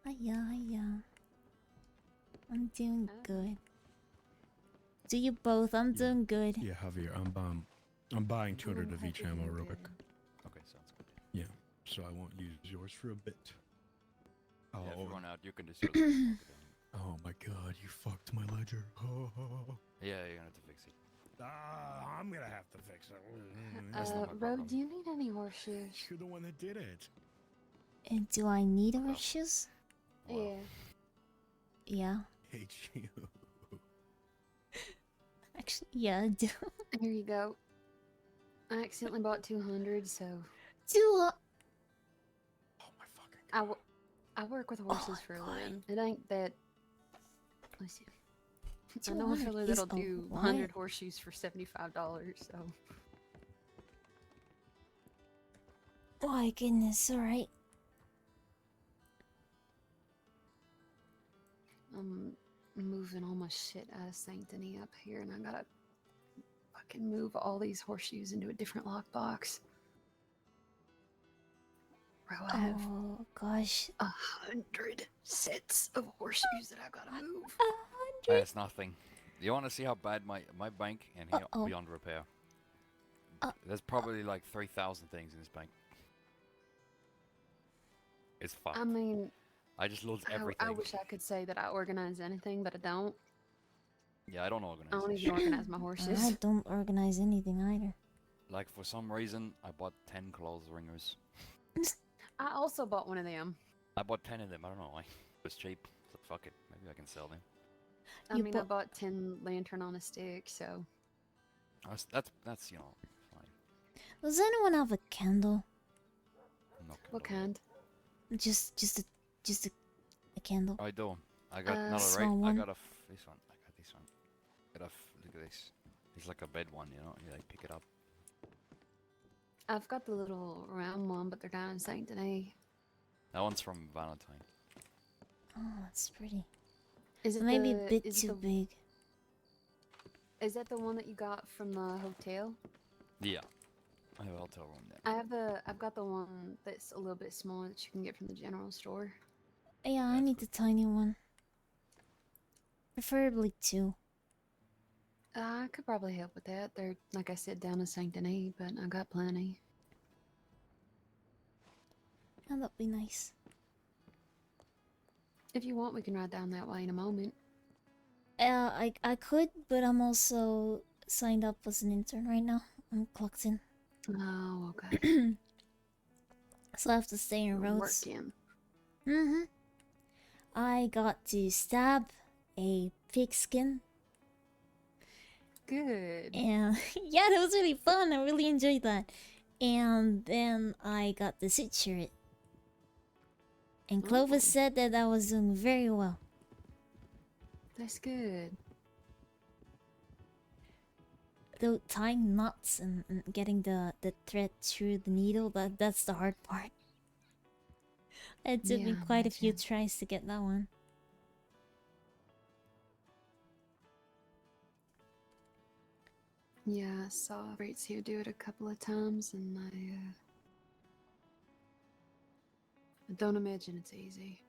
Hiya, hiya. I'm doing good. Do you both? I'm doing good. Yeah, Javier, I'm buying 200 of each ammo real quick. Okay, sounds good. Yeah, so I won't use yours for a bit. Oh, Yeah, if you run out, you can just use it. oh my god, you fucked my ledger. Yeah, you're gonna have to fix it. I'm gonna have to fix it. That's not my Ro, problem. do you need any horseshoes? You're the one that did it. And do I need horseshoes? Yeah. Yeah. Hate you. Actually, yeah, I do. Here you go. I accidentally bought 200, so Do I work with horses for a living. It ain't that. Let's see. I know a 200 fella is that'll a do lot. 100 horseshoes for $75, so. My goodness, alright. I'm moving all my shit out of Sanctony up here, and I gotta fucking move all these horseshoes into a different lockbox. Bro, I have Oh gosh. 100 sets of horseshoes that I gotta move. It's nothing. You want to see how bad my bank and here beyond repair? There's probably like 3,000 things in this bank. It's fucked. I mean, I just lose I everything. wish I could say that I organize anything, but I don't. Yeah, I don't organize. I don't this even shit. organize my horses. I don't organize anything either. Like for some reason, I bought 10 clothes ringers. I also bought one of them. I bought 10 of them. I don't know why. It was cheap. So fuck it. Maybe I can sell them. I mean, I bought 10 lantern on a stick, so. That's fine. Does anyone have a candle? No. What kind? Just a candle. I do. I got not a small right. I one. got this one. I got this one. Look at this. It's like a bed one, you know. You like pick it up. I've got the little round one, but they're down in Saint Denis. That one's from Valentine. Oh, that's pretty. Is it Maybe a the- bit is it too the- big. Is that the one that you got from the hotel? Yeah. I have a hotel room there. I've got the one that's a little bit smaller that you can get from the general store. Yeah, I need the tiny one. Preferably two. I could probably help with that. They're, like I said, down in Saint Denis, but I got plenty. Yeah, that'd be nice. If you want, we can ride down that way in a moment. I could, but I'm also signed up as an intern right now. I'm clocked in. Oh, okay. So I have to stay in roads. Working. Mm-hmm. I got to stab a pigskin. Good. And yeah, that was really fun. I really enjoyed that. And then I got to suture it. And Clovis said that I was doing very well. That's good. Though tying knots and getting the thread through the needle, that's the hard part. It took me Yeah, quite a few tries to get that one. Yeah, I saw Rates here do it a couple of times, and I don't imagine it's easy.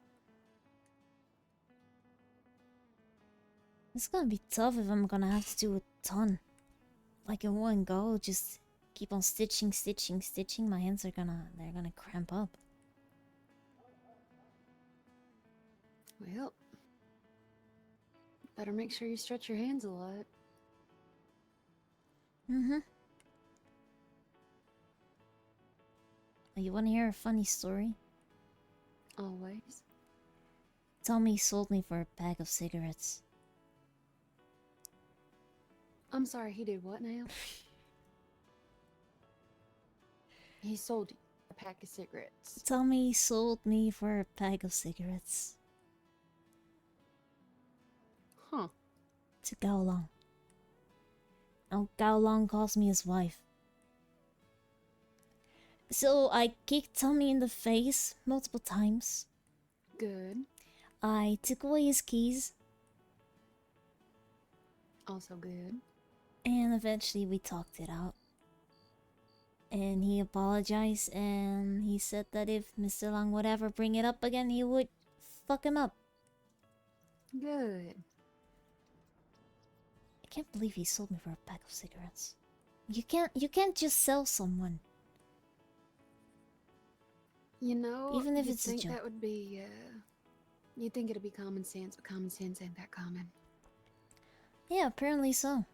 It's gonna be tough if I'm gonna have to do a ton. Like in one go, just keep on stitching. My hands are they're gonna cramp up. Well, better make sure you stretch your hands a lot. Mm-hmm. You wanna hear a funny story? Always. Tommy sold me for a pack of cigarettes. I'm sorry, he did what now? He sold you a pack of cigarettes. Tommy sold me for a pack of cigarettes. Huh. To Gao Long. Now Gao Long calls me his wife. So I kicked Tommy in the face multiple times. Good. I took away his keys. Also good. And eventually we talked it out. And he apologized and he said that if Mr. Long would ever bring it up again, he would fuck him up. Good. I can't believe he sold me for a pack of cigarettes. You can't just sell someone. You know, Even if you'd it's a think joke. that would be, you'd think it'd be common sense, but common sense ain't that common. Yeah, apparently so.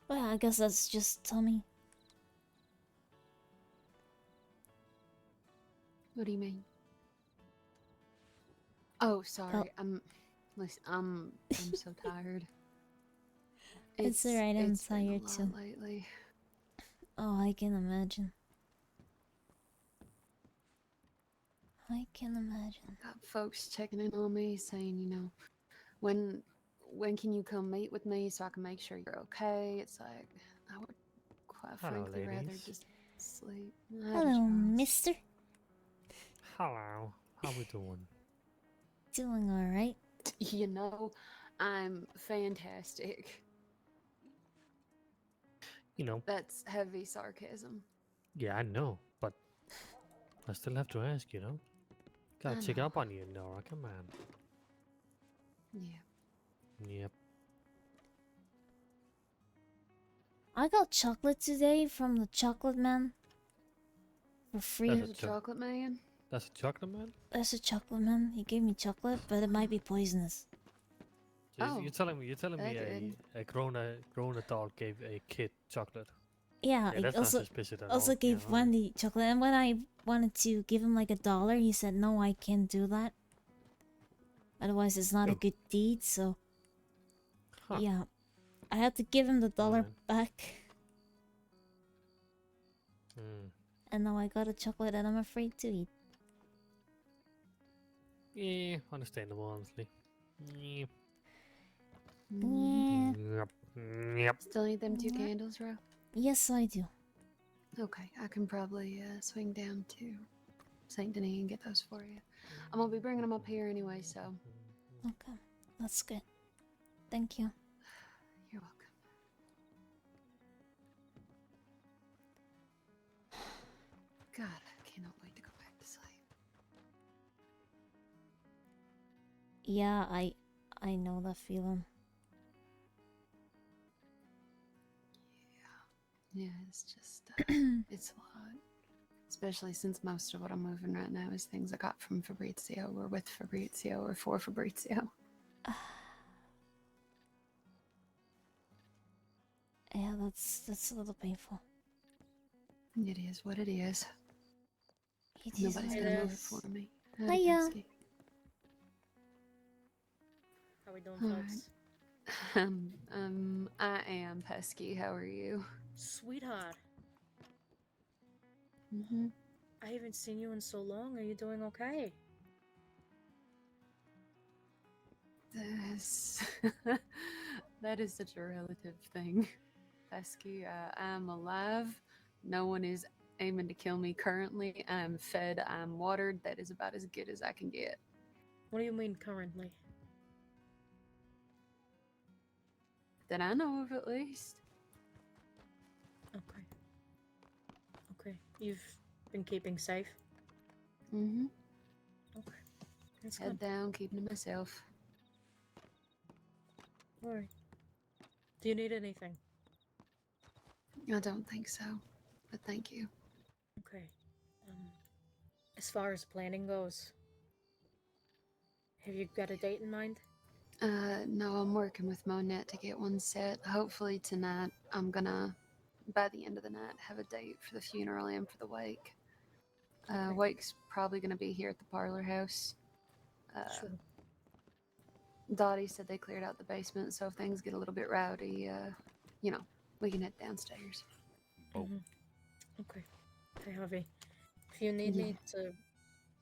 Well, I guess that's just Tommy. What do you mean? Oh, sorry. Listen, I'm so tired. It's alright, I'm it's been a tired lot too. lately. Oh, I can imagine. I can imagine. Got folks checking in on me, saying, you know, when can you come meet with me so I can make sure you're okay? It's like I would quite Hello, frankly rather ladies. just sleep. Hello, mister. Hello. How we doing? Doing alright. You know, I'm fantastic. You know, That's heavy sarcasm. yeah, I know, but I still have to ask, you know? Gotta I check know. up on you, Nora. Come on. Yeah. Yep. I got chocolate today from the chocolate man. For free. That's There's a cho- chocolate man. That's a chocolate man? There's a chocolate man. He gave me chocolate, but it might be poisonous. So Oh, you're telling me that a grown adult gave a kid chocolate. Yeah, Yeah, I that's also not suspicious at also all. gave Yeah, Wendy chocolate, and when I wanted to give him like $1, he said, "No, I can't do that. Otherwise, it's not a Oh. good deed." So, Huh. yeah, I had to give him the $1 Alright. back, Mm. and now I got a chocolate that I'm afraid to eat. Yeah, understandable, honestly. Yeah. Yeah. Yep. Still need them 2 candles, Ro? Yes, I do. Okay, I can probably swing down to Saint Denis and get those for you. I'm gonna be bringing them up here anyway, so. Okay, that's good. Thank you. You're welcome. God, I cannot wait to go back to sleep. Yeah, I know that feeling. Yeah, it's just, it's a lot. Especially since most of what I'm moving right now is things I got from Fabrizio, or with Fabrizio, or for Fabrizio. Yeah, that's a little painful. It is what it is. It is Nobody's what gonna it move it is. for me. Hiya. Pesky. How we doing, All folks? right. I am Pesky. How are you? Sweetheart, Mm-hmm. I haven't seen you in so long. Are you doing okay? That is such a relative thing. Pesky, I'm alive. No one is aiming to kill me currently. I'm fed, I'm watered. That is about as good as I can get. What do you mean currently? That I know of, at least. Okay. Okay. You've been keeping safe? Mm-hmm. Okay. That's Head good. down, keeping to myself. Alright. Do you need anything? I don't think so, but thank you. Okay. As far as planning goes, have you got a date in mind? No, I'm working with Monette to get one set. Hopefully tonight, I'm gonna, by the end of the night, have a date for the funeral and for the wake. Okay. Wake's probably gonna be here at the parlor house. Sure. Dottie said they cleared out the basement, so if things get a little bit rowdy, you know, we can head downstairs. Okay. Okay, Harvey. If you need me to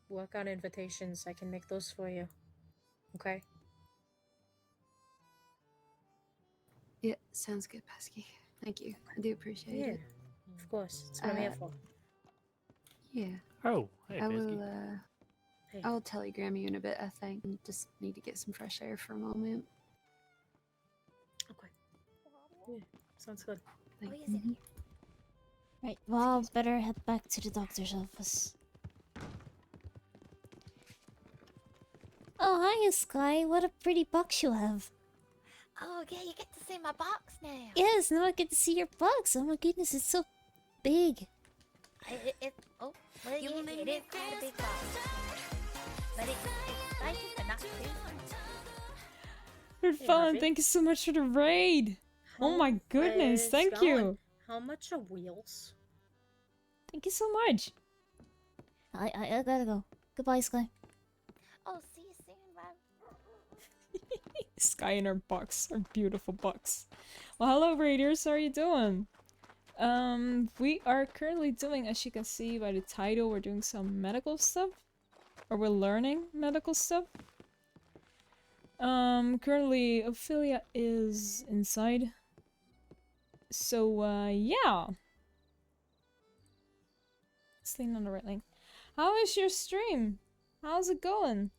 work on invitations, I can make those for you. Okay? Yeah, sounds good, Pesky. Thank you. I do appreciate Yeah. it. Of course. It's what I'm here for. Yeah. Oh, hey, I Pesky. will, I will telegram you in a bit, I think. Just need to get some fresh air for a moment. Okay. Yeah. Sounds good. Mhm. Right, well, better head back to the doctor's office. Oh, hiya, Sky. What a pretty box you have. Oh, yeah, you get to see my box now. Yes, now I get to see your box. Oh my goodness, it's so big. Oh, well, yeah, it is quite a big box. But it's spacious but not too Lord Fallen, thank you so much for the raid. Oh my goodness, thank you. How much are wheels? Thank you so much. I gotta go. Goodbye, Sky. Oh, see you soon, Rob. Sky in our box, our beautiful box. Well, hello raiders, how are you doing? We are currently doing, as you can see by the title, we're doing some medical stuff. Or we're learning medical stuff. Currently Ophelia is inside. So, yeah. Staying on the right link. How is your stream? How's it going?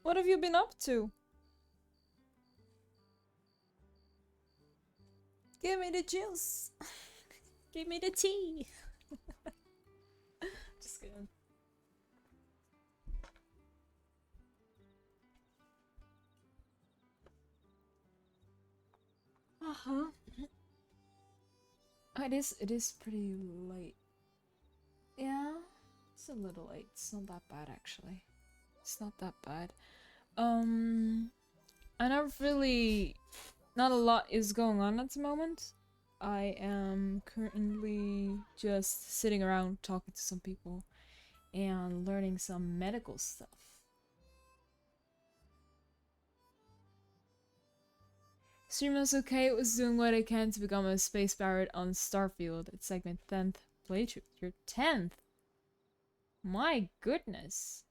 What have you been up to? Give me the juice. Give me the tea. Just kidding. Uh-huh. It is pretty late. Yeah, it's a little late. It's not that bad actually. It's not that bad. I not really, not a lot is going on at the moment. I am currently just sitting around talking to some people and learning some medical stuff. Stream was okay, it was doing what I can to become a space pirate on Starfield. It's like my 10th playthrough. Your 10th? My goodness.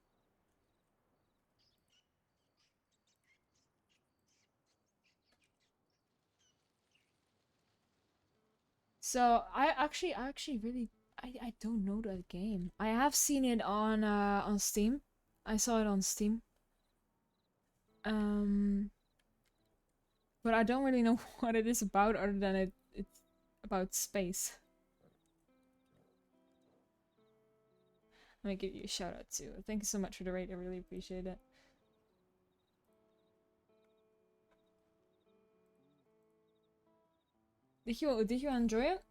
So I actually really I don't know that game. I have seen it on Steam. I saw it on Steam. But I don't really know what it is about other than it's about space. Let me give you a shout out too. Thank you so much for the raid. I really appreciate it. Did you enjoy it?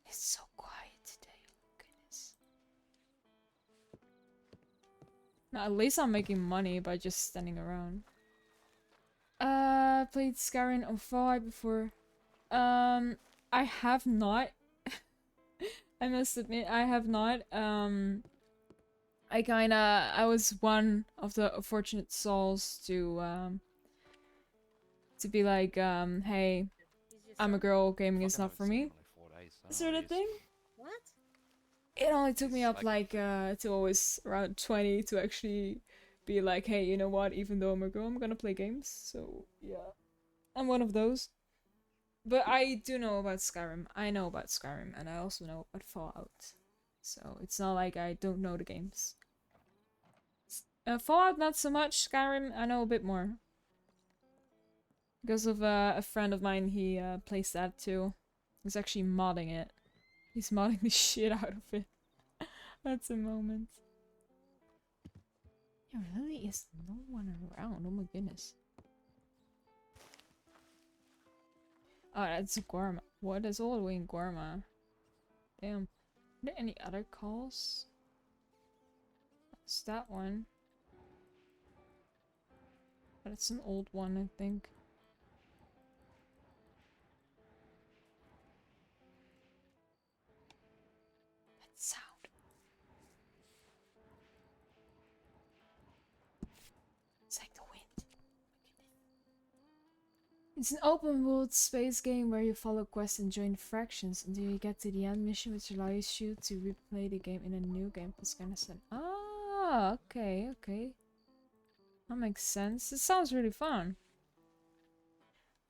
It's so quiet today. Oh goodness. Now, at least I'm making money by just standing around. Played Skyrim on Fallout before. I have not. I must admit, I have not. I was one of the fortunate souls to be like, hey, I'm a girl, gaming is not for me. Sort of thing. What? It only took me up like till I was around 20 to actually be like, hey, you know what, even though I'm a girl, I'm gonna play games. So yeah, I'm one of those. But I do know about Skyrim. I know about Skyrim, and I also know about Fallout. So it's not like I don't know the games. Fallout not so much. Skyrim I know a bit more. Because of a friend of mine, he plays that too. He's actually modding it. He's modding the shit out of it. That's a moment. There really is no one around. Oh my goodness. Oh, that's Gorma. What is all the way in Gorma? Damn. Are there any other calls? It's that one. But it's an old one, I think. That sound. It's like the wind. It's an open world space game where you follow quests and join fractions until you get to the end mission, which allows you to replay the game in a new game. This kind of stuff. Ah, okay, okay. That makes sense. It sounds really fun.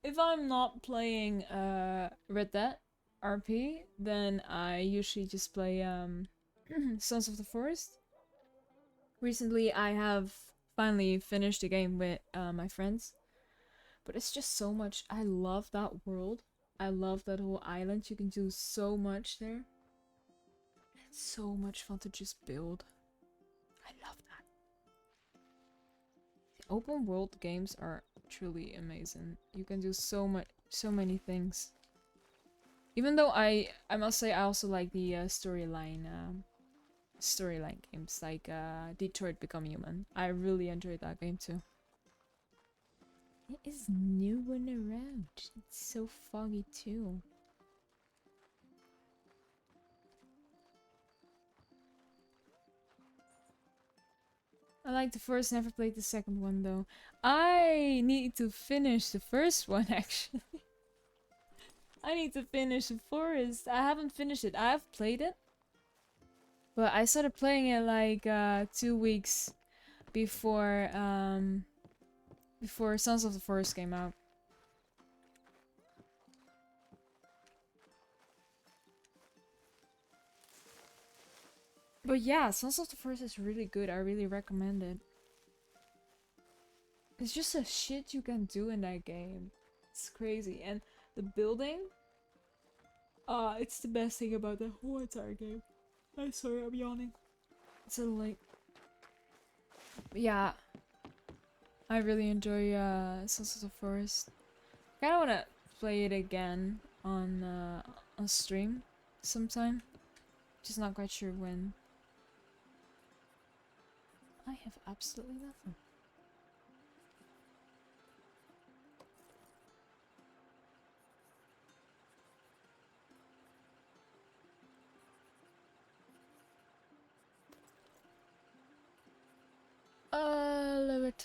If I'm not playing Red Dead RP, then I usually just play Sons of the Forest. Recently, I have finally finished the game with my friends. But it's just so much. I love that world. I love that whole island. You can do so much there. It's so much fun to just build. I love that. The open world games are truly amazing. You can do so many things. Even though I must say I also like the storyline games like Detroit Become Human. I really enjoyed that game too. There is no one around. It's so foggy too. I like the first, never played the second one though. I need to finish the first one actually. I need to finish the forest. I haven't finished it. I have played it. But I started playing it like 2 weeks before before Sons of the Forest came out. But yeah, Sons of the Forest is really good. I really recommend it. It's just a shit you can do in that game. It's crazy. And the building, it's the best thing about the whole entire game. I'm sorry, I'm yawning. It's a little late. But yeah, I really enjoy Sons of the Forest. I kinda wanna play it again on stream sometime. Just not quite sure when. I have absolutely nothing.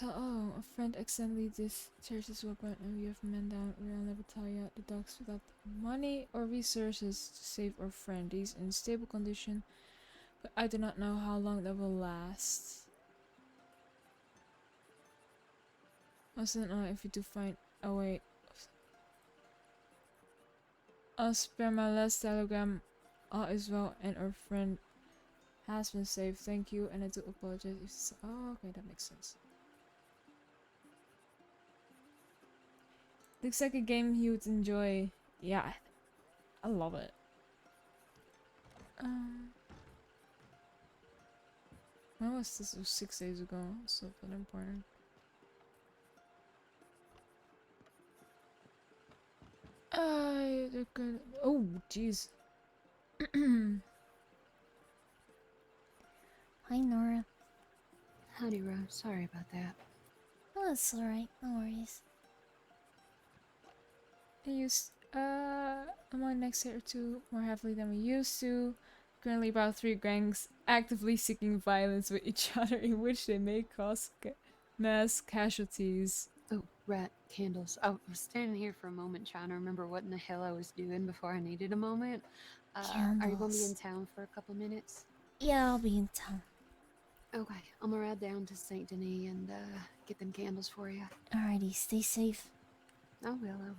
Oh, a friend accidentally discharged his weapon and we have men down. We'll never tell you. The dogs without money or resources to save our friend. He's in stable condition, but I do not know how long that will last. I also don't know if you do find a way. I'll spare my last telegram. All is well and our friend has been saved. Thank you, and I do apologize if this. Oh, okay, that makes sense. Looks like a game you would enjoy. Yeah, I love it. When was this? It was 6 days ago, so that important. They're good. Oh, jeez. Hi, Nora. Howdy, Rose. Sorry about that. Oh, it's alright. No worries. I'm on next year or two more heavily than we used to. Currently about 3 gangs actively seeking violence with each other in which they may cause mass casualties. Oh, rat candles. I was standing here for a moment trying to remember what in the hell I was doing before I needed a moment. Are you going to be in town for a couple minutes? Yeah, I'll be in town. Okay, I'm gonna ride down to Saint Denis and get them candles for you. Alrighty, stay safe. I will.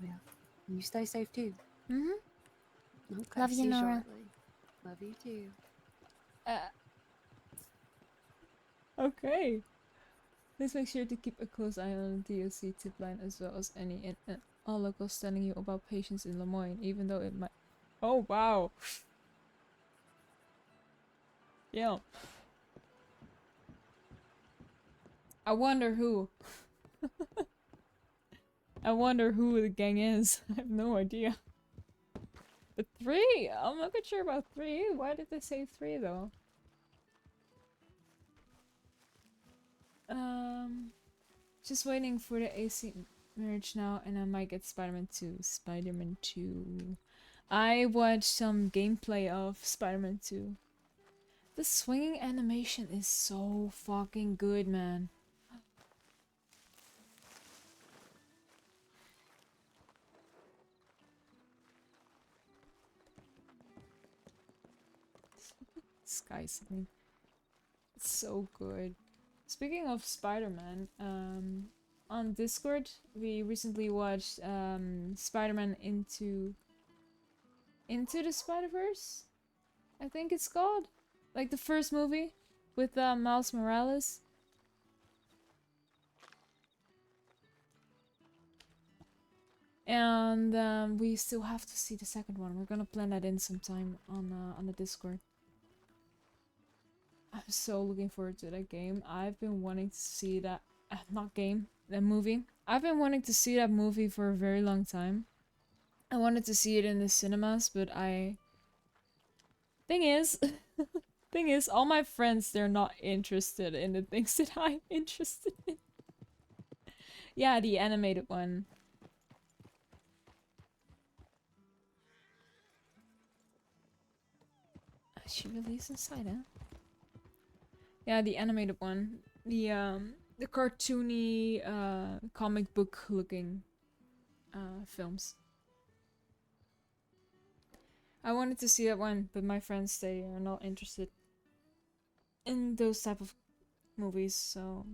And you stay safe too. Mm-hmm. Okay, Love you, see Nora. shortly. Love you too. Okay. Please make sure to keep a close eye on the DOC tip line as well as any and all locals telling you about patients in Lemoyne, even though it might. Oh wow. Yeah. I wonder who. I wonder who the gang is. I have no idea. But 3? I'm not quite sure about 3. Why did they say 3 though? Just waiting for the AC merge now, and I might get Spider-Man 2. Spider-Man 2. I watched some gameplay of Spider-Man 2. The swinging animation is so fucking good, man. Sky something. It's so good. Speaking of Spider-Man, on Discord we recently watched Spider-Man into the Spider-Verse, I think it's called, like the first movie with Miles Morales. And we still have to see the second one. We're gonna plan that in sometime on the Discord. I'm so looking forward to that game. I've been wanting to see that, not game, that movie. I've been wanting to see that movie for a very long time. I wanted to see it in the cinemas, but thing is, all my friends, they're not interested in the things that I'm interested in. Yeah, the animated one. She really is inside, huh? Yeah, the animated one. The cartoony, comic book looking, films. I wanted to see that one, but my friends, they are not interested in those type of movies, so...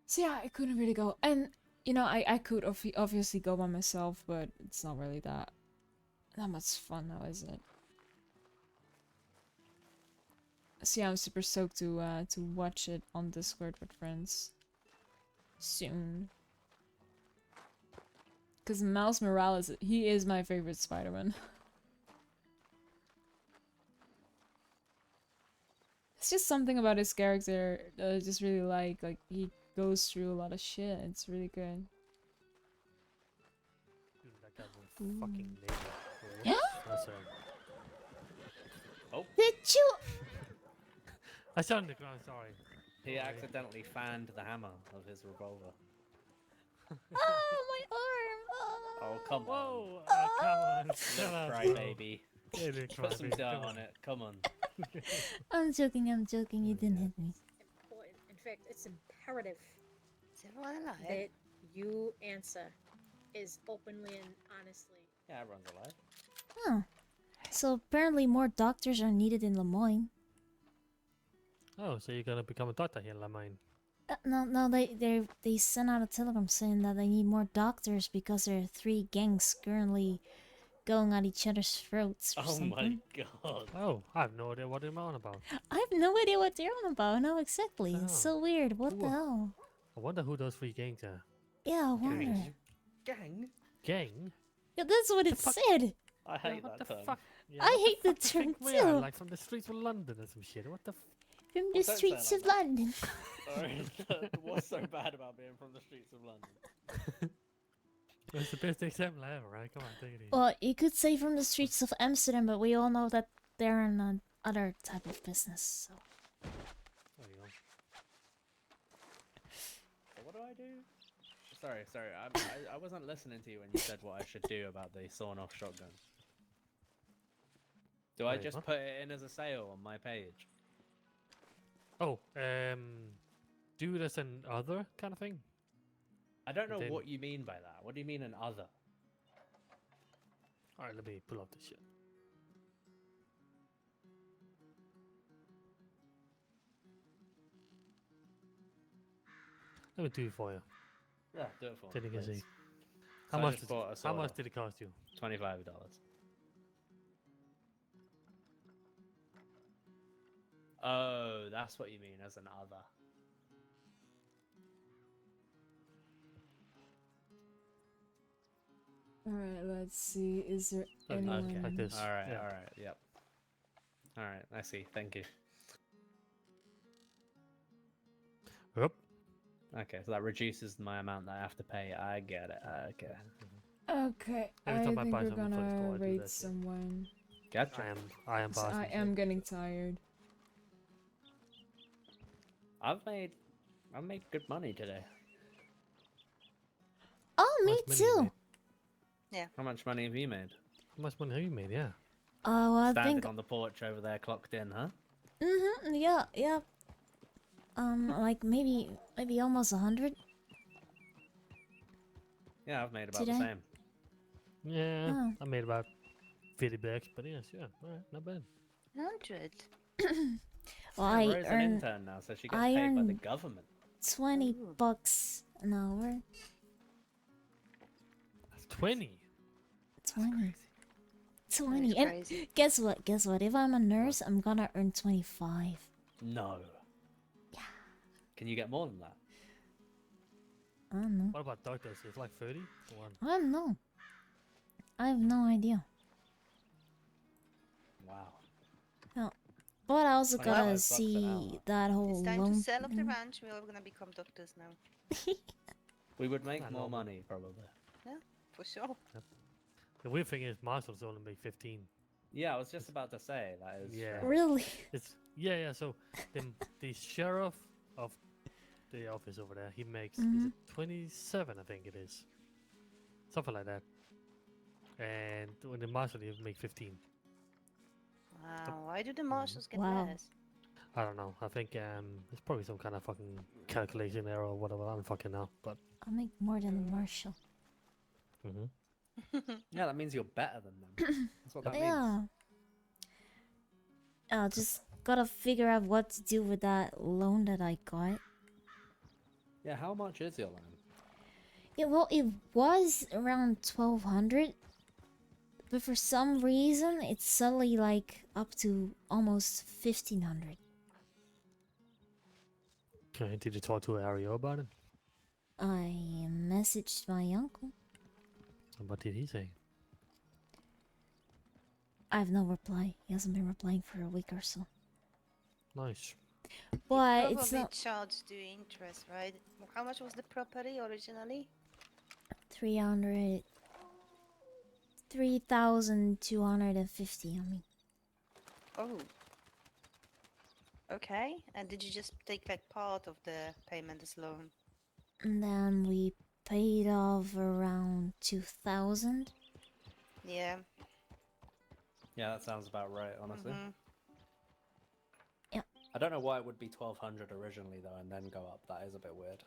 So yeah, I couldn't really go. And, you know, I could obviously go by myself, but it's not really that much fun now, is it? So yeah, I'm super stoked to watch it on Discord with friends soon. Because Miles Morales, he is my favorite Spider-Man. It's just something about his character that I just really like. Like, he goes through a lot of shit. It's really good. Dude, that guy went fucking naked. That's right. Oh. Did you? I sounded. I'm sorry. He accidentally fanned the hammer of his revolver. Oh, my arm! Oh, come Whoa, on. come on. Little crybaby. Yeah, little Put some crybaby, dirt come on it. Come on. I'm joking, you didn't hit me. In perfect. It's imperative Is everyone alive? that you answer as openly and honestly. Yeah, everyone's alive. Huh. So apparently more doctors are needed in Lemoyne. Oh, so you're gonna become a doctor here in Lamine? No, they sent out a telegram saying that they need more doctors because there are 3 gangs currently going at each other's throats or Oh my something. god. Oh, I have no idea what you're on about. I have no idea what they're on about. No, exactly. It's Oh. so weird. What Who the are- hell? I wonder who those 3 gangs are. Yeah, I wonder. Gang? Gang? Yeah, that's what it said. I hate what that the term. fuck? Yeah, I what hate the fuck do you term think we are? too. Like from the streets of London or some shit. What the? From the Well, don't say it streets like of that. London. Sorry, what's so bad about being from the streets of London? That's the best example ever, right? Come on, take it easy. Well, you could say from the streets of Amsterdam, but we all know that they're in another type of business. So. There you go. So what do I do? Sorry, I wasn't listening to you when you said what I should do about the sawn-off shotgun. Do I Wait, just what? put it in as a sale on my page? Oh, do this and other kind of thing. I don't know Then- what you mean by that. What do you mean an other? All right, let me pull up this shit. Let me do it for you. Yeah, do it for Then me, you can please. see. So How I much? just bought a How saw much off. did it cost you? $25. Oh, that's what you mean as an other. Alright, let's see. Is there Okay, anyone... like this. Alright, Yeah. alright, yep. Alright, I see. Thank you. Yep. Okay, so that reduces my amount that I have to pay. I get it. Okay. Okay, Every I time I think buy we're something for the gonna store, I do raid that shit. someone. Gotcha. I am 'Cause boss. I and am shit. getting tired. I've made good money today. Oh, me How much money you too. made? Yeah. How much money have you made? How much money have you made? Yeah. Well, I Standing think. on the porch over there, clocked in, huh? Yeah, yeah. Like maybe almost 100. Yeah, I've made about Today? the same. Yeah. Oh. I made about 50 bucks, but yeah, sure. All right, not bad. 100. Well, Yeah, I Ro's an earn intern now, so she gets I paid by the earn government. 20 bucks an hour. That's 20. 20. That 20. is And crazy. guess what? Guess what? If I'm a nurse, I'm gonna earn 25. No. Yeah. Can you get more than that? I don't know. What about doctors? It's like 30 or one. I don't know. I have no idea. Wow. No. But I also 25 gotta bucks an see hour. that whole It's time loan to sell off the thing. ranch. We're all gonna become doctors now. We would make I more know, but- money, probably. Yeah, for sure. The weird thing is, Marshall's only make 15. Yeah, I was just about to say, that is... Yeah. Really? It's yeah. So the sheriff of the office over there, he makes is it 27, I think it is, something like that. And when the marshal, he make 15. Wow, why do the marshals get Wow. less? I don't know. I think it's probably some kind of fucking calculation error or whatever. I don't fucking know. But I'll make more than a Marshall. Yeah, that means you're better than them. That's what that means. Yeah. I just gotta figure out what to do with that loan that I got. Yeah, how much is your loan? Yeah, well, it was around 1,200, but for some reason, it's suddenly like up to almost 1,500. okay, did you talk to Ario about it? I messaged my uncle. And what did he say? I have no reply. He hasn't been replying for a week or so. Nice. But it's Probably not charged due interest, right? How much was the property originally? 300. 3,250. I mean, Oh. Okay. And did you just take like part of the payment as loan? and then we paid off around 2,000. Yeah. Yeah, that sounds about right, honestly. Mhm. I don't know why it would be 1,200 originally though, and then go up. That is a bit weird.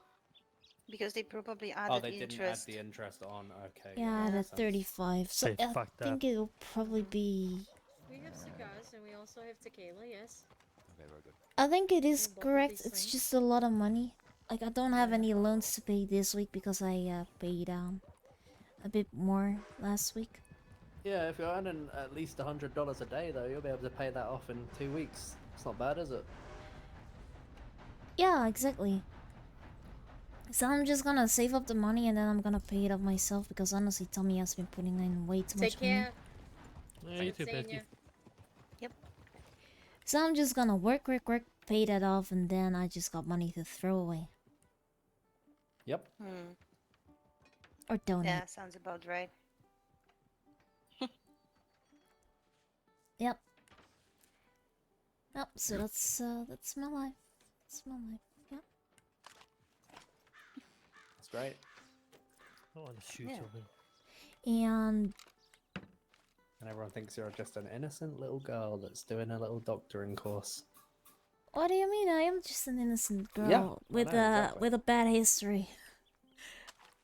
Because they probably Oh, added they didn't add interest. the interest on. Okay. Yeah, makes the sense. 35. So Say, I fuck that. think it'll probably be. We have cigars and we also have tequila, yes. Okay, very good. I think it is both of correct. these It's things. just a lot of money. Like I don't have any loans to pay this week because I paid a bit more last week. Yeah, if you're earning at least $100 a day though, you'll be able to pay that off in 2 weeks. It's not bad, is it? Yeah, exactly. So I'm just gonna save up the money and then I'm gonna pay it off myself because honestly Tommy has been putting in way too Take much money. care. Yeah, you too, Seeing Pesky. ya. Yep. So I'm just gonna work, pay that off, and then I just got money to throw away. Yep. Hmm. Or donate. Yeah, sounds about right. Yep. Yep, so that's my life. That's my life. Yep. That's great. I want to shoot Yeah. something. And And everyone thinks you're just an innocent little girl that's doing a little doctoring course. what do you mean? I am just an innocent girl Yeah, I with know, exactly. with a bad history.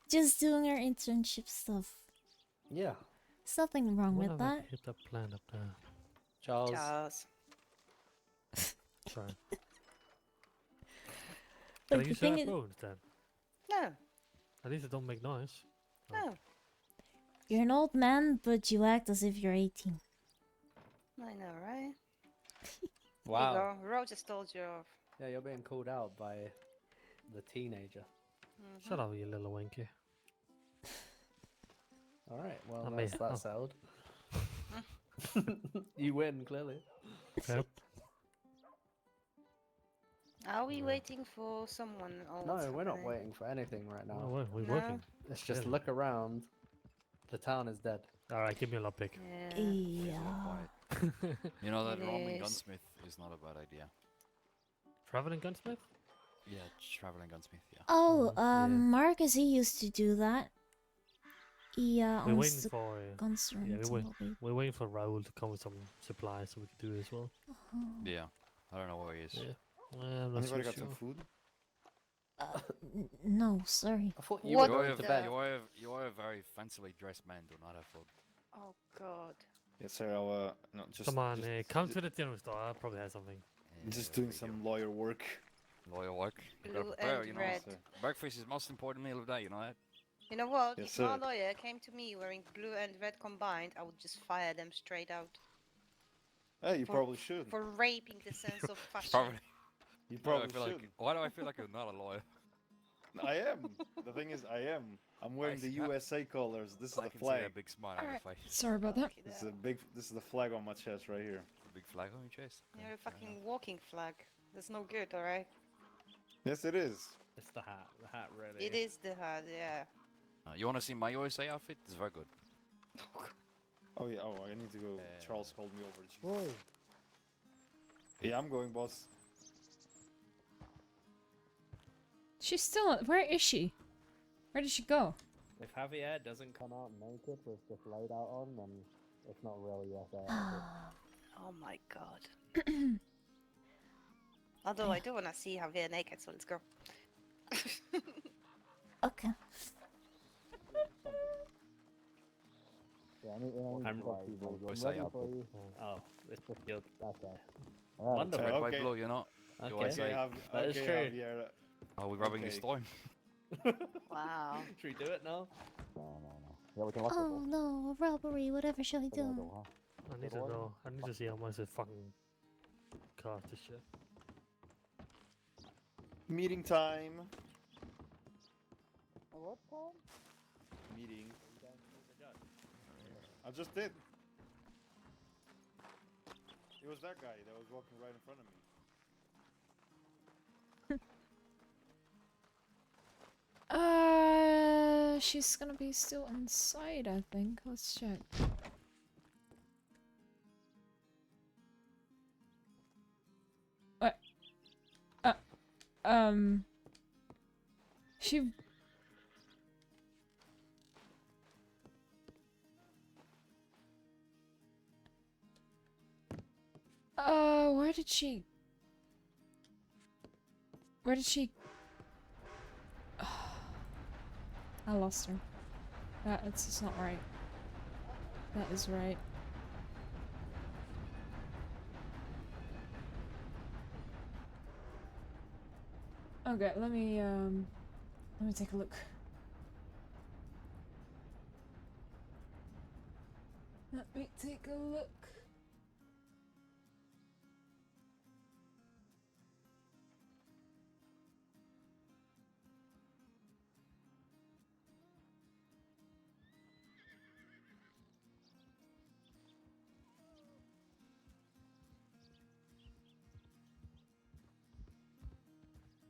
Just doing her internship stuff. Yeah. There's nothing wrong What with have I that. hit that plant up there? Charles. Charles. Sorry. Like, Can I the use thing that is- bow instead? No. At least it don't make noise. No. You're an old man, but you act as if you're 18. I know, right? Wow. There you go. Ro just told you off. Yeah, you're being called out by the teenager. Shut up, you little winky. Alright, well, I that's mean, that oh. settled. You win, clearly. Yep. Are we waiting for someone? Or No, what's we're not happening? waiting for anything right now. Oh, we're No. working. Let's just Really? look around. The town is dead. Alright, give me a lockpick. Yeah. Yeah. You know that It roaming is. gunsmith is not a bad idea. Traveling gunsmith? Yeah, traveling gunsmith. Yeah. Oh, yeah. Marcus, he used to do that. He We're owns waiting the for guns yeah, rental. we're waiting for Raoul to come with some supplies so we can do it as well. Yeah. I don't know where he is. Yeah. I'm not Anybody so got some sure. food? No, sorry. I thought you What were going the- to bed. You are a very fancily dressed man. Do not have food. Oh God. Yes, sir. I'll no, just Come on, just, come to the general store. I'll probably have something. just Yeah, doing there we some lawyer work. go. Loyal work. You gotta Blue prepare, and you know. red. Sir. Breakfast is the most important meal of the day. You know that. You know what? Yes, if my sir. lawyer came to me wearing blue and red combined, I would just fire them straight out Hey, you For- probably should. for raping the sense of fashion. Probably. You Why do I probably feel should. like? Why do I feel like I'm not a lawyer? I am. The thing is, I am. I'm wearing the see. USA colors. This is I the can see flag. that big smile on your Alright. face. Sorry about that. Okay, This is there. a big. This is the flag on my chest right here. The big flag on your chest. You're a fucking walking flag. That's no good, alright? Yes, it is. It's the hat. The hat really. It is the hat, yeah. You want to see my USA outfit? It's very good. Oh yeah. Oh, I need to go. Charles called me over. Whoa. Yeah, I'm going, boss. She's still. Where is she? Where did she go? If Javier doesn't come out naked with just laid out on, then it's not real USA. Oh my god. Although I do wanna see Javier naked, so let's go. Okay. Yeah, I'm USA outfit. Oh, it's just your. Okay. Wonderful. Red, white, Okay. blue. You know. Okay. USA. Okay, That is okay, true. Javier. Are we rubbing this Okay. storm? Wow. Should we do it now? Oh no, a robbery. Whatever shall we do? I need to know. I need to see how much it fucking cost this shit. Meeting time. What time? Meeting. I just did. It was that guy that was walking right in front of me. She's gonna be still inside, I think. Let's check. What? She. Where did she Where did she... I lost her. It's just not right. That is right. Okay, let me take a look. Let me take a look.